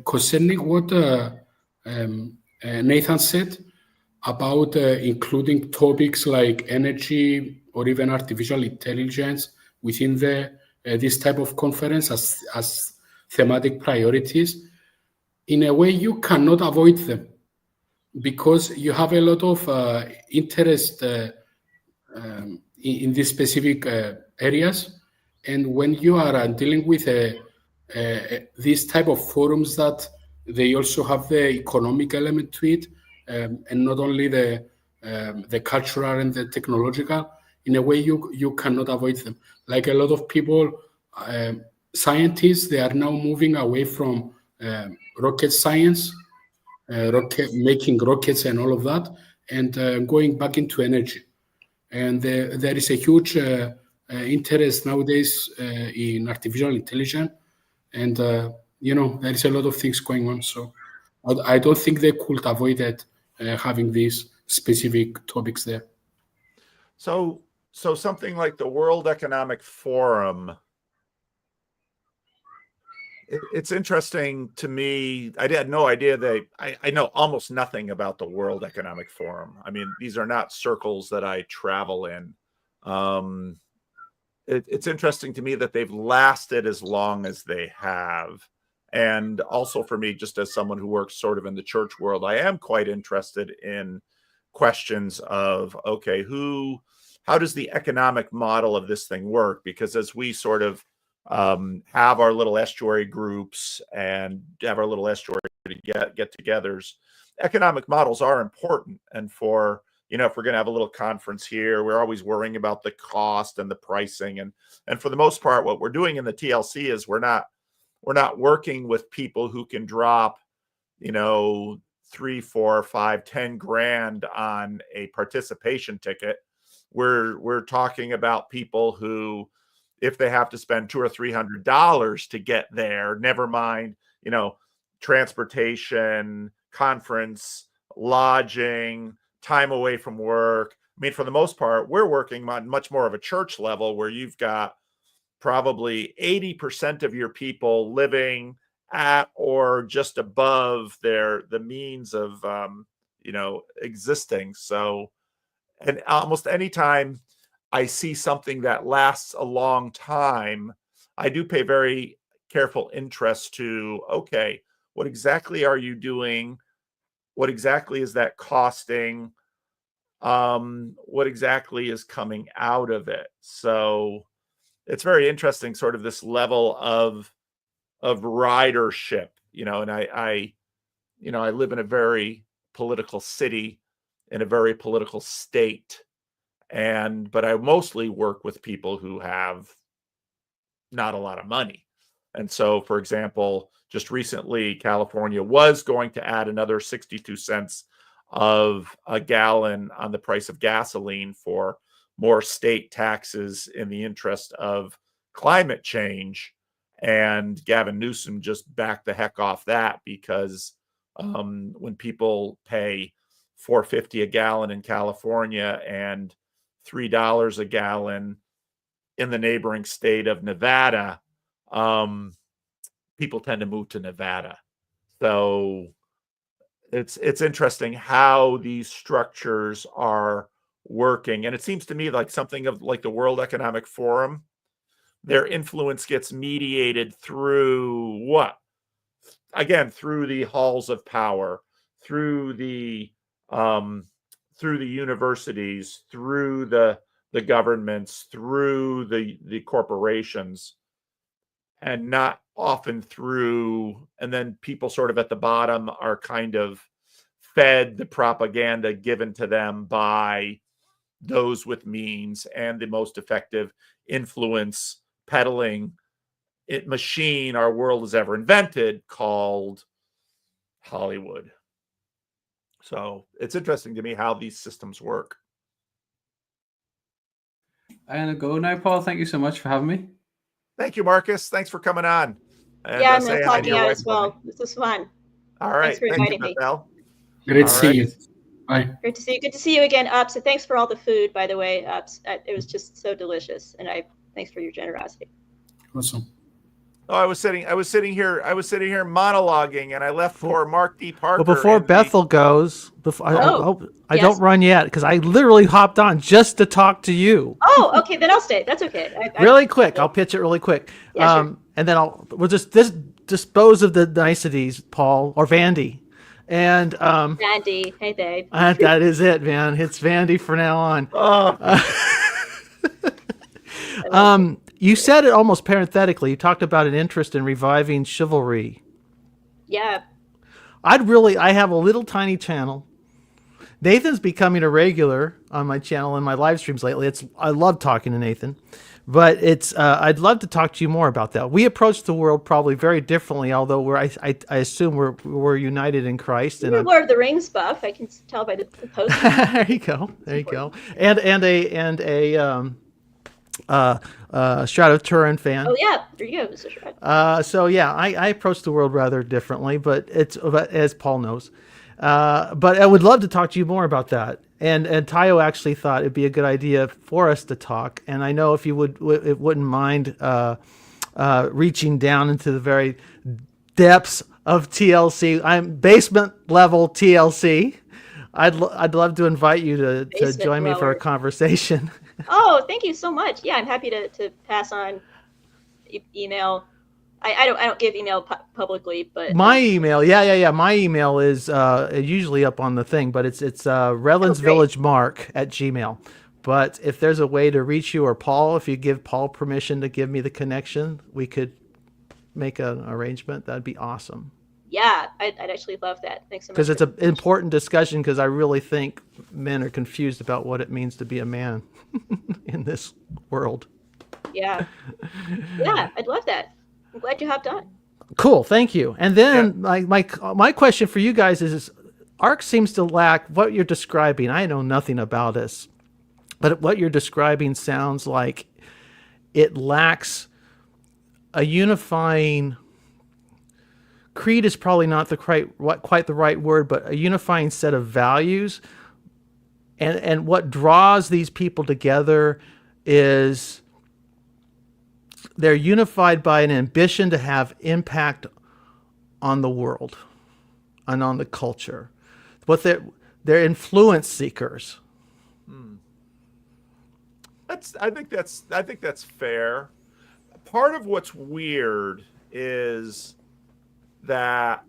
concerning what Nathan said about including topics like energy or even artificial intelligence within this type of conference as thematic priorities, in a way you cannot avoid them because you have a lot of interest in these specific areas. And when you are dealing with these type of forums that they also have the economic element to it, and not only the cultural and the technological, in a way you cannot avoid them. Like a lot of people, scientists, they are now moving away from rocket science, making rockets and all of that, and going back into energy. And there is a huge interest nowadays in artificial intelligence, and there is a lot of things going on. So I don't think they could avoid it, having these specific topics there. So something like the World Economic Forum, it's interesting to me. I had no idea I know almost nothing about the World Economic Forum. I mean, these are not circles that I travel in. It's interesting to me that they've lasted as long as they have. And also for me, just as someone who works sort of in the church world, I am quite interested in questions of, okay, how does the economic model of this thing work? Because as we sort of have our little estuary groups and have our little estuary get-togethers, economic models are important. And for, if we're going to have a little conference here, we're always worrying about the cost and the pricing. And for the most part, what we're doing in the TLC is we're not working with people who can drop, 3, 4, 5, 10 grand on a participation ticket. We're talking about people who, if they have to spend $200 or $300 to get there, never mind, transportation, conference, lodging, time away from work. I mean, for the most part, we're working on much more of a church level where you've got probably 80% of your people living at or just above the means of, existing. So, and almost any time I see something that lasts a long time, I do pay very careful interest to, okay, what exactly are you doing? What exactly is that costing? What exactly is coming out of it? So it's very interesting, sort of this level of ridership, and I live in a very political city, in a very political state. But I mostly work with people who have not a lot of money. And so, for example, just recently, California was going to add another 62 cents of a gallon on the price of gasoline for more state taxes in the interest of climate change. And Gavin Newsom just backed the heck off that because when people pay $4.50 a gallon in California and $3 a gallon in the neighboring state of Nevada, people tend to move to Nevada. So it's interesting how these structures are working. And it seems to me like something of like the World Economic Forum, their influence gets mediated through what? Again, through the halls of power, through the universities, through the governments, through the corporations, and not often through, and then people sort of at the bottom are kind of fed the propaganda given to them by those with means and the most effective influence peddling machine our world has ever invented, called Hollywood. So it's interesting to me how these systems work. I'm gonna go now, Paul. Thank you so much for having me. Thank you, Marcus. Thanks for coming on. And, Yeah, I'm say hi to clocking your out wife as for me. well. This was fun. All right. Thanks for Thank you, inviting me. Bethel. Great to All see right. you. Bye. Great to see you. Good to see you again, Ups. And thanks for all the food, by the way, Ups. It was just so delicious, and thanks for your generosity. Awesome. Oh, I was sitting here monologuing, and I left for Mark D. Parker. Well, before and Bethel goes, I yes. don't run yet because I literally hopped on just to talk to you. Oh, okay, then I'll stay. That's okay. Really quick, I'll pitch it really quick, Yeah, sure. and then we'll just dispose of the niceties, Paul or Vandy, and Vandy, hey babe. that is it, man. It's Vandy for now on. You said it almost parenthetically. You talked about an interest in reviving chivalry. Yeah. I have a little tiny channel. Nathan's becoming a regular on my channel and my live streams lately. I love talking to Nathan, but I'd love to talk to you more about that. We approach the world probably very differently, although I assume we're united in Christ. You're Lord of the Rings buff. I can tell by the post. There you go. And a Shroud of Turin fan. Oh yeah, there you go, Mr. Shroud. So yeah, I approach the world rather differently, but as Paul knows. But I would love to talk to you more about that. And Tayo actually thought it'd be a good idea for us to talk. And I know if you wouldn't mind reaching down into the very depths of TLC. I'm basement level TLC. I'd love to invite you to join me for a conversation. Oh, thank you so much. Yeah, I'm happy to pass on email. I don't give email publicly, but my email, yeah. My email is usually up on the thing, but it's redlandsvillagemark@gmail. But if there's a way to reach you, or Paul, if you give Paul permission to give me the connection, we could make an arrangement. That'd be awesome. Yeah, I'd actually love that. Thanks so much. Because it's an important discussion, because I really think men are confused about what it means to be a man in this world. Yeah, I'd love that. I'm glad you hopped on. Cool, thank you. And then my question for you guys is ARC seems to lack what you're describing. I know nothing about this, but what you're describing sounds like it lacks a unifying creed is probably not quite the right word, but a unifying set of values. And what draws these people together is they're unified by an ambition to have impact on the world and on the culture. What they're influence seekers. I think that's fair. Part of what's weird is that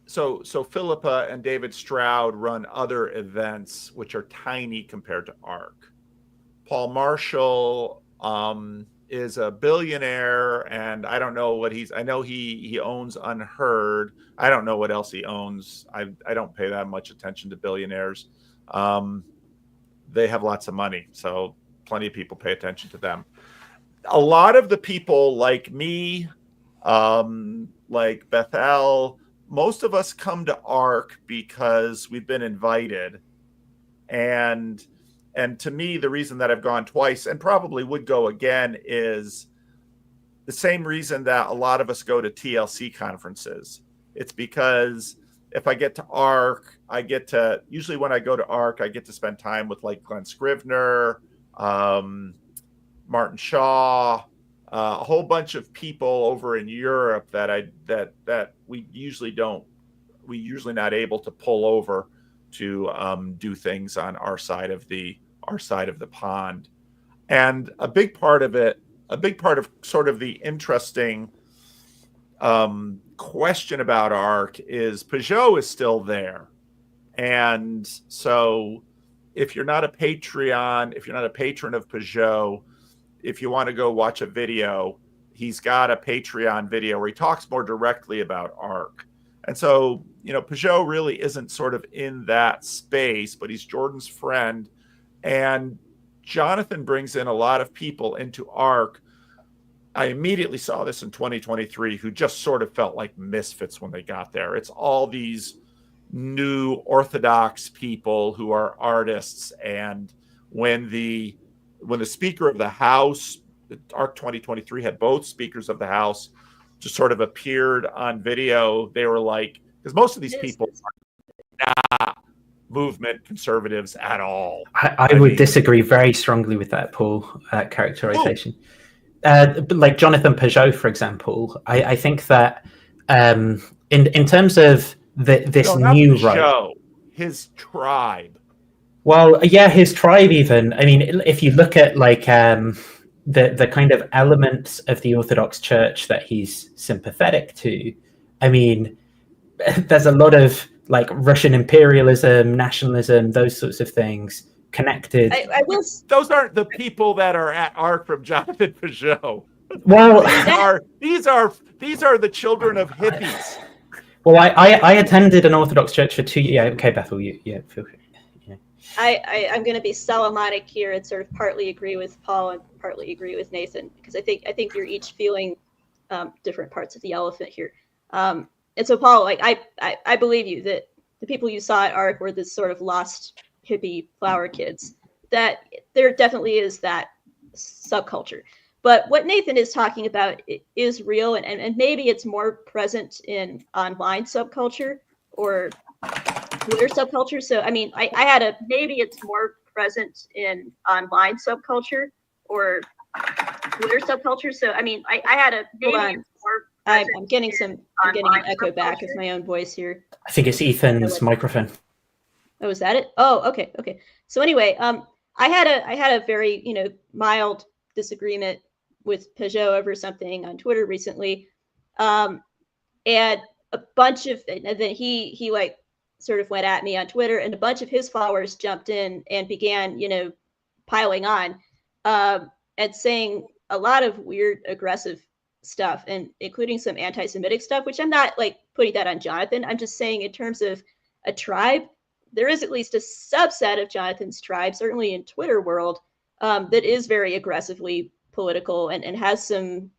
so Philippa and David Stroud run other events which are tiny compared to ARC. Paul Marshall is a billionaire, and I don't know what I know he owns Unheard. I don't know what else he owns. I don't pay that much attention to billionaires. They have lots of money, so plenty of people pay attention to them. A lot of the people like me, like Bethel, most of us come to ARC because we've been invited. And to me, the reason that I've gone twice and probably would go again is the same reason that a lot of us go to TLC conferences. It's because if I get to ARC, usually when I go to ARC, I get to spend time with like Glenn Scrivener, Martin Shaw, a whole bunch of people over in Europe that we usually not able to pull over to do things on our side of the pond. And a big part of sort of the interesting question about ARC is Peugeot is still there. And so if you're not a patron of Peugeot, if you want to go watch a video, he's got a Patreon video where he talks more directly about ARC. And so, Peugeot really isn't sort of in that space, but he's Jordan's friend. And Jonathan brings in a lot of people into ARC. I immediately saw this in 2023 who just sort of felt like misfits when they got there. It's all these new Orthodox people who are artists, and when the Speaker of the House, ARC 2023 had both speakers of the House just sort of appeared on video, they were like, because most of these people are not movement conservatives at all. I would disagree very strongly with that, Paul, characterization. Like Jonathan Peugeot, for example, I think that in terms of this new right, his tribe. Well, yeah, his tribe even. I mean, if you look at like the kind of elements of the Orthodox Church that he's sympathetic to, I mean, there's a lot of like Russian imperialism, nationalism, those sorts of things connected. I will. Those aren't the people that are at ARC from Jonathan Peugeot. Well, these are the children of hippies. Well, I attended an Orthodox church for 2 years. Yeah, okay, Bethel, feel free. Yeah. I'm going to be Solomonic here and sort of partly agree with Paul and partly agree with Nathan, because I think you're each feeling different parts of the elephant here. And so, Paul, like I believe you that the people you saw at ARC were this sort of lost hippie flower kids. That there definitely is that subculture. But what Nathan is talking about is real, and maybe it's more present in online subculture or Twitter subculture. So, I mean, maybe it's more present in online subculture or Twitter subculture. So, I mean, I'm getting an echo back of my own voice here. I think it's Ethan's microphone. Oh, is that it? Oh, okay. So anyway, I had a very, mild disagreement with Peugeot over something on Twitter recently, and then he like sort of went at me on Twitter, and a bunch of his followers jumped in and began, piling on, and saying a lot of weird, aggressive stuff, and including some anti-Semitic stuff, which I'm not like putting that on Jonathan. I'm just saying in terms of a tribe, there is at least a subset of Jonathan's tribe, certainly in Twitter world, that is very aggressively political and has some,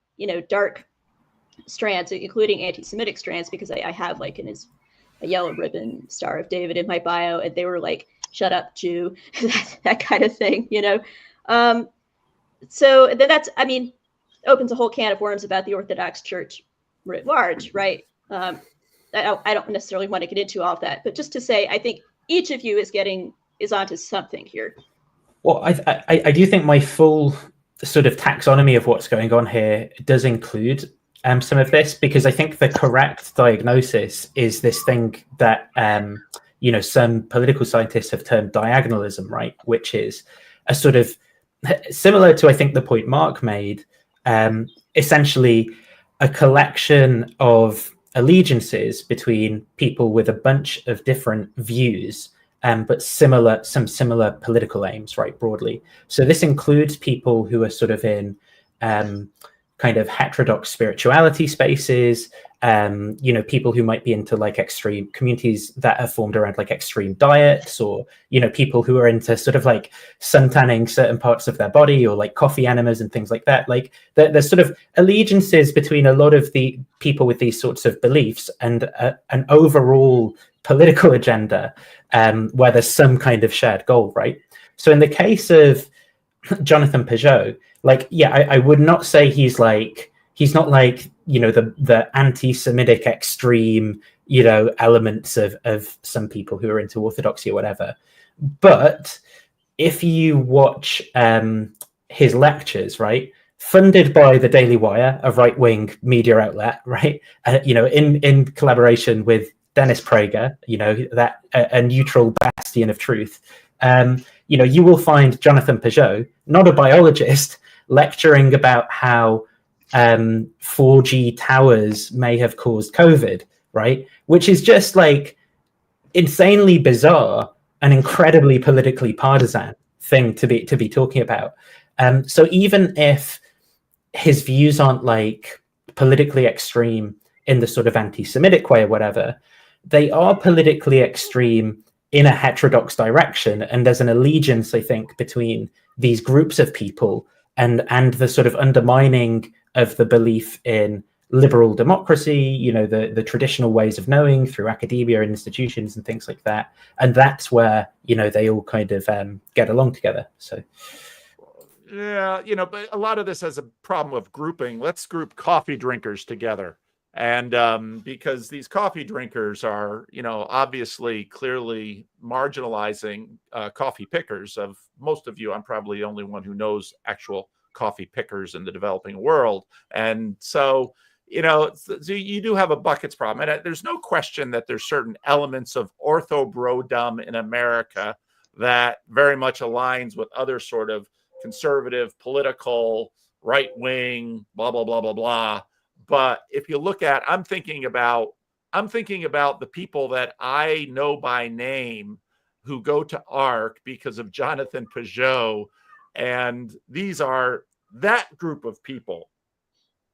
dark strands, including anti-Semitic strands, because I have like a yellow ribbon Star of David in my bio, and they were like, "Shut up, Jew," that kind of thing, So then opens a whole can of worms about the Orthodox Church writ large, right? I don't necessarily want to get into all of that, but just to say, I think each of you is onto something here. Well, I do think my full sort of taxonomy of what's going on here does include some of this, because I think the correct diagnosis is this thing that some political scientists have termed diagonalism, right? Which is a sort of similar to, I think, the point Mark made, essentially a collection of allegiances between people with a bunch of different views, but some similar political aims, right, broadly. So this includes people who are sort of in kind of heterodox spirituality spaces, people who might be into like extreme communities that are formed around like extreme diets, or, people who are into sort of like suntanning certain parts of their body, or like coffee enemas and things like that. Like there's sort of allegiances between a lot of the people with these sorts of beliefs and an overall political agenda, where there's some kind of shared goal, right? So in the case of Jonathan Peugeot, I would not say he's not like, the anti-Semitic extreme, elements of some people who are into orthodoxy or whatever. But if you watch his lectures, right, funded by the Daily Wire, a right-wing media outlet, right, in collaboration with Dennis Prager, that a neutral bastion of truth, you will find Jonathan Peugeot, not a biologist, lecturing about how 4G towers may have caused COVID, right? Which is just like insanely bizarre and incredibly politically partisan thing to be talking about. So even if his views aren't like politically extreme in the sort of anti-Semitic way or whatever, they are politically extreme in a heterodox direction, and there's an allegiance, I think, between these groups of people and the sort of undermining of the belief in liberal democracy, you know, the traditional ways of knowing through academia and institutions and things like that. And that's where, you know, they all kind of get along together. So yeah, you know, but a lot of this has a problem of grouping. Let's group coffee drinkers together. And because these coffee drinkers are, you know, obviously clearly marginalizing coffee pickers. Of most of you, I'm probably the only one who knows actual coffee pickers in the developing world. And so, you know, so you do have a buckets problem. And there's no question that there's certain elements of orthobrodom in America that very much aligns with other sort of conservative, political, right-wing, blah, blah, blah, blah, blah. But if you look at, I'm thinking about the people that I know by name who go to ARC because of Jonathan Peugeot. And these are, that group of people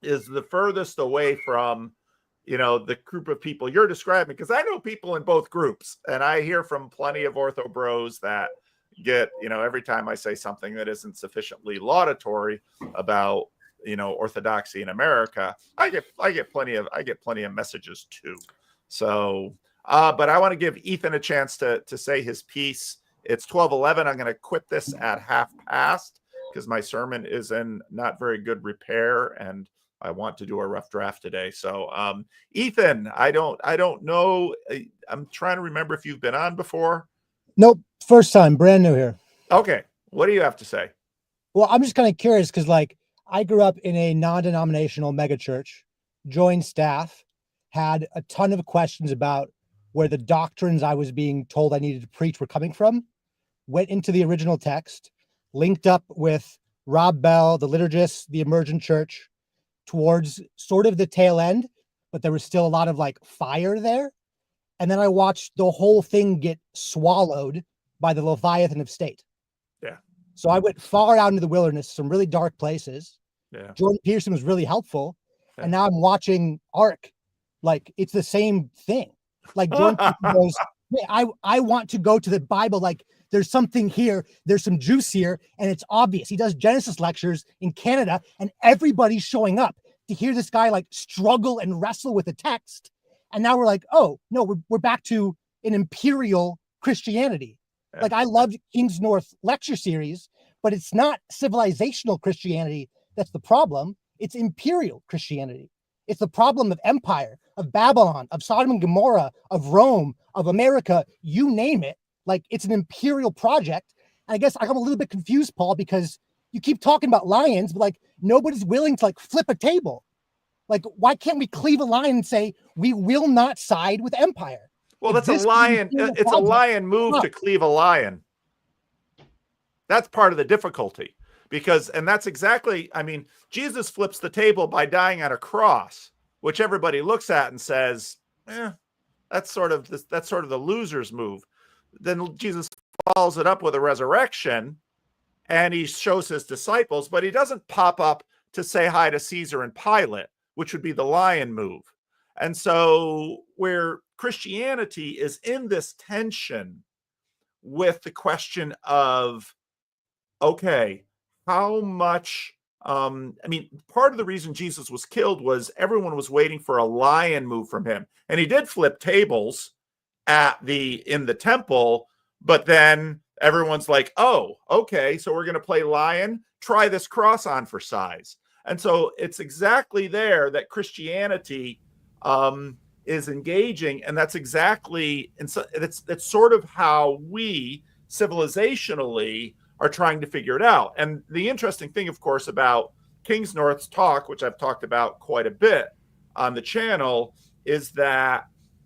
is the furthest away from, you know, the group of people you're describing, because I know people in both groups, and I hear from plenty of ortho bros that get, you know, every time I say something that isn't sufficiently laudatory about, you know, orthodoxy in America, I get plenty of messages too. So, but I want to give Ethan a chance to say his piece. It's 12:11. I'm going to quit this at 1/2 because my sermon is in not very good repair, and I want to do a rough draft today. So, Ethan, I don't know. I'm trying to remember if you've been on before. Nope, first time, brand new here. Okay, what do you have to say? Well, I'm just kind of curious because, like, I grew up in a non-denominational megachurch, joined staff, had a ton of questions about where the doctrines I was being told I needed to preach were coming from, went into the original text, linked up with Rob Bell, the liturgist, the emergent church, towards sort of the tail end, but there was still a lot of like fire there. And then I watched the whole thing get swallowed by the Leviathan of state. Yeah. So I went far out into the wilderness, some really dark places. Yeah. Jordan Peterson was really helpful. Yeah. And now I'm watching ARC. Like, it's the same thing. Like, Jordan Peterson goes, hey, I want to go to the Bible. Like, there's something here. There's some juice here. And it's obvious. He does Genesis lectures in Canada, and everybody's showing up to hear this guy like struggle and wrestle with the text. And now we're like, oh, no, we're back to an imperial Christianity. Yeah. Like, I loved King's North lecture series, but it's not civilizational Christianity that's the problem. It's imperial Christianity. It's the problem of empire, of Babylon, of Sodom and Gomorrah, of Rome, of America, you name it. Like, it's an imperial project. And I guess I'm a little bit confused, Paul, because you keep talking about lions, but like nobody's willing to like flip a table. Like, why can't we cleave a line and say we will not side with empire? Well, that's a lion. It's a lion move to cleave a lion. That's part of the difficulty, because, and that's exactly, I mean, Jesus flips the table by dying on a cross, which everybody looks at and says, that's sort of the loser's move. Then Jesus follows it up with a resurrection, and he shows his disciples, but he doesn't pop up to say hi to Caesar and Pilate, which would be the lion move. And so where Christianity is in this tension with the question of, okay, how much, I mean, part of the reason Jesus was killed was everyone was waiting for a lion move from him. And he did flip tables in the temple, but then everyone's like, oh, okay, so we're going to play lion, try this cross on for size. And so it's exactly there that Christianity is engaging, and that's exactly, and so that's sort of how we civilizationally are trying to figure it out. And the interesting thing, of course, about King's North's talk, which I've talked about quite a bit on the channel, is that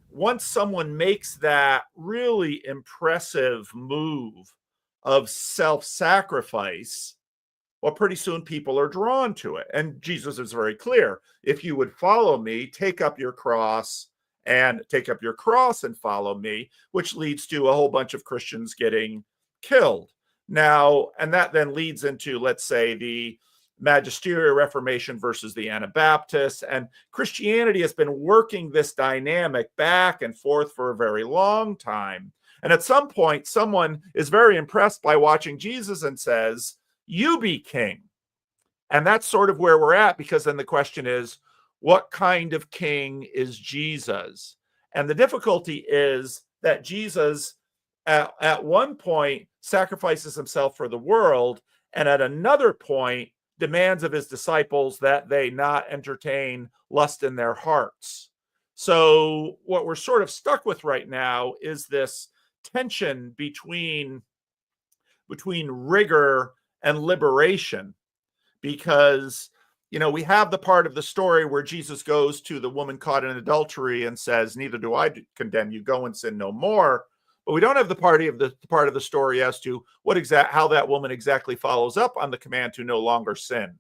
once someone makes that really impressive move of self-sacrifice, well, pretty soon people are drawn to it. And Jesus is very clear. If you would follow me, take up your cross and follow me, which leads to a whole bunch of Christians getting killed. Now, and that then leads into, let's say, the Magisterial Reformation versus the Anabaptists. And Christianity has been working this dynamic back and forth for a very long time. And at some point, someone is very impressed by watching Jesus and says, you be king. And that's sort of where we're at, because then the question is, what kind of king is Jesus? And the difficulty is that Jesus at one point sacrifices himself for the world, and at another point demands of his disciples that they not entertain lust in their hearts. So what we're sort of stuck with right now is this tension between rigor and liberation, because we have the part of the story where Jesus goes to the woman caught in adultery and says, "Neither do I condemn you, go and sin no more." But we don't have the part of the story as to how that woman exactly follows up on the command to no longer sin.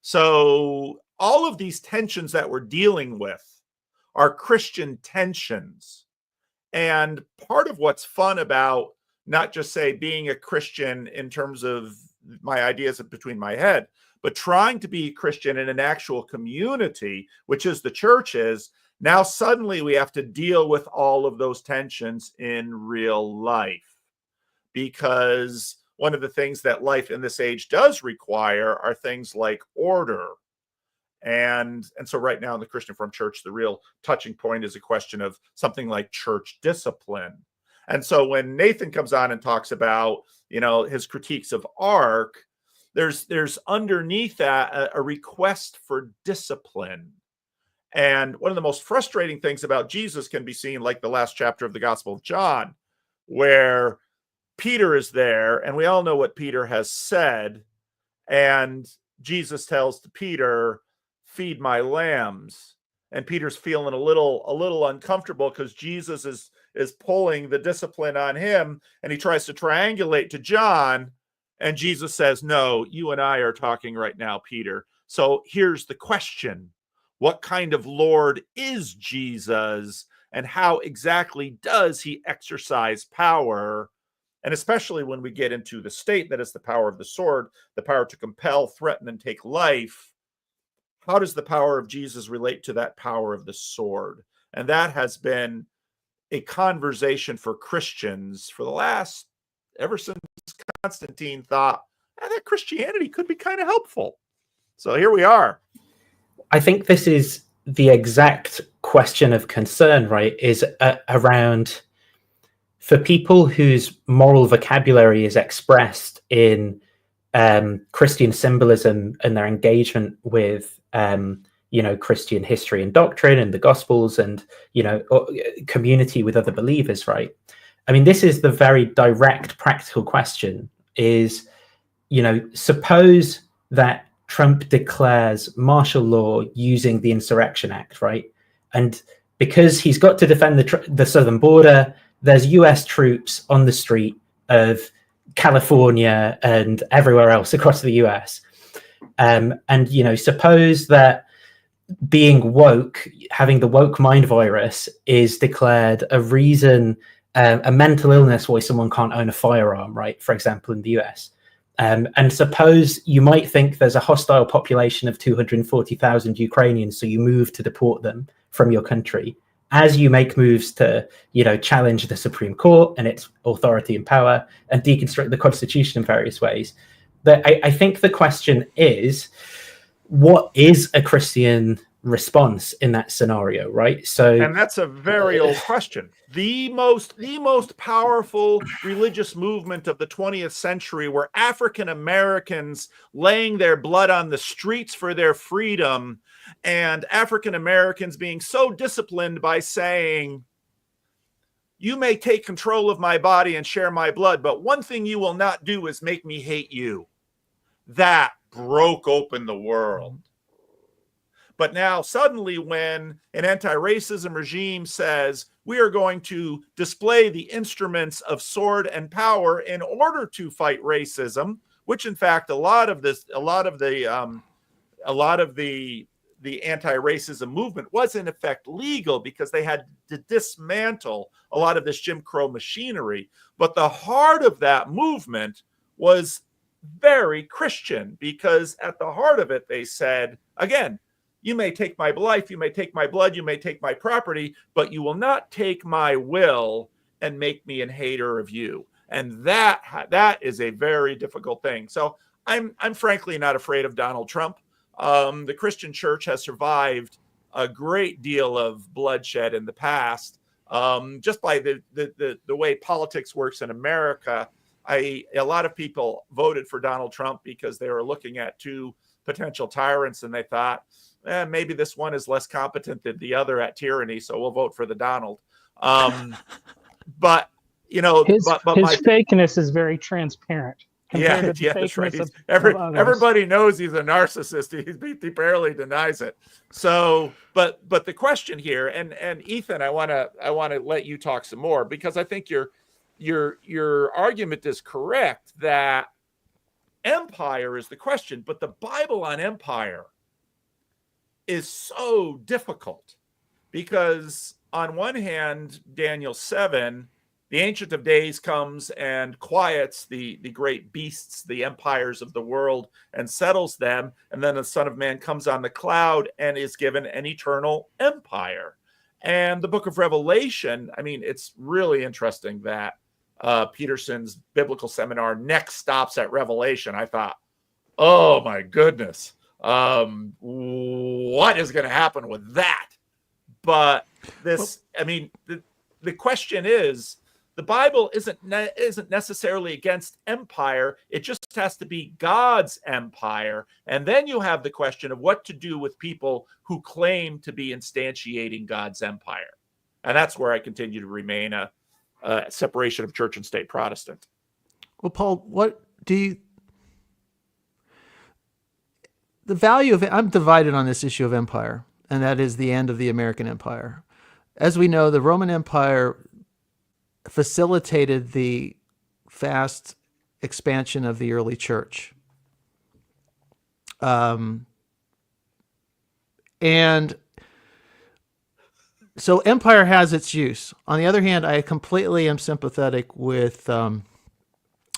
So all of these tensions that we're dealing with are Christian tensions. And part of what's fun about not just say being a Christian in terms of my ideas between my head, but trying to be Christian in an actual community, which is the church is, now suddenly we have to deal with all of those tensions in real life. Because one of the things that life in this age does require are things like order. And so right now in the Christian Reformed Church, the real touching point is a question of something like church discipline. And so when Nathan comes on and talks about, his critiques of ARC, there's underneath that a request for discipline. And one of the most frustrating things about Jesus can be seen like the last chapter of the Gospel of John, where Peter is there, and we all know what Peter has said. And Jesus tells to Peter, "Feed my lambs." And Peter's feeling a little uncomfortable because Jesus is pulling the discipline on him, and he tries to triangulate to John. And Jesus says, "No, you and I are talking right now, Peter. So here's the question. What kind of Lord is Jesus, and how exactly does he exercise power?" And especially when we get into the state that is the power of the sword, the power to compel, threaten, and take life, how does the power of Jesus relate to that power of the sword? And that has been a conversation for Christians for the last, ever since Constantine thought that Christianity could be kind of helpful. So here we are. I think this is the exact question of concern, right? Is around for people whose moral vocabulary is expressed in Christian symbolism and their engagement with, Christian history and doctrine and the Gospels and, community with other believers, right? I mean, this is the very direct, practical question is, suppose that Trump declares martial law using the Insurrection Act, right? And because he's got to defend the southern border, there's US troops on the street of California and everywhere else across the US. And, suppose that being woke, having the woke mind virus is declared a reason, a mental illness why someone can't own a firearm, right? For example, in the US. And suppose you might think there's a hostile population of 240,000 Ukrainians, so you move to deport them from your country. As you make moves to, challenge the Supreme Court and its authority and power and deconstruct the Constitution in various ways, that I think the question is, what is a Christian response in that scenario, right? So, and that's a very old question. The most powerful religious movement of the 20th century were African Americans laying their blood on the streets for their freedom, and African Americans being so disciplined by saying, "You may take control of my body and share my blood, but one thing you will not do is make me hate you." That broke open the world. But now suddenly when an anti-racism regime says we are going to display the instruments of sword and power in order to fight racism, which in fact a lot of the anti-racism movement was in effect legal because they had to dismantle a lot of this Jim Crow machinery. But the heart of that movement was very Christian, because at the heart of it, they said, again, you may take my life, you may take my blood, you may take my property, but you will not take my will and make me an hater of you. And that is a very difficult thing. So I'm frankly not afraid of Donald Trump. the Christian church has survived a great deal of bloodshed in the past, just by the way politics works in America. A lot of people voted for Donald Trump because they were looking at two potential tyrants, and they thought, maybe this one is less competent than the other at tyranny, so we'll vote for the Donald. But you know, his my fakeness is very transparent. Yeah, that's right. Everybody knows he's a narcissist. He barely denies it. So, but the question here, and Ethan, I want to let you talk some more, because I think your argument is correct that empire is the question, but the Bible on empire is so difficult, because on one hand, Daniel 7, the Ancient of Days comes and quiets the great beasts, the empires of the world, and settles them. And then the Son of Man comes on the cloud and is given an eternal empire. And the book of Revelation, I mean, it's really interesting that Peterson's biblical seminar next stops at Revelation. I thought, oh my goodness, what is going to happen with that? But this, I mean, the question is, the Bible isn't necessarily against empire. It just has to be God's empire. And then you have the question of what to do with people who claim to be instantiating God's empire. And that's where I continue to remain a separation of church and state Protestant. Well, Paul, what do you... The value of it, I'm divided on this issue of empire, and that is the end of the American empire. As we know, the Roman Empire facilitated the fast expansion of the early church. And so empire has its use. On the other hand, I completely am sympathetic with Paul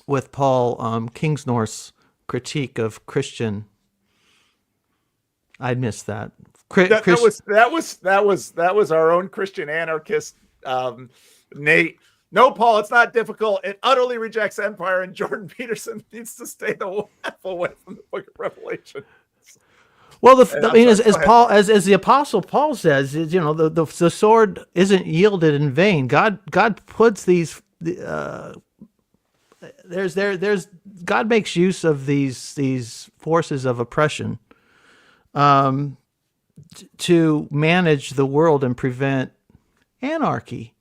Kingsnorth's critique of Christian. I missed that. That was our own Christian anarchist, Nate. No, Paul, it's not difficult. It utterly rejects empire, and Jordan Peterson needs to stay the F away from the book of Revelation. Well, I mean, as the Apostle Paul says, you know, the sword isn't yielded in vain. God puts these. God makes use of these forces of oppression, to manage the world and prevent anarchy.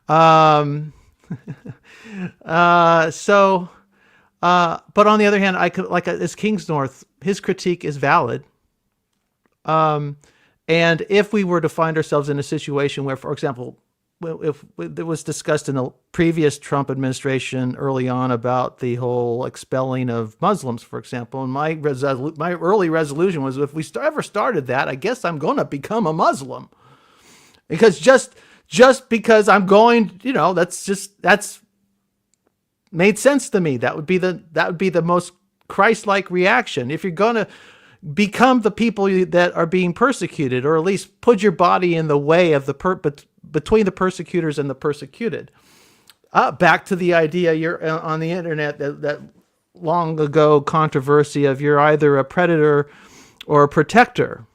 But on the other hand, I could, like, as Kingsnorth, his critique is valid. And if we were to find ourselves in a situation where, for example, if it was discussed in the previous Trump administration early on about the whole expelling of Muslims, for example, and my early resolution was, if we ever started that, I guess I'm going to become a Muslim, because just because I'm going, you know, that's made sense to me. That would be the most Christ-like reaction. If you're going to become the people that are being persecuted, or at least put your body in the way of between the persecutors and the persecuted. Back to the idea you're on the internet, that long ago controversy of you're either a predator or a protector.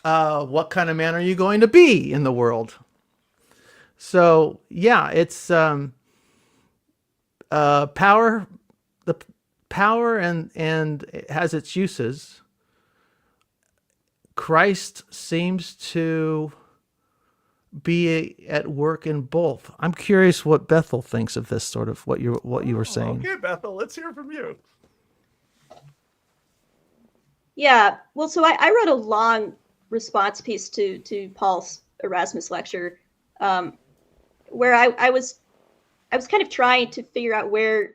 What kind of man are you going to be in the world? So yeah, it's power. The power and it has its uses. Christ seems to be at work in both. I'm curious what Bethel thinks of this, sort of what you were saying. Okay, Bethel, let's hear from you. Yeah, well, so I wrote a long response piece to Paul's Erasmus lecture, where I was kind of trying to figure out where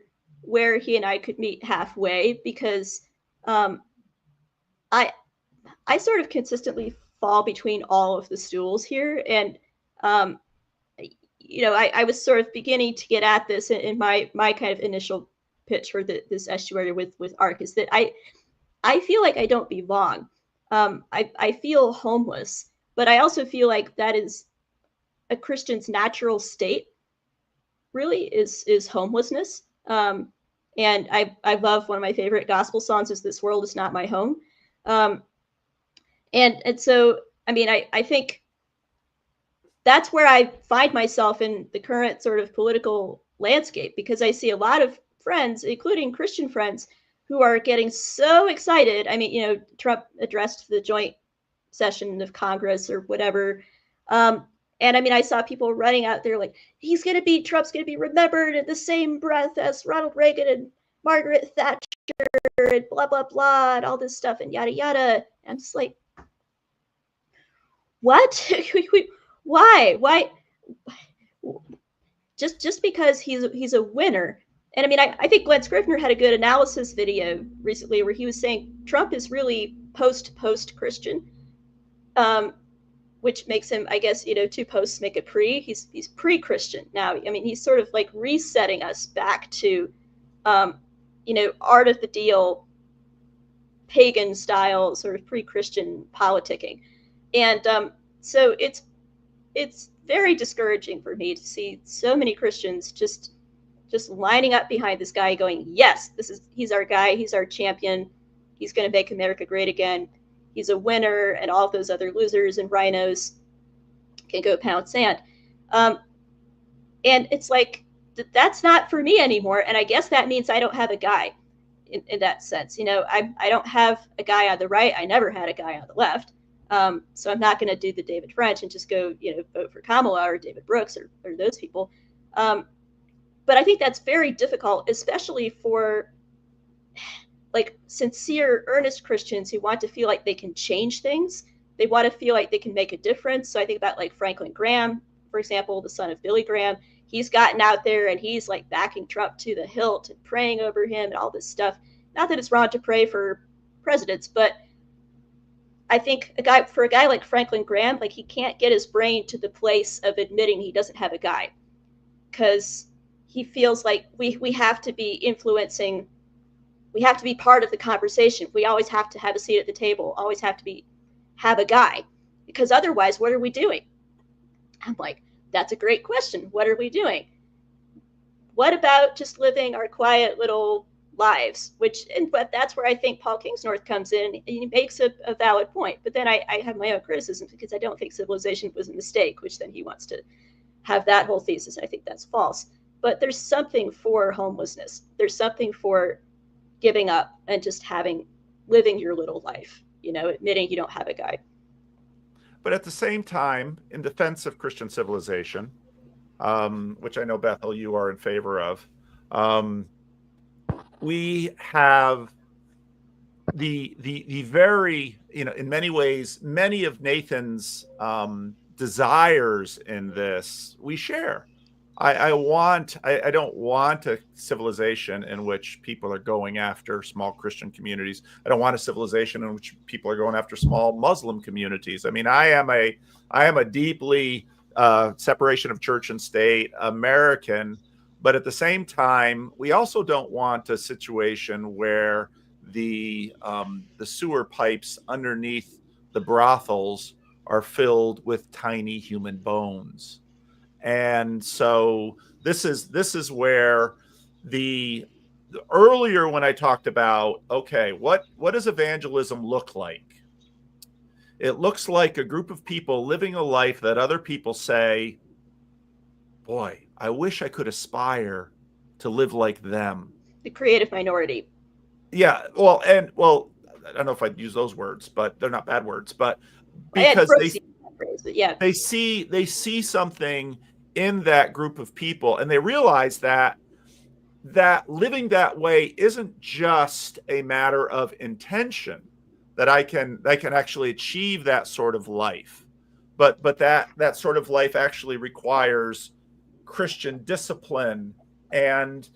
he and I could meet halfway, because I sort of consistently fall between all of the stools here, and you know, I was sort of beginning to get at this in my kind of initial pitch for this estuary with Ark, is that I feel like I don't belong. I feel homeless, but I also feel like that is a Christian's natural state, really, is homelessness. And I love, one of my favorite gospel songs is "This World Is Not My Home." And so, I mean, I think that's where I find myself in the current sort of political landscape, because I see a lot of friends, including Christian friends, who are getting so excited. I mean, you know, Trump addressed the joint session of Congress or whatever. And I mean, I saw people running out there like, Trump's going to be remembered in the same breath as Ronald Reagan and Margaret Thatcher and blah, blah, blah, and all this stuff and yada, yada. And I'm just like, what? Why? Just because he's a winner. And I mean, I think Glenn Scrivener had a good analysis video recently where he was saying Trump is really post-Christian, which makes him, I guess, you know, two posts make a pre. He's pre-Christian now. I mean, he's sort of like resetting us back to, you know, art of the deal, pagan style, sort of pre-Christian politicking. And so it's very discouraging for me to see so many Christians just lining up behind this guy going, yes, he's our guy, he's our champion, he's going to make America great again, he's a winner, and all of those other losers and rhinos can go pound sand. And it's like, that's not for me anymore, and I guess that means I don't have a guy in that sense. You know, I don't have a guy on the right, I never had a guy on the left. So I'm not going to do the David French and just go, you know, vote for Kamala or David Brooks or those people. But I think that's very difficult, especially for like sincere, earnest Christians who want to feel like they can change things. They want to feel like they can make a difference. So I think about like Franklin Graham, for example, the son of Billy Graham. He's gotten out there and he's like backing Trump to the hilt and praying over him and all this stuff. Not that it's wrong to pray for presidents, but I think for a guy like Franklin Graham, like he can't get his brain to the place of admitting he doesn't have a guy, because he feels like we have to be influencing, we have to be part of the conversation. We always have to have a seat at the table, always have to have a guy, because otherwise, what are we doing? I'm like, that's a great question. What are we doing? What about just living our quiet little lives? But that's where I think Paul Kingsnorth comes in. He makes a valid point, but then I have my own criticism, because I don't think civilization was a mistake, which then he wants to have that whole thesis. I think that's false. But there's something for homelessness. There's something for giving up and just living your little life, you know, admitting you don't have a guy. But at the same time, in defense of Christian civilization, which I know, Bethel, you are in favor of, we have the very, you know, in many ways, many of Nathan's desires in this we share. I don't want a civilization in which people are going after small Christian communities. I don't want a civilization in which people are going after small Muslim communities. I mean, I am a deeply separation of church and state American, but at the same time, we also don't want a situation where the sewer pipes underneath the brothels are filled with tiny human bones. And so this is where the earlier, when I talked about, okay, what does evangelism look like? It looks like a group of people living a life that other people say, boy, I wish I could aspire to live like them. The creative minority. Yeah, well, I don't know if I'd use those words, but they're not bad words, but because they see something in that group of people, and they realize that living that way isn't just a matter of intention, that I can actually achieve that sort of life, but that sort of life actually requires Christian discipline, and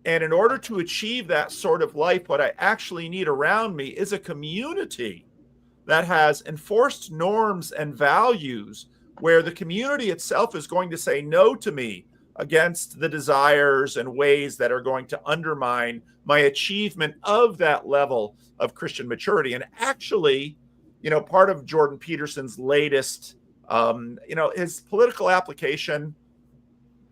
in order to achieve that sort of life, what I actually need around me is a community that has enforced norms and values, where the community itself is going to say no to me against the desires and ways that are going to undermine my achievement of that level of Christian maturity. And actually, you know, part of Jordan Peterson's latest, his political application,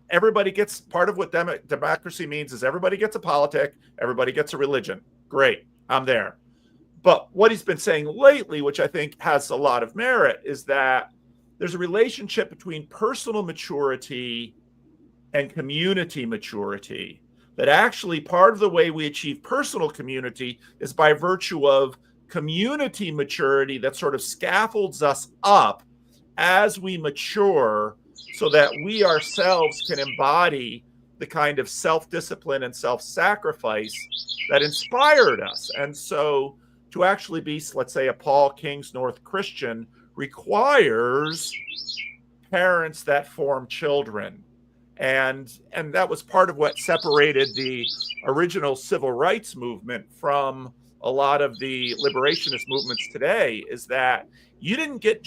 everybody gets, part of what democracy means is everybody gets a politic, everybody gets a religion. Great, I'm there. But what he's been saying lately, which I think has a lot of merit, is that there's a relationship between personal maturity and community maturity. That actually part of the way we achieve personal community is by virtue of community maturity that sort of scaffolds us up as we mature so that we ourselves can embody the kind of self-discipline and self-sacrifice that inspired us. And so to actually be, let's say, a Paul Kingsnorth Christian requires parents that form children. And that was part of what separated the original civil rights movement from a lot of the liberationist movements today, is that you didn't get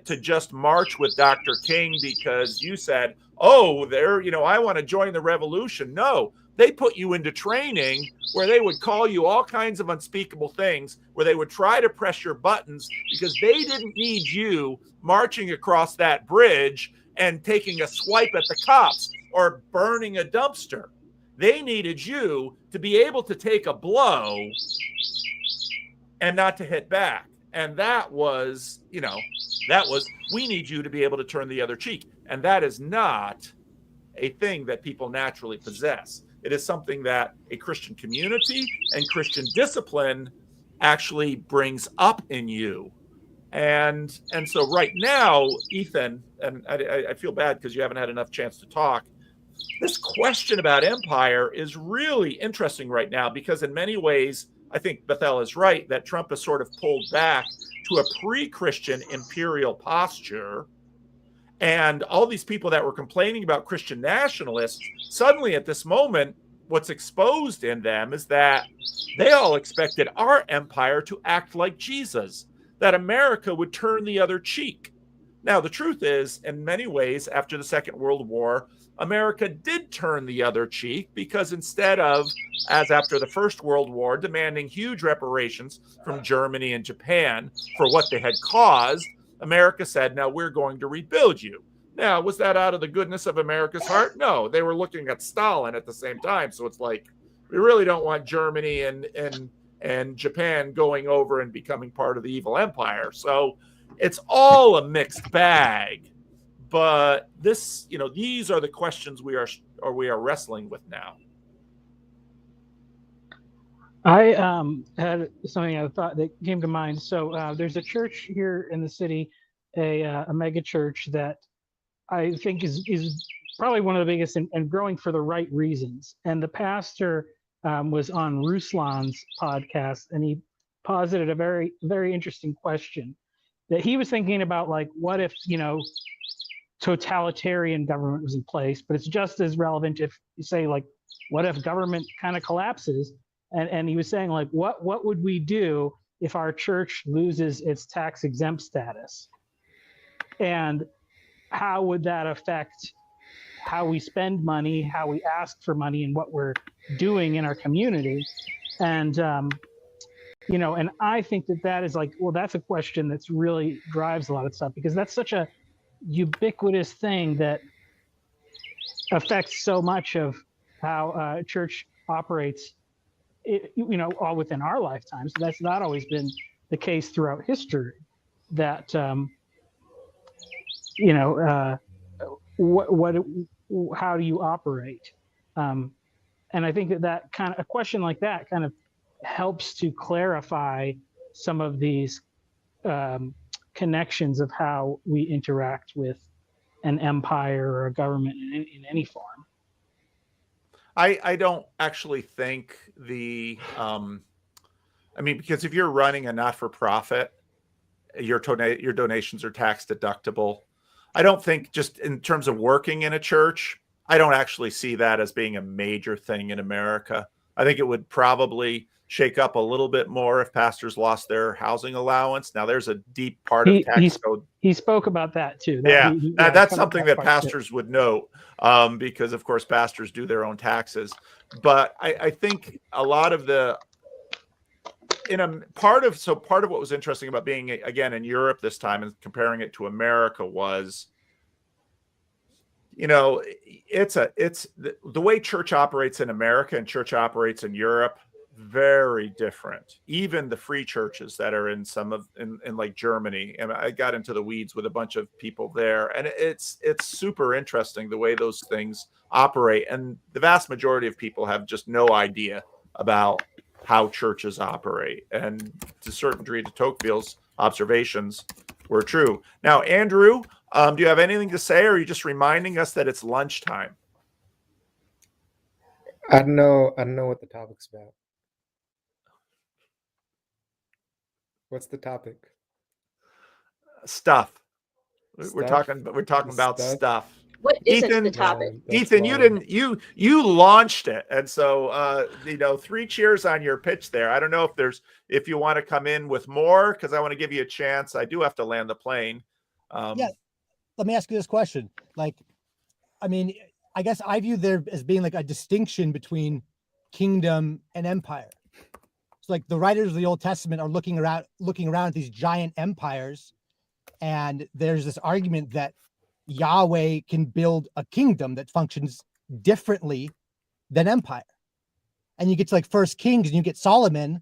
to just march with Dr. King because you said, oh, I want to join the revolution. No, they put you into training where they would call you all kinds of unspeakable things, where they would try to press your buttons because they didn't need you marching across that bridge and taking a swipe at the cops or burning a dumpster. They needed you to be able to take a blow and not to hit back. And that was, we need you to be able to turn the other cheek. And that is not a thing that people naturally possess. It is something that a Christian community and Christian discipline actually brings up in you. And so right now, Ethan, and I feel bad because you haven't had enough chance to talk, this question about empire is really interesting right now, because in many ways, I think Bethel is right that Trump has sort of pulled back to a pre-Christian imperial posture. And all these people that were complaining about Christian nationalists, suddenly at this moment, what's exposed in them is that they all expected our empire to act like Jesus, that America would turn the other cheek. Now, the truth is, in many ways, after the Second World War, America did turn the other cheek, because instead of, as after the First World War, demanding huge reparations from Germany and Japan for what they had caused, America said, now we're going to rebuild you. Now, was that out of the goodness of America's heart? No, they were looking at Stalin at the same time. So it's like, we really don't want Germany and Japan going over and becoming part of the evil empire. So it's all a mixed bag. But this, these are the questions we are wrestling with now. I had something I thought that came to mind. So there's a church here in the city, a mega church that I think is probably one of the biggest and growing for the right reasons. And the pastor was on Ruslan's podcast, and he posited a very, very interesting question that he was thinking about, like, what if, totalitarian government was in place, but it's just as relevant if you say, like, what if government kind of collapses? And he was saying, like, what would we do if our church loses its tax exempt status? And how would that affect how we spend money, how we ask for money, and what we're doing in our community? And, and I think that is like, well, that's a question that's really drives a lot of stuff, because that's such a ubiquitous thing that affects so much of how church operates, all within our lifetimes. So that's not always been the case throughout history, that, how do you operate? And I think that kind of a question like that kind of helps to clarify some of these connections of how we interact with an empire or a government in any form. I don't actually think because if you're running a not-for-profit, your donations are tax deductible. I don't think, just in terms of working in a church, I don't actually see that as being a major thing in America. I think it would probably shake up a little bit more if pastors lost their housing allowance. Now, there's a deep part of tax code. He spoke about that too. That's something that pastors would note, because, of course, pastors do their own taxes. But I think a lot of part of what was interesting about being, again, in Europe this time and comparing it to America was, it's the way church operates in America and church operates in Europe. very different. Even the free churches that are in some of in like Germany, and I got into the weeds with a bunch of people there, and it's super interesting the way those things operate. And the vast majority of people have just no idea about how churches operate. And to a certain degree, to Tocqueville's observations were true. Now, Andrew, do you have anything to say, or are you just reminding us that it's lunchtime? I don't know what the topic's about. What's the topic? Stuff. We're talking about stuff. What isn't Ethan, the topic? Ethan, you launched it, and so 3 cheers on your pitch there. I don't know if you want to come in with more, because I want to give you a chance. I do have to land the plane. Yeah, let me ask you this question. Like, I mean, I guess I view there as being like a distinction between kingdom and empire. So like the writers of the Old Testament are looking around at these giant empires, and there's this argument that Yahweh can build a kingdom that functions differently than empire. And you get to like First Kings, and you get Solomon,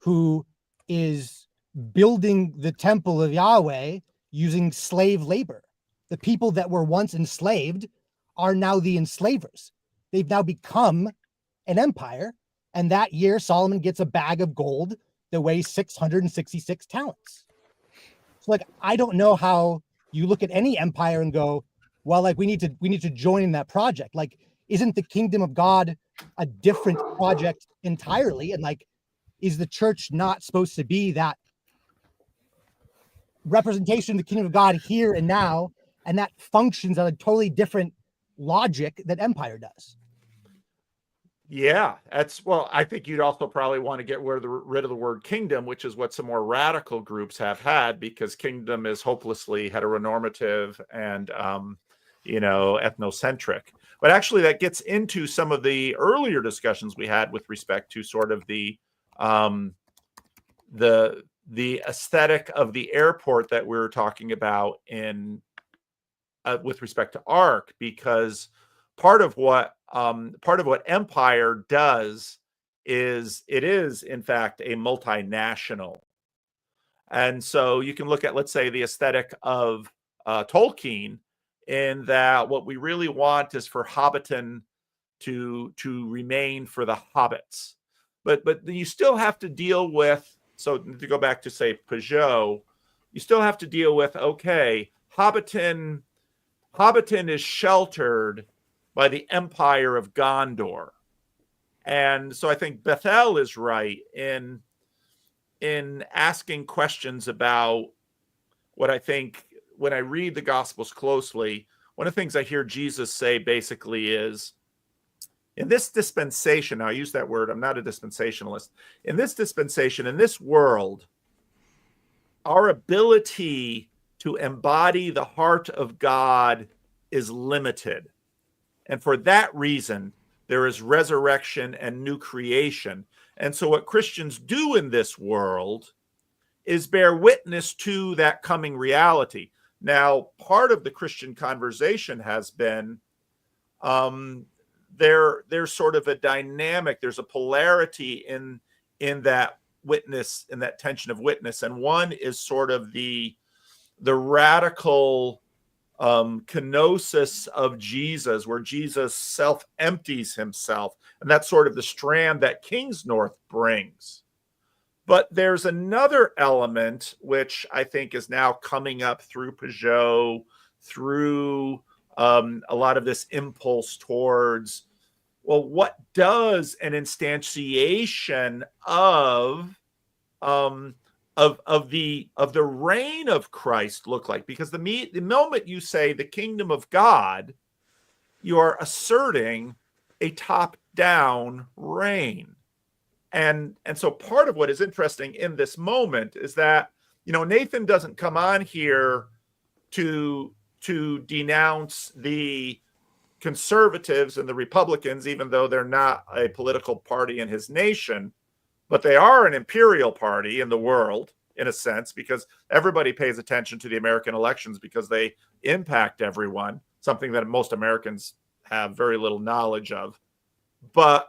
who is building the temple of Yahweh using slave labor. The people that were once enslaved are now the enslavers. They've now become an empire. And that year, Solomon gets a bag of gold that weighs 666 talents. So like, I don't know how you look at any empire and go, well, like we need to join in that project. Like, isn't the kingdom of God a different project entirely? And like, is the church not supposed to be that representation of the kingdom of God here and now? And that functions on a totally different logic that empire does. Yeah, I think you'd also probably want to get rid of the word kingdom, which is what some more radical groups have had, because kingdom is hopelessly heteronormative and, ethnocentric. But actually that gets into some of the earlier discussions we had with respect to sort of the aesthetic of the airport that we were talking about with respect to Ark, because part of what empire does is it is in fact a multinational. And so you can look at, let's say, the aesthetic of Tolkien, in that what we really want is for Hobbiton to remain for the hobbits. But you still have to deal with, so to go back to say Peugeot, you still have to deal with, okay, Hobbiton is sheltered by the Empire of Gondor. And so I think Bethel is right in asking questions about what I think, when I read the Gospels closely, one of the things I hear Jesus say basically is, in this dispensation, now I use that word, I'm not a dispensationalist, in this dispensation, in this world, our ability to embody the heart of God is limited. And for that reason, there is resurrection and new creation. And so what Christians do in this world is bear witness to that coming reality. Now, part of the Christian conversation has been there's sort of a dynamic, there's a polarity in that witness, in that tension of witness. And one is sort of the radical kenosis of Jesus, where Jesus self-empties himself. And that's sort of the strand that Kingsnorth brings. But there's another element, which I think is now coming up through Peugeot, through a lot of this impulse towards, well, what does an instantiation of the reign of Christ look like? Because the moment you say the kingdom of God, you are asserting a top-down reign. And so part of what is interesting in this moment is that, Nathan doesn't come on here to denounce the conservatives and the Republicans, even though they're not a political party in his nation, but they are an imperial party in the world, in a sense, because everybody pays attention to the American elections because they impact everyone, something that most Americans have very little knowledge of. But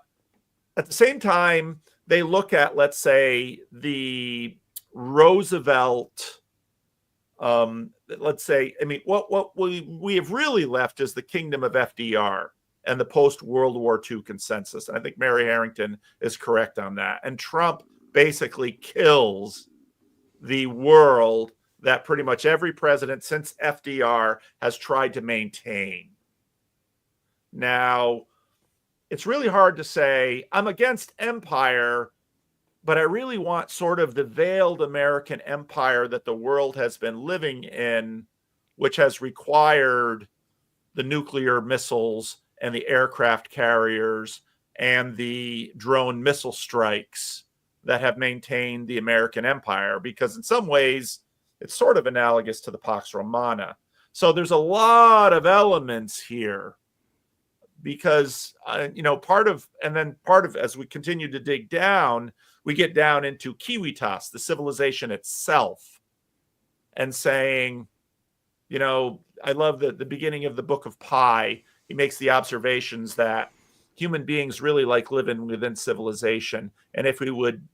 at the same time, they look at, let's say, the Roosevelt, let's say, I mean, what we have really left is the kingdom of FDR and the post-World War II consensus. I think Mary Harrington is correct on that. And Trump basically kills the world that pretty much every president since FDR has tried to maintain. Now, it's really hard to say, I'm against empire, but I really want sort of the veiled American empire that the world has been living in, which has required the nuclear missiles and the aircraft carriers and the drone missile strikes that have maintained the American empire, because in some ways it's sort of analogous to the Pax Romana. So there's a lot of elements here, because, part of, as we continue to dig down, we get down into Civitas, the civilization itself, and saying, I love the beginning of the book of Pi. He makes the observations that human beings really like living within civilization. And if we would,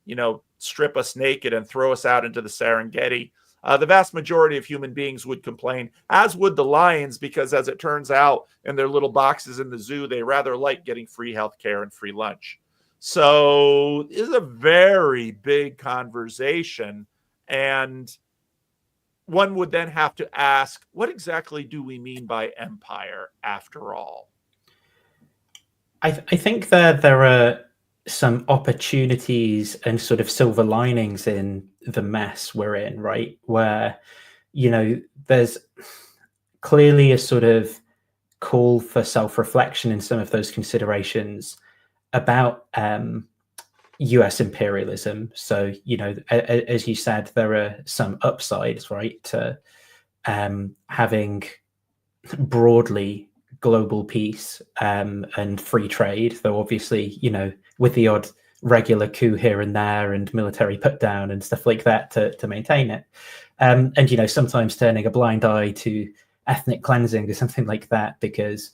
strip us naked and throw us out into the Serengeti, the vast majority of human beings would complain, as would the lions, because as it turns out, in their little boxes in the zoo, they rather like getting free healthcare and free lunch. So it's a very big conversation. And one would then have to ask, what exactly do we mean by empire after all? I think that there are some opportunities and sort of silver linings in the mess we're in, right? Where, there's clearly a sort of call for self-reflection in some of those considerations about US imperialism. So, as you said, there are some upsides, right, to having broadly global peace and free trade, though obviously, with the odd regular coup here and there and military put down and stuff like that to maintain it. And, sometimes turning a blind eye to ethnic cleansing or something like that because,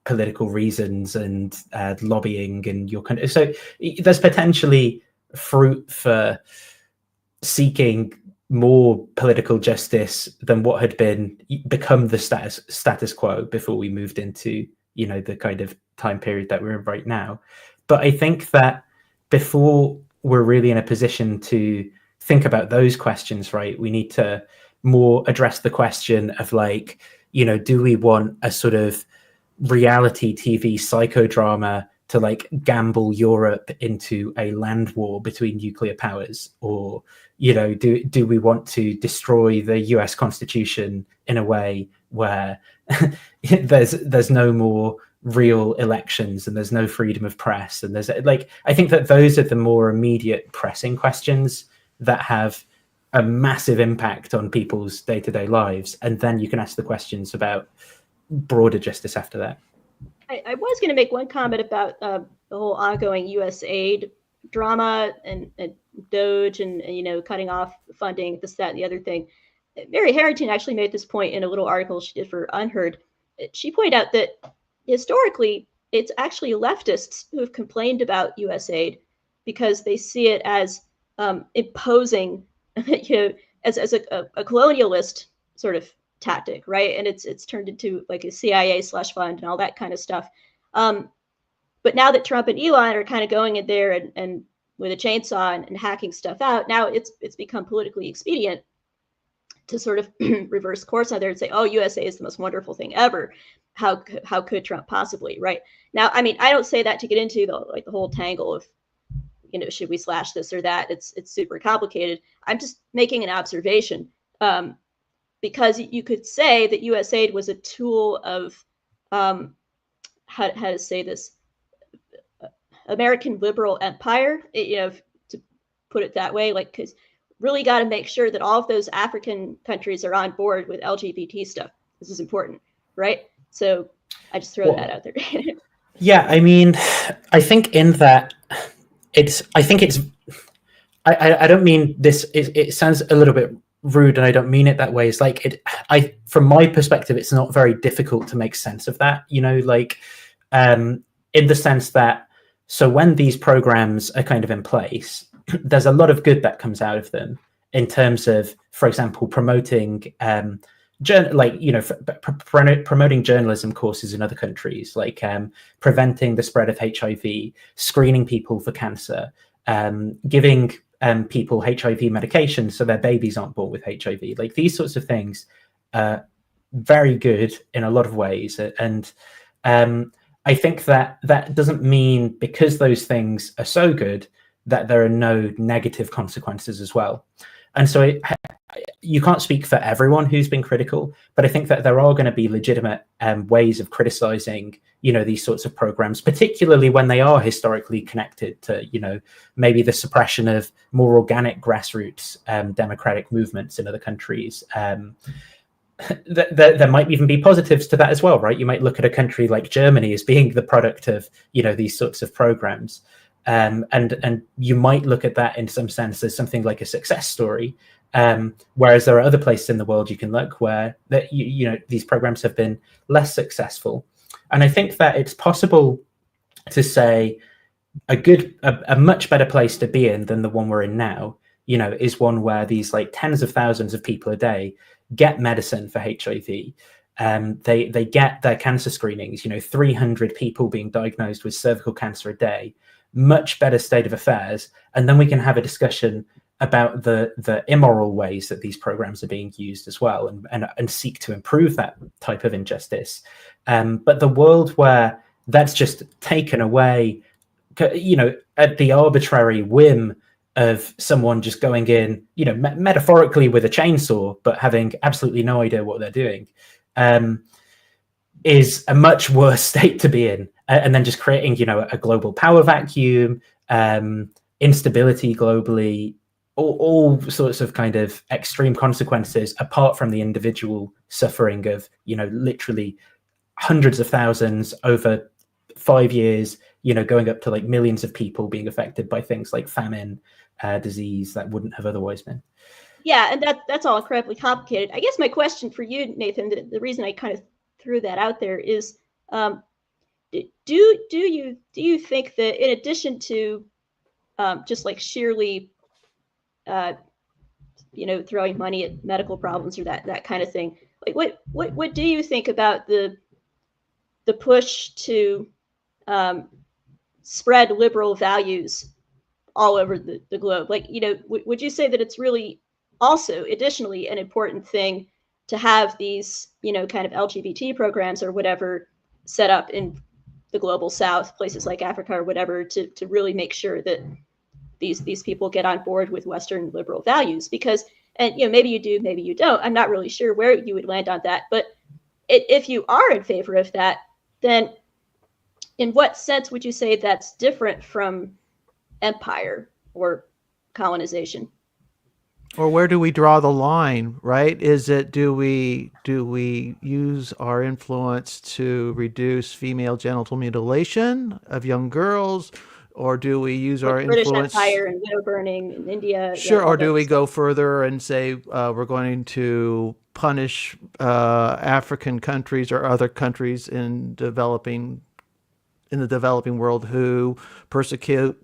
political reasons and lobbying and your kind of, so there's potentially fruit for seeking more political justice than what had become the status quo before we moved into, the kind of time period that we're in right now. But I think that before we're really in a position to think about those questions, right, we need to more address the question of do we want a sort of reality TV psychodrama to gamble Europe into a land war between nuclear powers, or do we want to destroy the US Constitution in a way where there's no more real elections and there's no freedom of press, and there's I think that those are the more immediate pressing questions that have a massive impact on people's day-to-day lives, and then you can ask the questions about broader justice after that. I was going to make one comment about the whole ongoing U.S. aid drama and Doge and cutting off funding, this, that, and the other thing. Mary Harrington actually made this point in a little article she did for Unheard. She pointed out that historically, it's actually leftists who have complained about U.S. aid because they see it as imposing, as a colonialist sort of tactic, right? And it's turned into a CIA slush fund and all that kind of stuff. But now that Trump and Elon are kind of going in there and with a chainsaw and hacking stuff out, now it's become politically expedient to sort of reverse course on there and say, oh, USA is the most wonderful thing ever. How could Trump possibly, right? Now, I mean, I don't say that to get into the whole tangle of, should we slash this or that? It's super complicated. I'm just making an observation. Because you could say that USAID was a tool of, how to say this, American liberal empire, to put it that way, because really got to make sure that all of those African countries are on board with LGBT stuff. This is important, right? So I just throw that out there. Yeah, I mean, I think in that I don't mean this, it sounds a little bit rude and I don't mean it that way. It's from my perspective, it's not very difficult to make sense of that, in the sense that So when these programs are kind of in place, there's a lot of good that comes out of them in terms of, for example, promoting promoting journalism courses in other countries, like preventing the spread of HIV, screening people for cancer, giving people HIV medication so their babies aren't born with HIV. Like these sorts of things are very good in a lot of ways. And I think that doesn't mean because those things are so good that there are no negative consequences as well. And so you can't speak for everyone who's been critical, but I think that there are going to be legitimate ways of criticizing, these sorts of programs, particularly when they are historically connected to, maybe the suppression of more organic grassroots democratic movements in other countries. There might even be positives to that as well, right? You might look at a country like Germany as being the product of, these sorts of programs. And you might look at that in some sense as something like a success story, whereas there are other places in the world you can look where these programs have been less successful. And I think that it's possible to say a much better place to be in than the one we're in now, is one where these like tens of thousands of people a day get medicine for HIV. They get their cancer screenings, 300 people being diagnosed with cervical cancer a day. Much better state of affairs, and then we can have a discussion about the immoral ways that these programs are being used as well, and seek to improve that type of injustice. But the world where that's just taken away, at the arbitrary whim of someone just going in, metaphorically with a chainsaw, but having absolutely no idea what they're doing, is a much worse state to be in. And then just creating, a global power vacuum, instability globally, all sorts of kind of extreme consequences, apart from the individual suffering of, literally hundreds of thousands over 5 years, going up to like millions of people being affected by things like famine, disease that wouldn't have otherwise been. Yeah, and that's all incredibly complicated. I guess my question for you, Nathan, the reason I kind of threw that out there is, do you think that in addition to just like sheerly throwing money at medical problems or that kind of thing, like what do you think about the push to spread liberal values all over the globe? Like, would you say that it's really also additionally an important thing to have these kind of LGBT programs or whatever set up in the global south, places like Africa or whatever, to really make sure that these people get on board with Western liberal values? Because, and maybe you do, maybe you don't, I'm not really sure where you would land on that, but if you are in favor of that, then in what sense would you say that's different from empire or colonization? Or where do we draw the line, right? Is it, do we use our influence to reduce female genital mutilation of young girls, or do we use our British influence? Empire and widow burning in India. Sure, yeah, or do we go further and say we're going to punish African countries or other countries in the developing world who persecute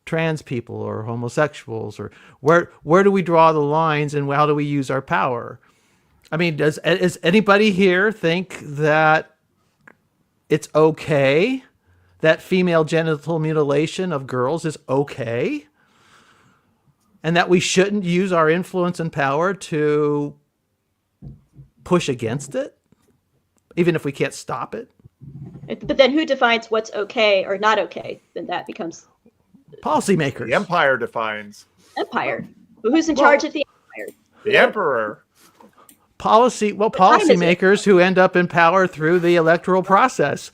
trans people or homosexuals? Or where do we draw the lines, and how do we use our power? I mean, does anybody here think that it's okay that female genital mutilation of girls is okay, and that we shouldn't use our influence and power to push against it, even if we can't stop it? But then who defines what's okay or not okay? Then that becomes policymakers. The empire defines. Empire. But who's in charge of the empire? The emperor. Policymakers who end up in power through the electoral process.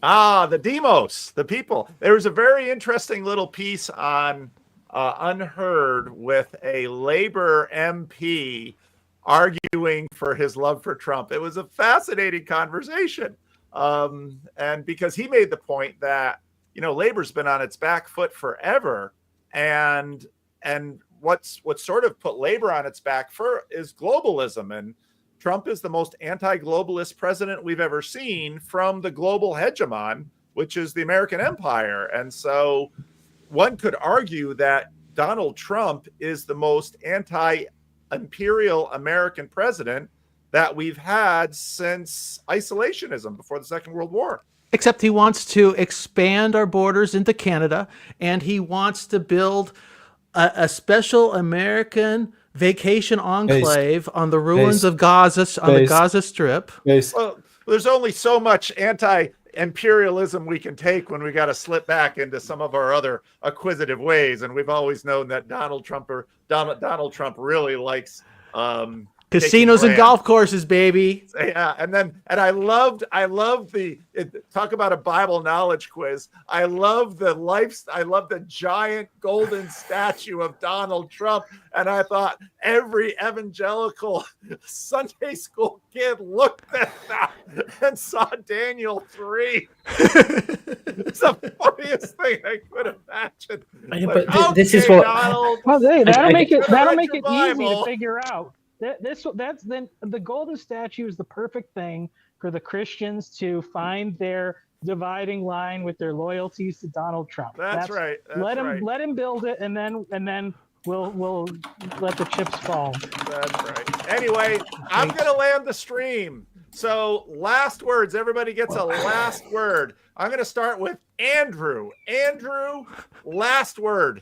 The demos, the people. There was a very interesting little piece on Unheard with a Labor MP arguing for his love for Trump. It was a fascinating conversation. And because he made the point that, Labor's been on its back foot forever. And what's sort of put Labor on its back foot is globalism. And Trump is the most anti-globalist president we've ever seen from the global hegemon, which is the American empire. And so one could argue that Donald Trump is the most anti-imperial American president that we've had since isolationism before the Second World War. Except he wants to expand our borders into Canada, and he wants to build a special American vacation enclave on the ruins of Gaza, on the Gaza Strip. Well, there's only so much anti-imperialism we can take when we got to slip back into some of our other acquisitive ways, and we've always known that Donald Trump really likes casinos and golf courses, baby. Yeah, and I loved talk about a Bible knowledge quiz. I love the giant golden statue of Donald Trump, and I thought every evangelical Sunday school kid looked at that and saw Daniel 3. It's the funniest thing I could imagine. But this is what. Donald, well, that'll make it easy Bible. to figure out. That's then the golden statue is the perfect thing for the Christians to find their dividing line with their loyalties to Donald Trump. That's right. Let him build it, and then we'll let the chips fall. That's right. Anyway, I'm gonna land the stream. So last words. Everybody gets a last word. I'm gonna start with Andrew. Andrew, last word.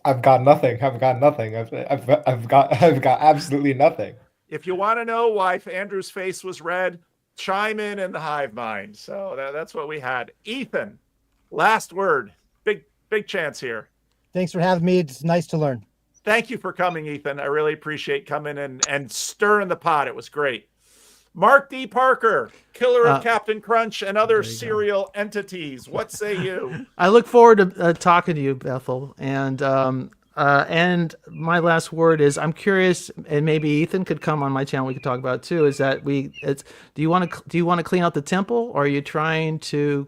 I've got nothing. I've got absolutely nothing. If you want to know why Andrew's face was red, chime in the hive mind. So that's what we had. Ethan, last word. Big chance here. Thanks for having me. It's nice to learn. Thank you for coming, Ethan. I really appreciate coming and stirring the pot. It was great. Mark D. Parker, killer of Captain Crunch and other serial entities. What say you? I look forward to talking to you, Bethel. And my last word is, I'm curious, and maybe Ethan could come on my channel. We could talk about it too. Is that do you want to clean out the temple, or are you trying to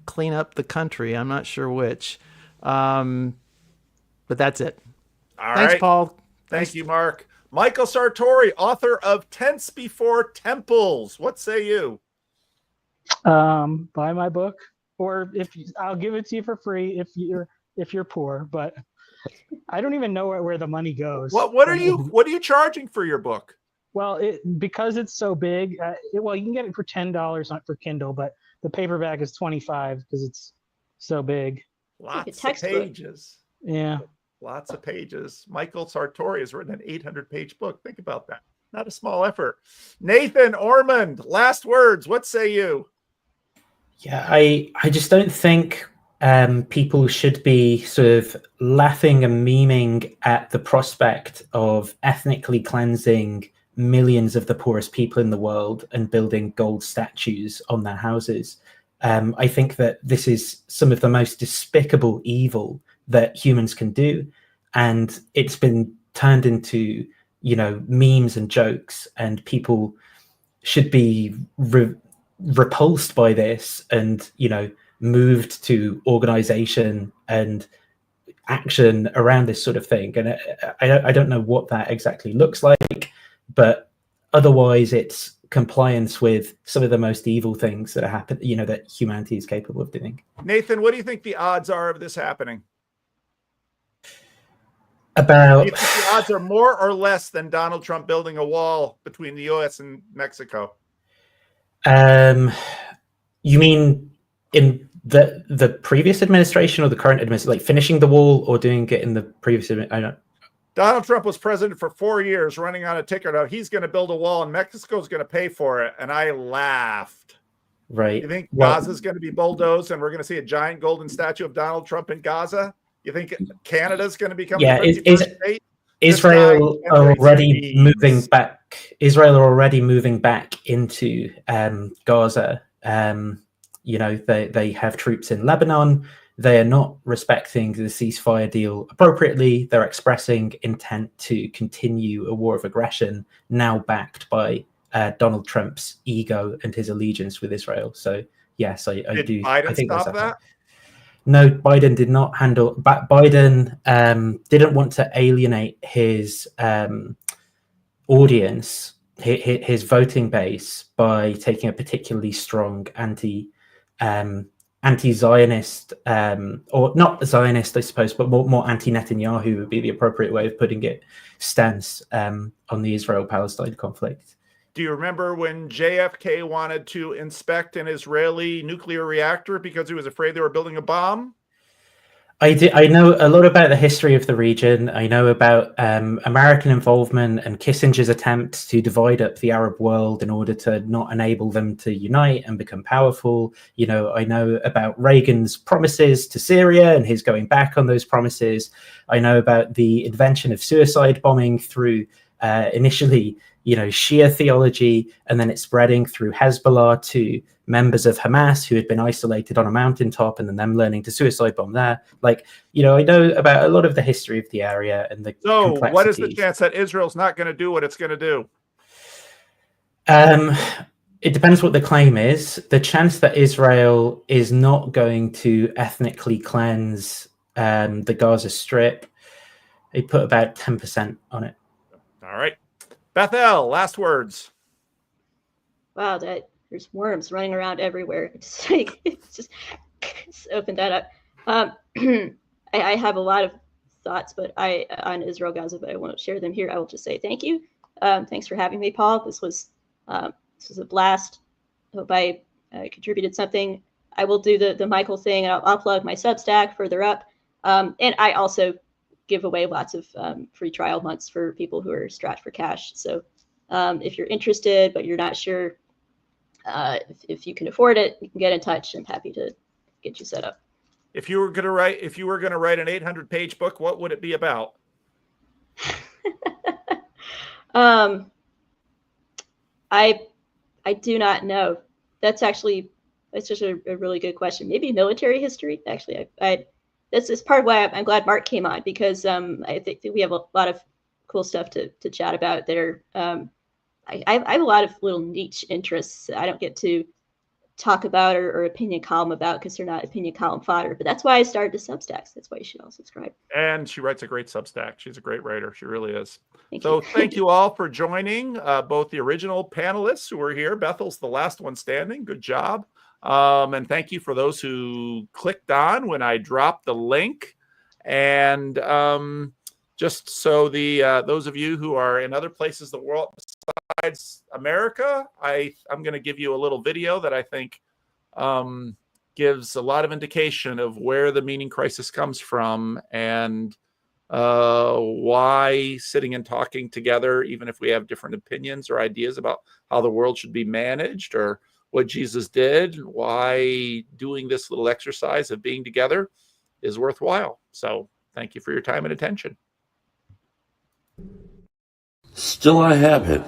clean up the country? I'm not sure which. But that's it. Thanks, right. Paul. Thank you, Mark. Michael Sartori, author of Tents Before Temples. What say you? Buy my book, or I'll give it to you for free if you're poor. But I don't even know where the money goes. What are you charging for your book? Well, because it's so big. You can get it for $10 not for Kindle, but the paperback is $25 because it's so big. Lots of pages. Yeah. Lots of pages. Michael Sartori has written an 800-page book. Think about that. Not a small effort. Nathan Ormond, last words. What say you? Yeah, I just don't think people should be sort of laughing and memeing at the prospect of ethnically cleansing millions of the poorest people in the world and building gold statues on their houses. I think that this is some of the most despicable evil that humans can do, and it's been turned into memes and jokes, and people should be repulsed by this and moved to organization and action around this sort of thing. And I don't know what that exactly looks like, but otherwise it's compliance with some of the most evil things that happen, that humanity is capable of doing. Nathan, what do you think the odds are of this happening? Do you think the odds are more or less than Donald Trump building a wall between the U.S. and Mexico? You mean in the previous administration or the current administration, like finishing the wall, or doing it in the previous? I don't. Donald Trump was president for 4 years, running on a ticket of he's going to build a wall and Mexico's going to pay for it, and I laughed. Right. You think Gaza's going to be bulldozed and we're going to see a giant golden statue of Donald Trump in Gaza? You think Canada's going to become the 51st state? Israel already moving back? Israel are already moving back into Gaza. They have troops in Lebanon. They are not respecting the ceasefire deal appropriately. They're expressing intent to continue a war of aggression, now backed by Donald Trump's ego and his allegiance with Israel. So yes, I do. Biden I think stop that? No, Biden did not handle. Biden didn't want to alienate his audience his voting base by taking a particularly strong anti-Zionist, or not Zionist, I suppose, but more anti-Netanyahu would be the appropriate way of putting it, stance on the Israel-Palestine conflict. Do you remember when JFK wanted to inspect an Israeli nuclear reactor because he was afraid they were building a bomb? I know a lot about the history of the region. I know about American involvement and Kissinger's attempts to divide up the Arab world in order to not enable them to unite and become powerful. You know, I know about Reagan's promises to Syria and his going back on those promises. I know about the invention of suicide bombing through initially, you know, Shia theology, and then it's spreading through Hezbollah to members of Hamas who had been isolated on a mountaintop, and then them learning to suicide bomb there. Like, you know, I know about a lot of the history of the area and the complexities. What is the chance that Israel's not going to do what it's going to do? It depends what the claim is. The chance that Israel is not going to ethnically cleanse the Gaza Strip, they put about 10% on it. All right. Bethel, last words. Wow, there's worms running around everywhere. Just open that up. I have a lot of thoughts, but on Israel Gaza, but I won't share them here. I will just say thank you. Thanks for having me, Paul. This was a blast. I hope I contributed something. I will do the Michael thing, and I'll plug my Substack further up. And I also give away lots of free trial months for people who are strapped for cash. So if you're interested, but you're not sure if you can afford it, you can get in touch. I'm happy to get you set up. If you were going to write an 800-page book, what would it be about? I do not know. That's just a really good question. Maybe military history. Actually, this is part of why I'm glad Mark came on, because I think we have a lot of cool stuff to chat about there. I have a lot of little niche interests I don't get to talk about or opinion column about because they're not opinion column fodder. But that's why I started the Substacks. That's why you should all subscribe. And she writes a great Substack. She's a great writer. She really is. Thank you all for joining, both the original panelists who were here. Bethel's the last one standing. Good job. And thank you for those who clicked on when I dropped the link. And just so those of you who are in other places in the world besides America, I'm going to give you a little video that I think gives a lot of indication of where the meaning crisis comes from and why sitting and talking together, even if we have different opinions or ideas about how the world should be managed or what Jesus did, why doing this little exercise of being together is worthwhile. So thank you for your time and attention. Still I have it.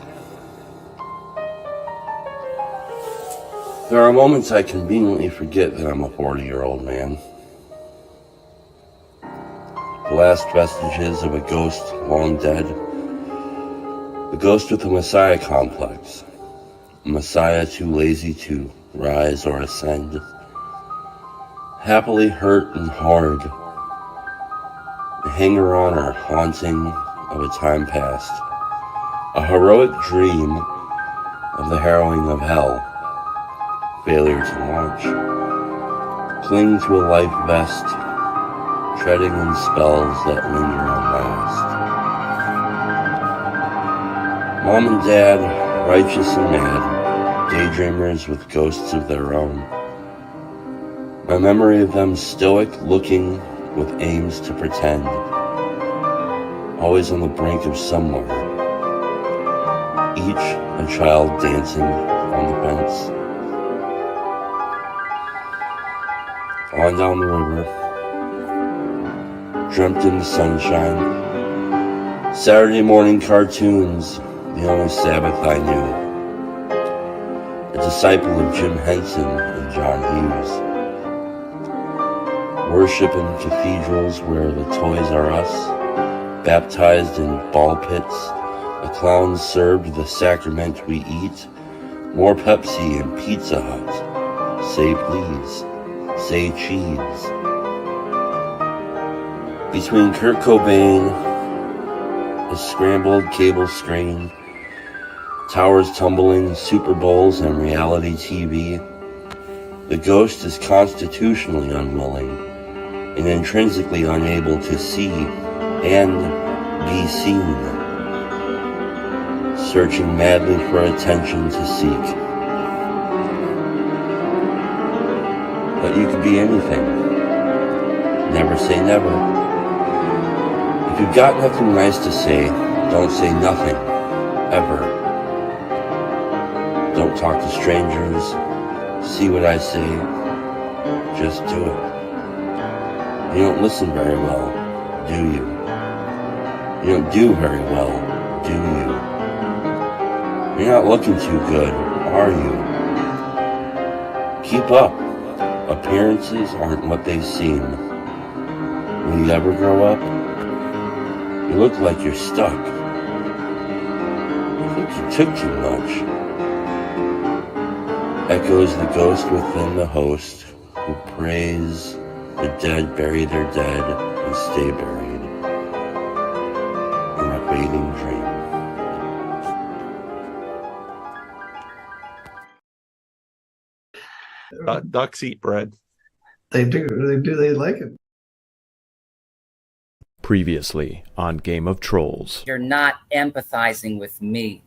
There are moments I conveniently forget that I'm a 40-year-old man. The last vestiges of a ghost long dead. A ghost with a Messiah complex. A Messiah too lazy to rise or ascend. Happily hurt and hard. A hanger-on or haunting of a time past. A heroic dream of the harrowing of hell. Failure to launch. Cling to a life vest. Treading in spells that linger and last. Mom and Dad, righteous and mad, daydreamers with ghosts of their own. My memory of them stoic, looking with aims to pretend. Always on the brink of somewhere. Each a child dancing on the fence. On down the river. Dreamt in the sunshine. Saturday morning cartoons, the only Sabbath I knew. A disciple of Jim Henson and John Hughes. Worship in cathedrals where the Toys R Us. Baptized in ball pits. A clown served the sacrament we eat. More Pepsi and Pizza Hut. Say please. Say cheese. Between Kurt Cobain, a scrambled cable screen, Towers tumbling, Super Bowls, and reality TV. The ghost is constitutionally unwilling and intrinsically unable to see and be seen, searching madly for attention to seek. But you could be anything. Never say never. If you've got nothing nice to say, don't say nothing, ever. Don't talk to strangers. See what I say. Just do it. You don't listen very well, do you? You don't do very well, do you? You're not looking too good, are you? Keep up. Appearances aren't what they seem. Will you ever grow up? You look like you're stuck. I think you took too much. Echoes the ghost within the host, who prays the dead bury their dead and stay buried in a fading dream. Ducks eat bread. They do. They like it. Previously on Game of Trolls. You're not empathizing with me.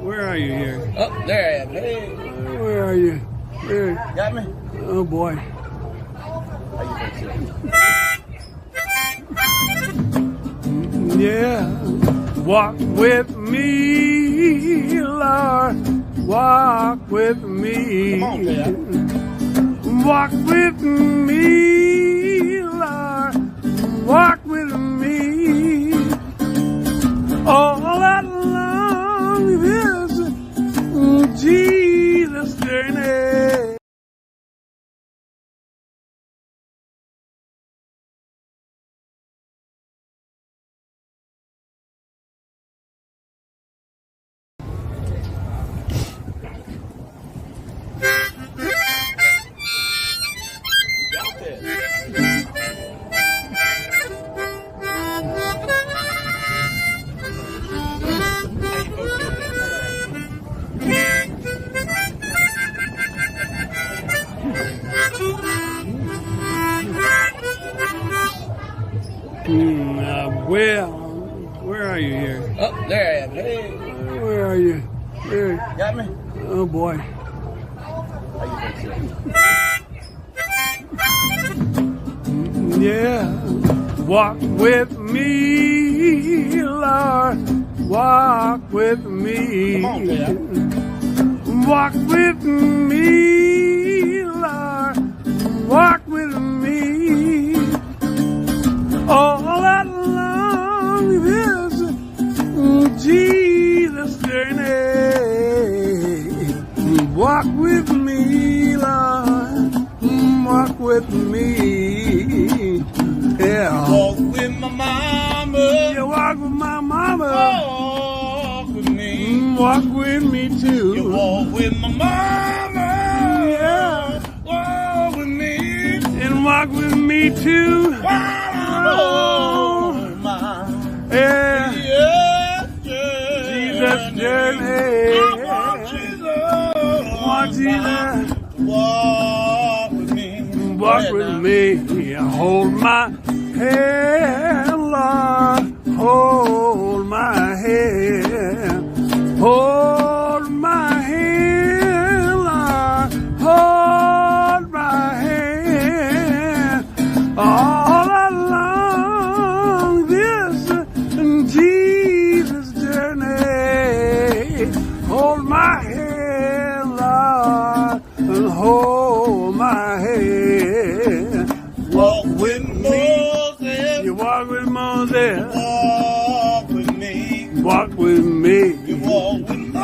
Where are you here? Oh, there I am. Hey. Where are you? Where? Got me? Oh boy. Yeah. Walk with me, Lord. Walk with me. Come on, man. Walk with me, Lord. Walk with me. All that long is Jesus' journey. Where are you here? Oh, there I am. Hey. Where are you? Where? Got me? Oh boy. Yeah. Walk with me, Lord. walk with me. Come on, Dad. Walk with me, Lord. Walk with me. All along this Jesus journey. Walk with me, Lord. Walk with me. Yeah. Walk with my mama. You walk with my mama. Walk with me. Walk with me too. You walk with my mama. Yeah. Walk with me. And walk with me too. Oh, my. Yeah. Yeah. Jesus journey. I want Jesus. Want Jesus. Walk with me. Walk with me. Hold my hand, Lord. Hold my hand. Hold my hand, Lord. Hold my hand. All along this Jesus journey. Hold my hand, Lord. And hold my hand. Walk with Moses. You walk with Moses. Walk with me. Walk with me. You walk with Moses.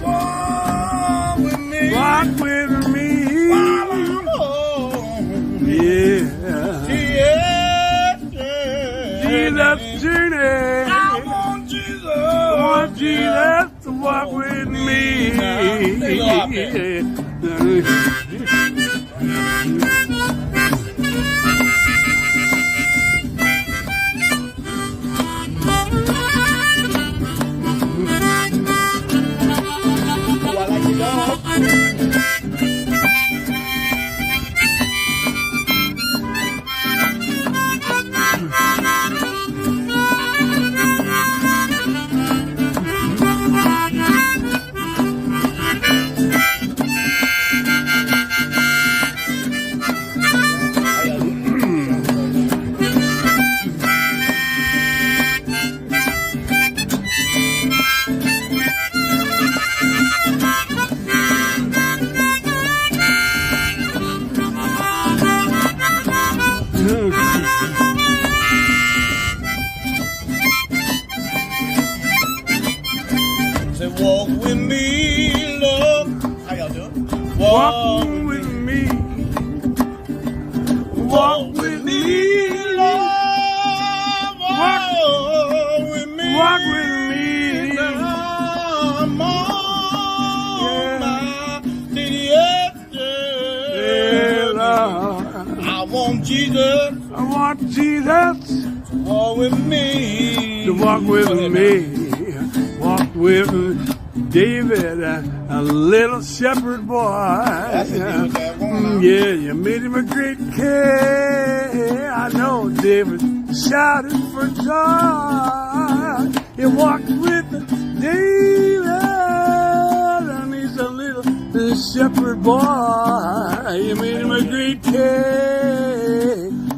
Walk with me. Walk with me. While I'm home. Yeah. Jesus journey. I want Jesus. I want Jesus to walk with me. Say, walk with me, Lord. How y'all doing? Walk with me. Walk with me, Lord. Walk with me. Walk with me. I'm on my Yeah, Lord. I want Jesus. I want Jesus to walk with me. To walk with me. Walk with David, a little shepherd boy. Yeah, you made him a great king. I know David shouted for joy. He walked with David, and he's a little shepherd boy. You made him a great king.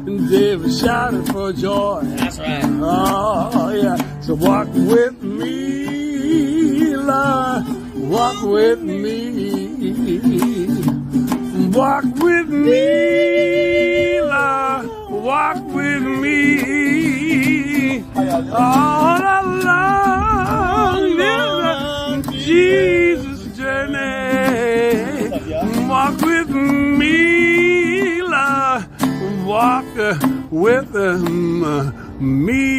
And David shouted for joy. That's right. Oh, yeah. So walk with me, Lord. Walk with me. Walk with me, Lord. Walk with me. All along this Jesus journey. Walk with me, Lord. Walk with me.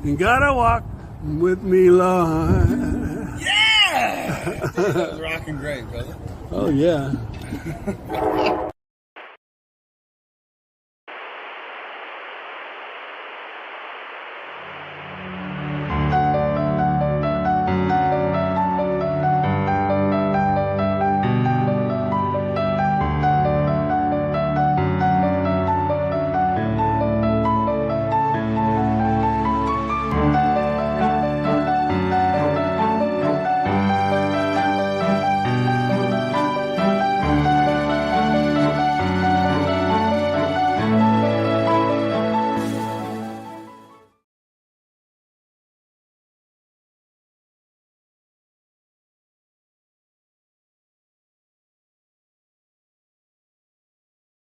You gotta walk with me, Lord. Yeah! That was rocking great, brother. Oh, yeah.